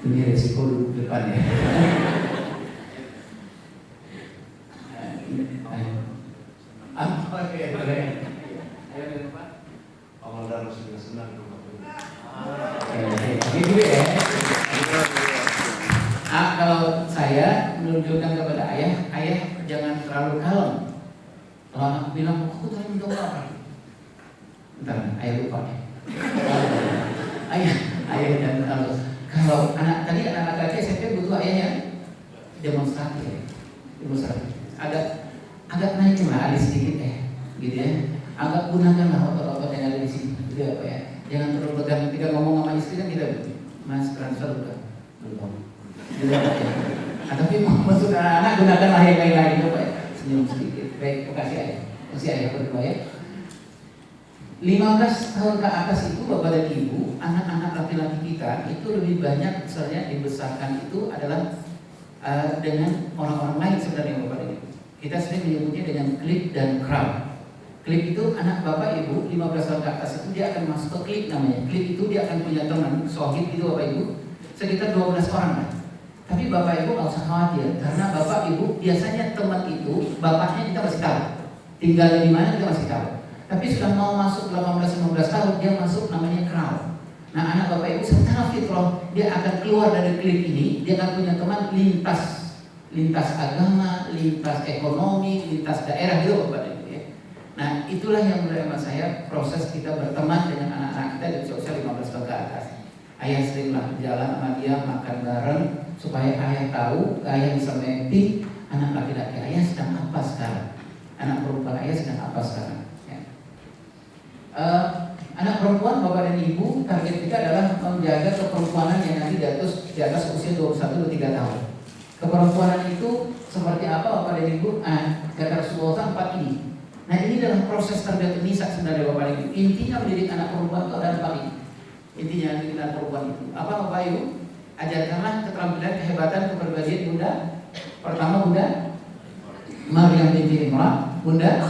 S4: Ini resiko dulu depan ya. Kalau saya menunjukkan kepada ayah jangan terlalu kalem. Kalau anak bilang, aku tadi minta apa? Bentar, ayah lupa ya. Ayah dan kalau anak laki-laki SMP butuh ayah yang demonstratif, agak naikin lah, ada sedikit gitu ya. Agak gunakanlah otot-otot yang ada di sini, gitu apa ya. Jangan terlalu pegang ketika ngomong sama istri kan kita mas transfer udah belum. Gitu apa ya. Tapi maksud anak gunakanlah yang lain-lain apa ya. Senyum sedikit. Baik, makasih ayah berdua ya. 15 tahun ke atas itu bapak dan ibu, anak-anak laki-laki kita itu lebih banyak misalnya dibesarkan itu adalah dengan orang-orang lain sebenarnya bapak dan ibu. Kita sering menyebutnya dengan klik dan crowd. Klik itu anak bapak ibu 15 tahun ke atas itu dia akan masuk ke klik namanya. Klik itu dia akan punya teman, sohib itu bapak ibu, sekitar 12 orang lah. Tapi bapak ibu nggak usah khawatir karena bapak ibu biasanya teman itu bapaknya kita masih tahu, tinggal di mana kita masih tahu. Tapi sudah mau masuk 18-19 tahun dia masuk namanya crowd. Nah anak bapak ibu secara fitrah dia akan keluar dari klik ini, dia akan punya teman lintas agama, lintas ekonomi, lintas daerah gitu bapak ibu ya. Nah itulah yang menurut hemat saya proses kita berteman dengan anak-anak kita di usia 15 tahun ke atas. Ayah seringlah jalan sama dia makan bareng supaya ayah tahu, ayah bisa mapping anak laki-laki ayah sedang apa sekarang, anak perempuan ayah sedang apa sekarang. Anak perempuan bapak dan ibu target kita adalah menjaga keperempuanan yang nanti di atas usia 21-23 tahun. Keperempuanan itu seperti apa bapak dan ibu? Kata Rasulullah 4 ini. Nah ini adalah proses tergantung nisa sebenarnya bapak dan ibu. Intinya mendidik anak perempuan itu ada 4 ini. Intinya mendidik anak perempuan itu apa bapak ibu? Ajarkanlah keterampilan, kehebatan, kepribadian bunda. Pertama bunda Maryam binti Imran, bunda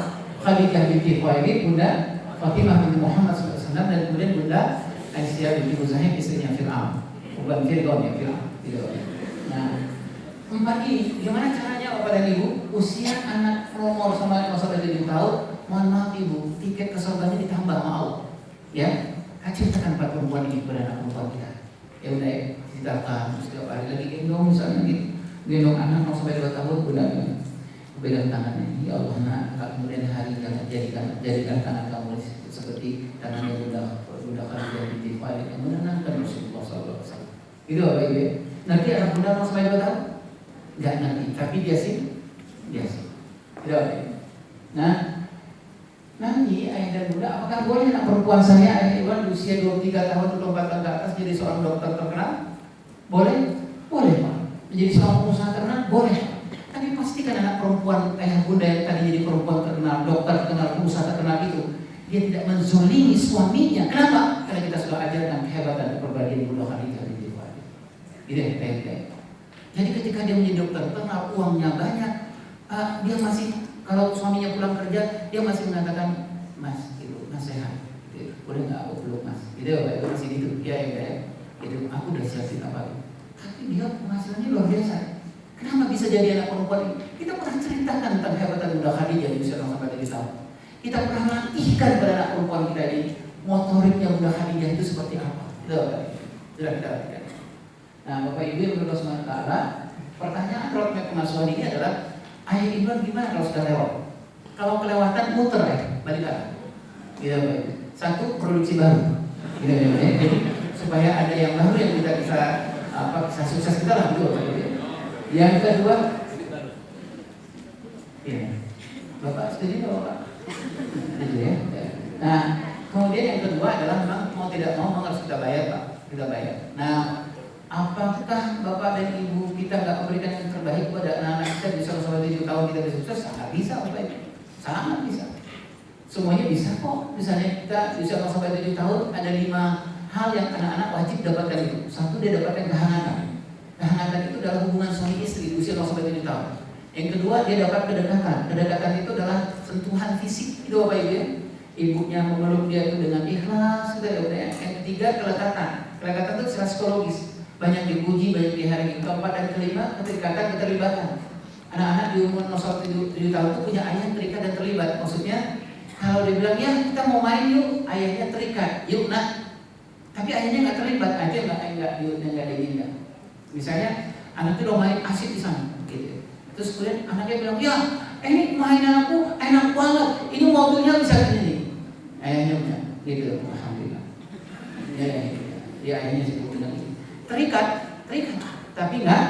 S4: Khadijah binti Khuwailid, bunda Fatimah binti Muhammad SAW, dan kemudian bunda Aisyah binti Muzahim, istrinya Fir'aun, bukan Fir'aun ya, Fir'aun. Nah 4 ini gimana caranya bapak dan ibu? Usia anak nomor sama 5-7 tahun, mohon maaf ibu, tiket ke surganya ditambah sama Allah ya. Ciptakan 4 perempuan ini kepada anak perempuan kita ya udah ya, ciptakan setiap hari lagi gendong misalnya gitu, gendong anak 0-2 tahun bunda pegang tangannya, ya Allah nak, kemudian hari jadikan tangan kamu seperti tangannya bunda Khadijah binti Khuwailid yang menenangkan Rasulullah SAW. Gitu Bapak Ibu. Nanti anak bunda 0-2 tahun nggak nanti, tapi dia sih. Gitu Bapak Ibu. Nah, nanti ayah dan bunda, apakah boleh anak perempuan saya ayah Iwan di usia 23 tahun atau 24 tahun ke atas jadi seorang dokter terkenal? Boleh Pak. Menjadi seorang pengusaha terkenal? Boleh. Tapi pastikan anak perempuan ayah bunda yang tadi jadi perempuan terkenal, dokter terkenal, pengusaha terkenal itu dia tidak menzolimi suaminya. Kenapa? Karena kita sudah ajarkan kehebatan kepribadian bunda Khadijah binti Khuwailid. Gitu ya. Jadi ketika dia menjadi dokter terkenal, uangnya banyak, dia masih kalau suaminya pulang kerja dia masih mengatakan mas itu mas sehat, gitu. Boleh nggak aku peluk mas? Gitu ya Pak, itu masih gitu. Ya. Itu aku udah siapin apa? Tapi dia penghasilannya luar biasa. Kenapa bisa jadi anak perempuan ini? Kita pernah ceritakan tentang kehebatan bunda Khadijah di usia 0-7 tahun. Kita pernah latihkan pada anak perempuan kita ini motoriknya bunda Khadijah itu seperti apa? Itu sudah kita latihkan. Nah Bapak Ibu yang berdoa SWT, pertanyaan roadmap pengasuhan ini adalah ayah Ibrahim gimana kalau sudah lewat? Kalau kelewatan muter balik lagi. Gitu Bapak Ibu. Satu, produksi baru. Gitu ya. Jadi supaya ada yang baru yang kita bisa sukses kita lah gitu Bapak Ibu. Yang kedua, ya, Bapak setuju nggak Bapak? Setuju ya. Nah, kemudian yang kedua adalah memang mau tidak mau harus kita bayar Pak, kita bayar. Nah, apakah Bapak dan Ibu kita nggak memberikan yang terbaik kepada anak-anak kita bisa sampai 7 tahun kita bisa sukses? Sangat bisa Bapak Ibu, sangat bisa. Semuanya bisa kok. Misalnya kita di usia 0 sampai 7 tahun ada 5 hal yang anak-anak wajib dapatkan itu. Satu, dia dapatkan kehangatan. Kehangatan itu adalah hubungan suami istri di usia 0 sampai 7 tahun. Yang kedua, dia dapat kedekatan. Kedekatan itu adalah sentuhan fisik. Itu Bapak Ibu ya. Ibunya memeluk dia itu dengan ikhlas gitu ya. Yang ketiga, kelekatan. Kelekatan itu secara psikologis. Banyak dipuji, banyak dihargai. Keempat dan kelima, keterikatan, keterlibatan. Anak-anak di umur 0 sampai 7 tahun itu punya ayah yang terikat dan terlibat. Maksudnya, kalau dia bilang, ya kita mau main yuk, ayahnya terikat, yuk nak. Tapi ayahnya nggak terlibat, aja nggak diinginkan. Misalnya anak itu udah main asik di sana, gitu. Terus kemudian anaknya bilang, ya ini mainan aku enak banget, ini mobilnya bisa gini. Ayahnya punya, gitu. Alhamdulillah. Ya ayahnya sebut dengan ini. Terikat, tapi nggak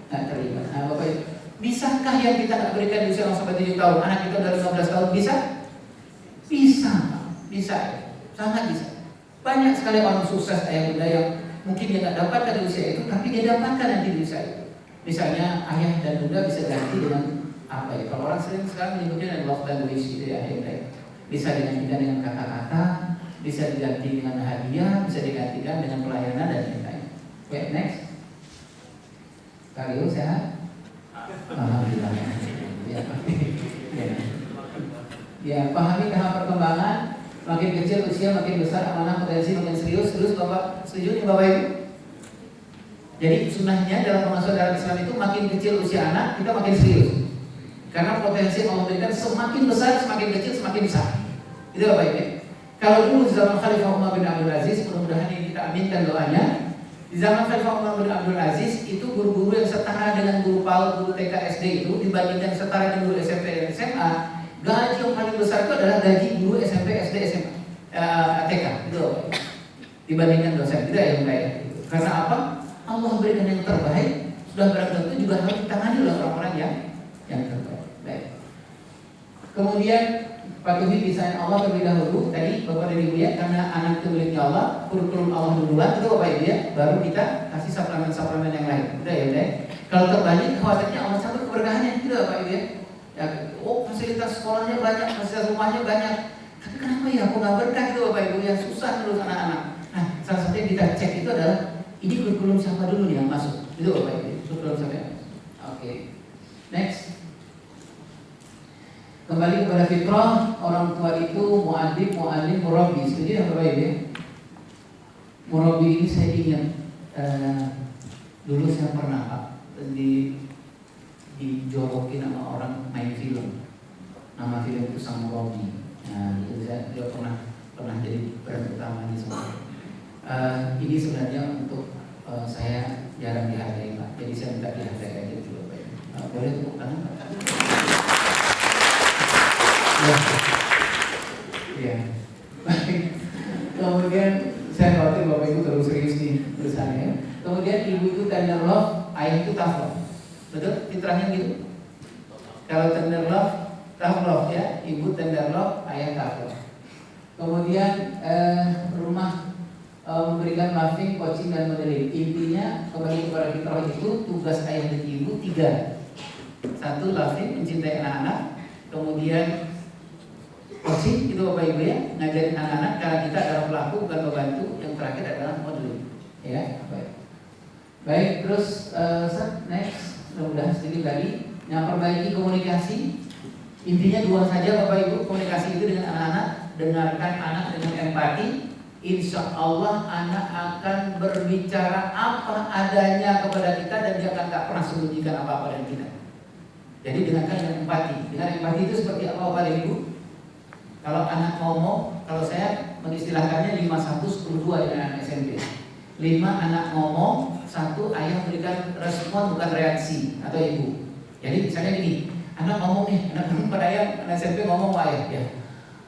S4: terlibat. Nah, Bapak Ibu, bisakah yang kita nggak berikan di usia 0 sampai 7 tahun, anak kita udah 15 tahun bisa? Bisa, sangat bisa. Banyak sekali orang sukses ayah bunda yang mungkin dia nggak dapatkan di usia itu, tapi dia dapatkan nanti di usia itu. Misalnya ayah dan bunda bisa ganti dengan apa ya? Kalau orang sering sekarang menyebutnya dengan love language gitu ya, bisa digantikan dengan kata-kata, bisa diganti dengan hadiah, bisa digantikan dengan pelayanan dan lain-lain. Oke, next. Karyo sehat? Alhamdulillah. Ya, pahami tahap perkembangan. Makin kecil usia, makin besar amanah, potensi makin serius. Terus Bapak setuju nih Bapak Ibu? Jadi sunnahnya dalam pengasuhan dalam Islam itu makin kecil usia anak, kita makin serius. Karena potensi yang Allah berikan semakin besar, semakin kecil, semakin besar. Itu Bapak Ibu. Kalau dulu di zaman Khalifah Umar bin Abdul Aziz, mudah-mudahan ini kita aminkan doanya. Di zaman Khalifah Umar bin Abdul Aziz itu guru-guru yang setara dengan guru PAUD, guru TK, SD itu dibandingkan setara dengan guru SMP dan SMA. Gaji yang paling besar itu adalah gaji guru SMP, SD, SMA, TK itu dibandingkan dosen. Tidak yang baik. Karena apa? Allah berikan yang terbaik. Sudah barang tentu juga harus ditangani oleh orang-orang yang terbaik. Baik. Kemudian patuhi desain Allah terlebih dahulu. Tadi Bapak dan Ibu ya, karena anak itu miliknya Allah, kurikulum Allah duluan itu Bapak Ibu ya, baru kita kasih suplemen-suplemen yang lain. Udah ya. Kalau terbalik, khawatirnya Allah cabut keberkahannya. Itu Bapak Ibu ya. Fasilitas sekolahnya banyak, fasilitas rumahnya banyak. Tapi kenapa ya aku nggak berkah itu Bapak Ibu yang susah terus anak-anak. Nah, salah satu yang kita cek itu adalah ini kurikulum siapa dulu nih yang masuk. Itu Bapak Ibu, kurikulum siapa yang masuk. Oke. Next. Kembali kepada fitrah, orang tua itu mu'adib, mu'alim, murabi. Setuju ya Bapak Ibu? Murabi ini saya ingat dulu saya pernah dijorokin sama orang main film. Nama film itu Sang Murabi. Nah, itu saya pernah jadi peran utama di sana. Ini sebenarnya untuk saya jarang dihargai Pak. Jadi saya minta dihargai aja dulu Pak. Boleh tepuk tangan Pak? Ya. Kemudian saya khawatir Bapak Ibu terlalu serius nih urusannya. Kemudian ibu itu tender love, ayah itu tough love. Betul? Fitrahnya gitu. Kalau tender love, tough love ya. Ibu tender love, ayah tough love. Kemudian rumah memberikan loving, coaching dan modeling. Intinya kembali kepada fitrah itu tugas ayah dan ibu 3. 1, loving, mencintai anak-anak. Kemudian coaching itu Bapak Ibu ya, ngajarin anak-anak karena kita adalah pelaku bukan pembantu. Yang terakhir adalah modeling. Ya, baik. Terus next. Mudah-mudahan sedikit lagi. Yang perbaiki komunikasi. Intinya 2 saja Bapak Ibu. Komunikasi itu dengan anak-anak. Dengarkan anak dengan empati. Insya Allah anak akan berbicara apa adanya kepada kita dan dia akan tak pernah sembunyikan apa-apa dari kita. Jadi dengarkan dengan empati. Dengan empati itu seperti apa Bapak dan Ibu? Kalau anak ngomong, kalau saya mengistilahkannya 5-1-10-2 dengan anak SMP. 5 anak ngomong, 1 ayah berikan respon bukan reaksi atau ibu. Jadi misalnya gini, anak ngomong nih, anak ngomong pada ayah, anak SMP ngomong ke ayah, ya,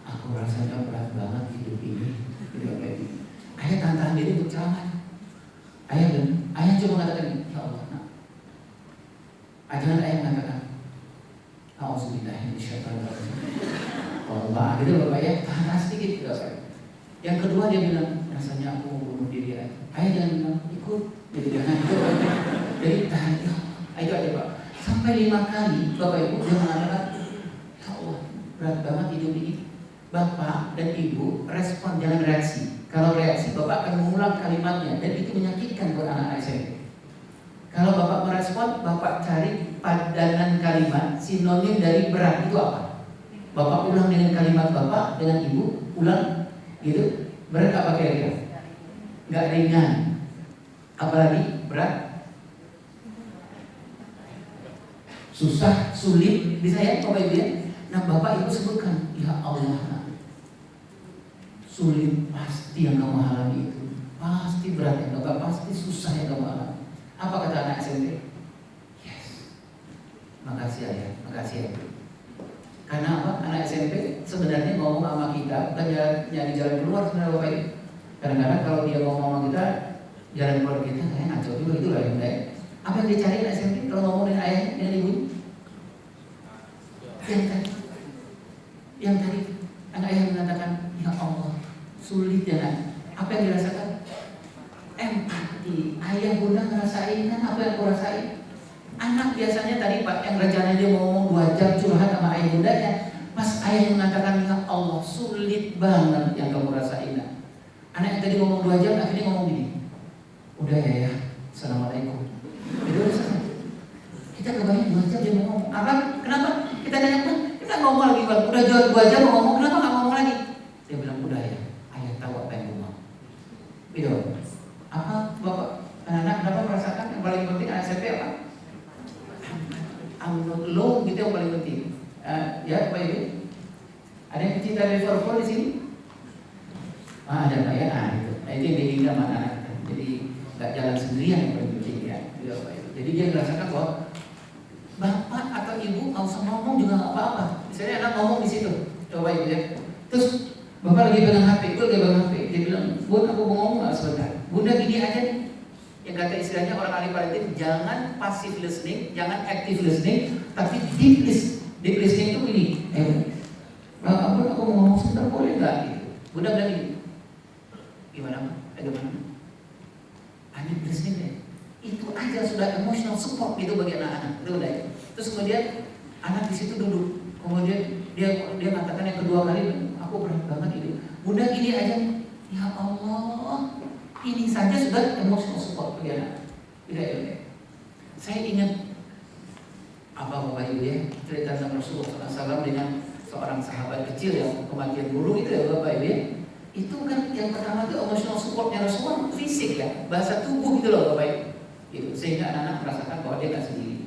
S4: aku rasanya berat banget hidup ini. Ayah tahan diri untuk ceramah. Ayah coba mengatakan ini, ya Allah, nah. Jangan ayah mengatakan, Auzubillahiminasyaitonirrajim. Allah, gitu Bapak ya, tahan sedikit Bapak. Yang kedua dia bilang, rasanya aku mau bunuh diri aja. Ayah jangan bilang, ikut. Jadi jangan ikut. Jadi tahan, itu aja Pak. Sampai 5 kali Bapak Ibu dia mengatakan, ya Allah, berat banget hidup ini. Bapak dan Ibu respon, jangan reaksi. Kalau reaksi, Bapak akan mengulang kalimatnya dan itu menyakitkan buat anak-anak SMP. Kalau Bapak merespon, Bapak cari padanan kalimat sinonim dari berat itu apa? Bapak ulang dengan kalimat Bapak, dengan Ibu, ulang gitu. Berat apa kira-kira? Nggak ringan. Apalagi berat? Susah, sulit, bisa ya Bapak Ibu ya? Nah Bapak Ibu sebutkan, ya Allah, nah, sulit pasti yang kamu alami itu, pasti berat yang kamu, pasti susah yang kamu alami. Apa kata anak SMP? Yes. Makasih ayah, makasih ayah. Karena apa? Anak SMP sebenarnya ngomong sama kita bukan nyari jalan keluar sebenarnya Bapak Ibu. Kadang-kadang kalau dia ngomong sama kita, jalan keluar kita kayak ngaco juga gitu lah ya. Apa yang dicari anak SMP kalau ngomongin ayah dengan ibu? Yang tadi anak ayah mengatakan, ya Allah, sulit ya nak. Apa yang dirasakan? Empati. Ayah bunda ngerasain kan apa yang aku rasain. Anak biasanya tadi Pak yang rencananya dia mau ngomong 2 jam curhat sama ayah bundanya, pas ayah mengatakan ya Allah sulit banget yang kamu rasain. Anak yang tadi ngomong 2 jam akhirnya ngomong gini, udah ya, assalamualaikum. Itu udah selesai. Kita kebayang 2 jam dia mau ngomong. Apa? Kenapa? Kita tanya kan? Kita ngomong lagi Pak. Udah 2 jam mau ngomong, kenapa nggak ngomong lagi? Dia bilang udah ya, ayah tahu apa yang gue mau. Gitu. Apa Bapak anak kenapa merasakan yang paling penting anak SMP apa? Lo gitu yang paling penting. Ya Pak Ibu, ada yang pecinta Liverpool di sini? Ada Pak ya, itu. Nah, itu yang diinginkan sama anak. Jadi nggak jalan sendirian yang paling penting ya. Gitu, Pak Ibu. Jadi dia merasakan bahwa Bapak atau Ibu nggak usah ngomong juga nggak apa-apa. Misalnya anak ngomong di situ, coba Ibu ya. Terus Bapak lagi pegang HP, itu lagi pegang HP. Dia bilang, Bun aku mau ngomong nggak sebentar? Bunda gini aja nih. Yang kata istilahnya orang ahli paritet, jangan passive listening, jangan active listening, tapi deep listening itu gini. Bun aku mau ngomong sebentar boleh nggak? Gitu. Bunda bilang gini, gimana? Gimana? Deep listening deh. Itu aja sudah emotional support gitu bagi anak-anak. Itu udah. Terus kemudian anak di situ duduk. Kemudian dia mengatakan yang kedua kali, aku berat banget itu. Bunda gini aja, ya Allah, ini saja sudah emotional support bagi anak. Tidak ya. Saya ingat apa Bapak Ibu ya cerita tentang Rasulullah SAW dengan seorang sahabat kecil yang kematian burung itu ya Bapak Ibu ya. Itu kan yang pertama itu emotional supportnya Rasulullah fisik ya, bahasa tubuh gitu loh Bapak Ibu. Gitu. Sehingga anak-anak merasakan bahwa dia nggak sendiri.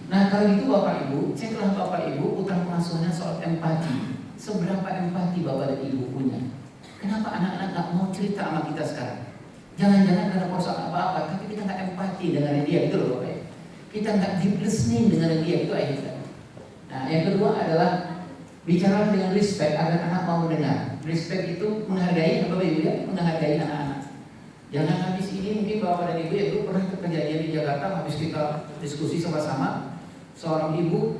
S4: Nah kalau itu Bapak Ibu, ceklah Bapak Ibu utang pengasuhannya soal empati. Seberapa empati Bapak dan Ibu punya? Kenapa anak-anak nggak mau cerita sama kita sekarang? Jangan-jangan karena persoalan apa-apa, tapi kita nggak empati dengan dia gitu loh Bapak Ibu. Kita nggak deep listening dengan dia itu akhirnya. Nah yang kedua adalah bicara dengan respect agar anak mau mendengar. Respect itu menghargai Bapak Ibu ya, menghargai anak-anak. Jangan habis ini mungkin Bapak dan Ibu ya, itu pernah kejadian di Jakarta habis kita diskusi sama-sama, seorang ibu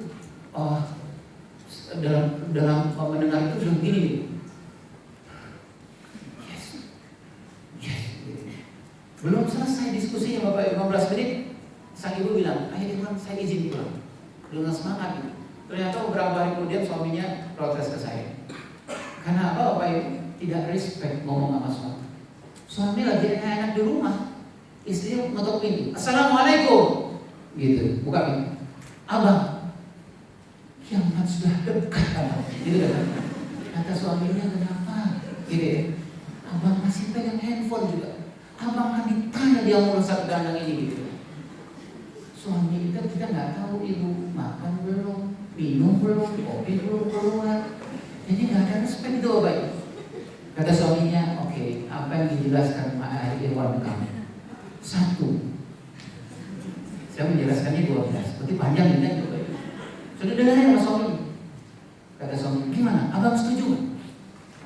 S4: dalam mendengar itu sudah begini nih. Yes. Belum selesai diskusinya Bapak 15 menit, sang ibu bilang, ayo Irwan saya izin pulang. Dengan semangat gitu. Ternyata beberapa hari kemudian suaminya protes ke saya. Karena apa Bapak Ibu? Tidak respect ngomong sama suami. Suami lagi enak-enak di rumah, istrinya ngetok pintu. Assalamualaikum, gitu. Buka pintu. Abang, kiamat sudah dekat abang. Gitu kan? Kata suaminya kenapa? Gitu ya. Abang masih pegang handphone juga. Abang kan ditanya dia mau rusak kandang ini gitu. Suami kita nggak tahu ibu makan belum, minum belum, kopi belum keluar. Jadi nggak ada respect itu Bapak. Kata suaminya, oke, apa yang dijelaskan Mak Irwan kamu? 1. Saya menjelaskannya 12, berarti panjang ini kan Bapak. Sudah dengarnya sama suami. Kata suami, gimana? Abang setuju nggak?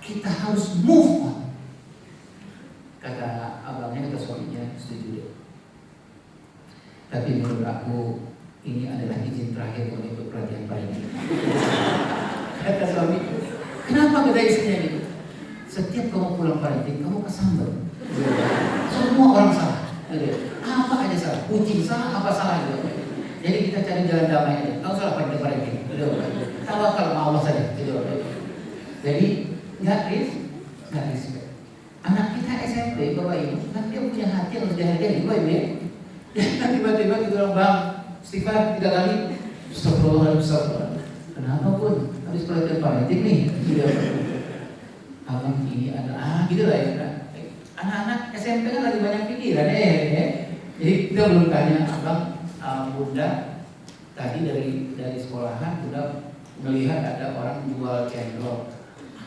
S4: Kita harus move on. Kata abangnya, kata suaminya, setuju deh. Tapi menurut aku ini adalah izin terakhir untuk perhatian pada ini. Kata suami, kenapa kata istrinya gitu? Setiap kamu pulang parenting, kamu kesambar. Semua orang salah. Apa aja salah? Kucing salah, apa salah gitu. Jadi kita cari jalan damai aja. Kau salah parenting. Tawakal sama Allah saja. Jadi nggak respect. Anak kita SMP, Bapak Ibu, kan dia punya hati yang harus dihargai, Bapak Ibu ya. Jangan tiba-tiba kita bilang, Bang, istighfar 3 kali, astagfirullah. Kenapa pun? Habis pelatihan parenting nih. Abang ini ada, gitu lah ya. Anak-anak SMP kan lagi banyak pikiran ya. Jadi kita belum tanya abang, bunda tadi dari sekolahan udah melihat ada orang jual cendol.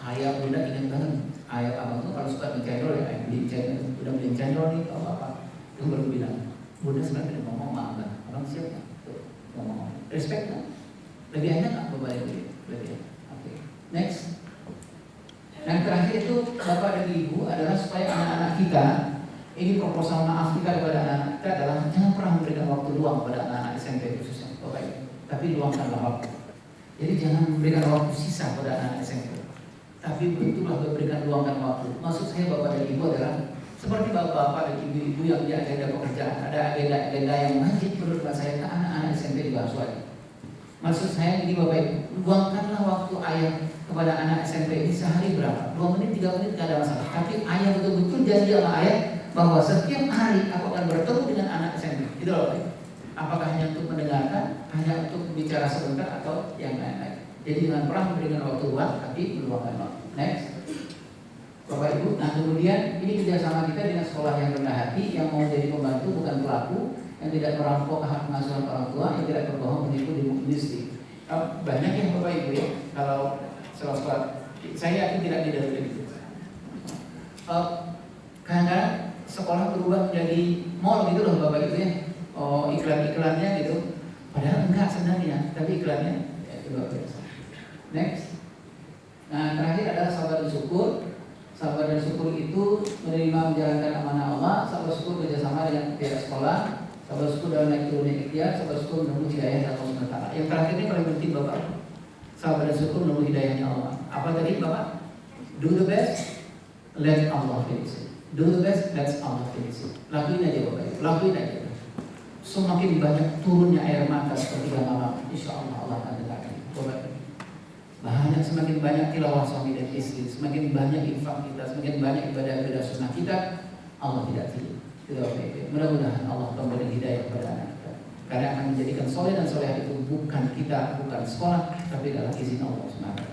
S4: Ayah bunda ingat banget. Ayah abang tuh kalau suka beli cendol ya, beli cendol, udah beli cendol nih kalau apa? Itu baru bilang, bunda sebenarnya ngomong sama abang siap nggak? Tuh ngomong, respect nggak? Lebih enak nggak bapak ibu? Lebih enak. Oke, next. Yang terakhir itu bapak dan ibu adalah supaya anak-anak kita, ini proposal maaf kita kepada anak-anak kita adalah jangan pernah memberikan waktu luang pada anak-anak SMP khususnya bapak ibu, tapi luangkanlah waktu. Jadi jangan memberikan waktu sisa pada anak SMP, tapi bentuklah memberikan luangkan waktu. Maksud saya bapak dan ibu adalah seperti bapak-bapak dan ibu-ibu yang di agenda pekerjaan, ada agenda-agenda yang wajib menurut saya ke anak-anak SMP dibahas wajib. Maksud saya ini bapak ibu, luangkanlah waktu ayah kepada anak SMP ini sehari berapa? 2 menit, 3 menit tidak ada masalah. Tapi ayah betul-betul janji sama ayah bahwa setiap hari aku akan bertemu dengan anak SMP. Itu loh, Pak. Apakah hanya untuk mendengarkan, hanya untuk bicara sebentar atau yang lain-lain. Jadi jangan pernah memberikan waktu luang, tapi meluangkan waktu. Next, Bapak Ibu. Nah kemudian ini kerjasama kita dengan sekolah yang rendah hati, yang mau jadi pembantu bukan pelaku, yang tidak merampok hak pengasuhan orang tua, yang tidak berbohong menipu di industri. Banyak yang Bapak Ibu ya, kalau sekolah saya yakin tidak begitu. Kadang-kadang sekolah berubah menjadi mall gitu loh Bapak Ibu ya. Oh iklan-iklannya gitu, padahal enggak sebenarnya, tapi iklannya ya, itu luar biasa. Next. Nah terakhir adalah sabar dan syukur. Sabar dan syukur itu menerima menjalankan amanah Allah. Sabar syukur kerjasama dengan pihak sekolah. Sabar syukur dalam naik turunnya ikhtiar. Sabar syukur menunggu hidayah dari Allah SWT. Yang terakhir ini paling penting Bapak. Sabar dan syukur menunggu hidayahnya Allah. Apa tadi Bapak? Do the best, let Allah finish it. Do the best, let Allah finish it. Lakuin aja Bapak Ibu, lakuin aja. Semakin banyak turunnya air mata sepertiga malam, insya Allah Allah akan dekatkan. Bapak Ibu. Banyak, semakin banyak tilawah suami dan istri, semakin banyak infak kita, semakin banyak ibadah-ibadah sunnah kita, Allah tidak tidur. Mudah-mudahan Allah memberi hidayah kepada anak kita. Karena akan menjadikan soleh dan soleh itu bukan kita, bukan sekolah, tapi adalah izin Allah SWT.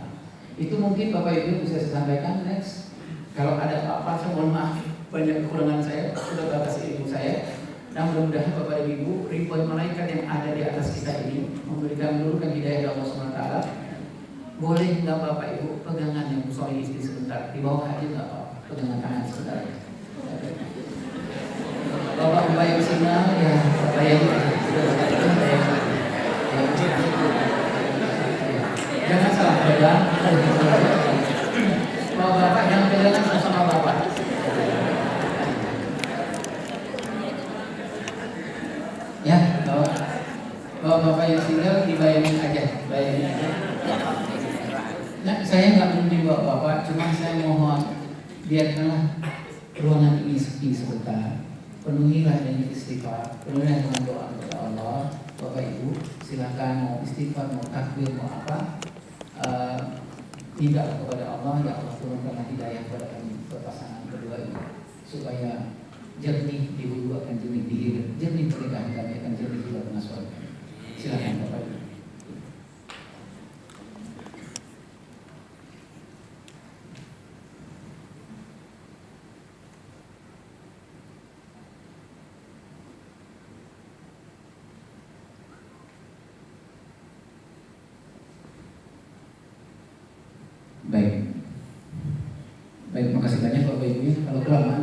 S4: Itu mungkin Bapak Ibu bisa saya sampaikan. Next, kalau ada apa-apa saya mohon maaf, banyak kekurangan saya, sudah batas ilmu saya. Dan mudah-mudahan Bapak dan Ibu, ribuan malaikat yang ada di atas kita ini memberikan menurunkan hidayah dari Allah SWT. Boleh nggak Bapak Ibu pegangan yang suami istri sebentar di bawah aja nggak apa-apa, pegangan tangan sebentar. Bapak membayar sinyal ya, bayar. Jangan salah pegang. Bapak jangan pegangan sama Bapak. Ya, kalau Bapak yang single dibayangin aja, bayangin aja. Nah, saya nggak menuntut Bapak, cuma saya mohon biarkanlah ruangan ini sepi sebentar. Penuhilah dengan istighfar, penuhilah dengan doa kepada Allah. Bapak Ibu, silakan mau istighfar, mau takbir, mau apa, minta kepada Allah, ya Allah turunkanlah hidayah kepada kami pasangan kedua ini, supaya jernih di hulu akan jernih di hilir, jernih pernikahan kami akan jernih di luar suami. Silakan Bapak Ibu. Baik, makasih banyak Bapak Ibu. Kalau kelamaan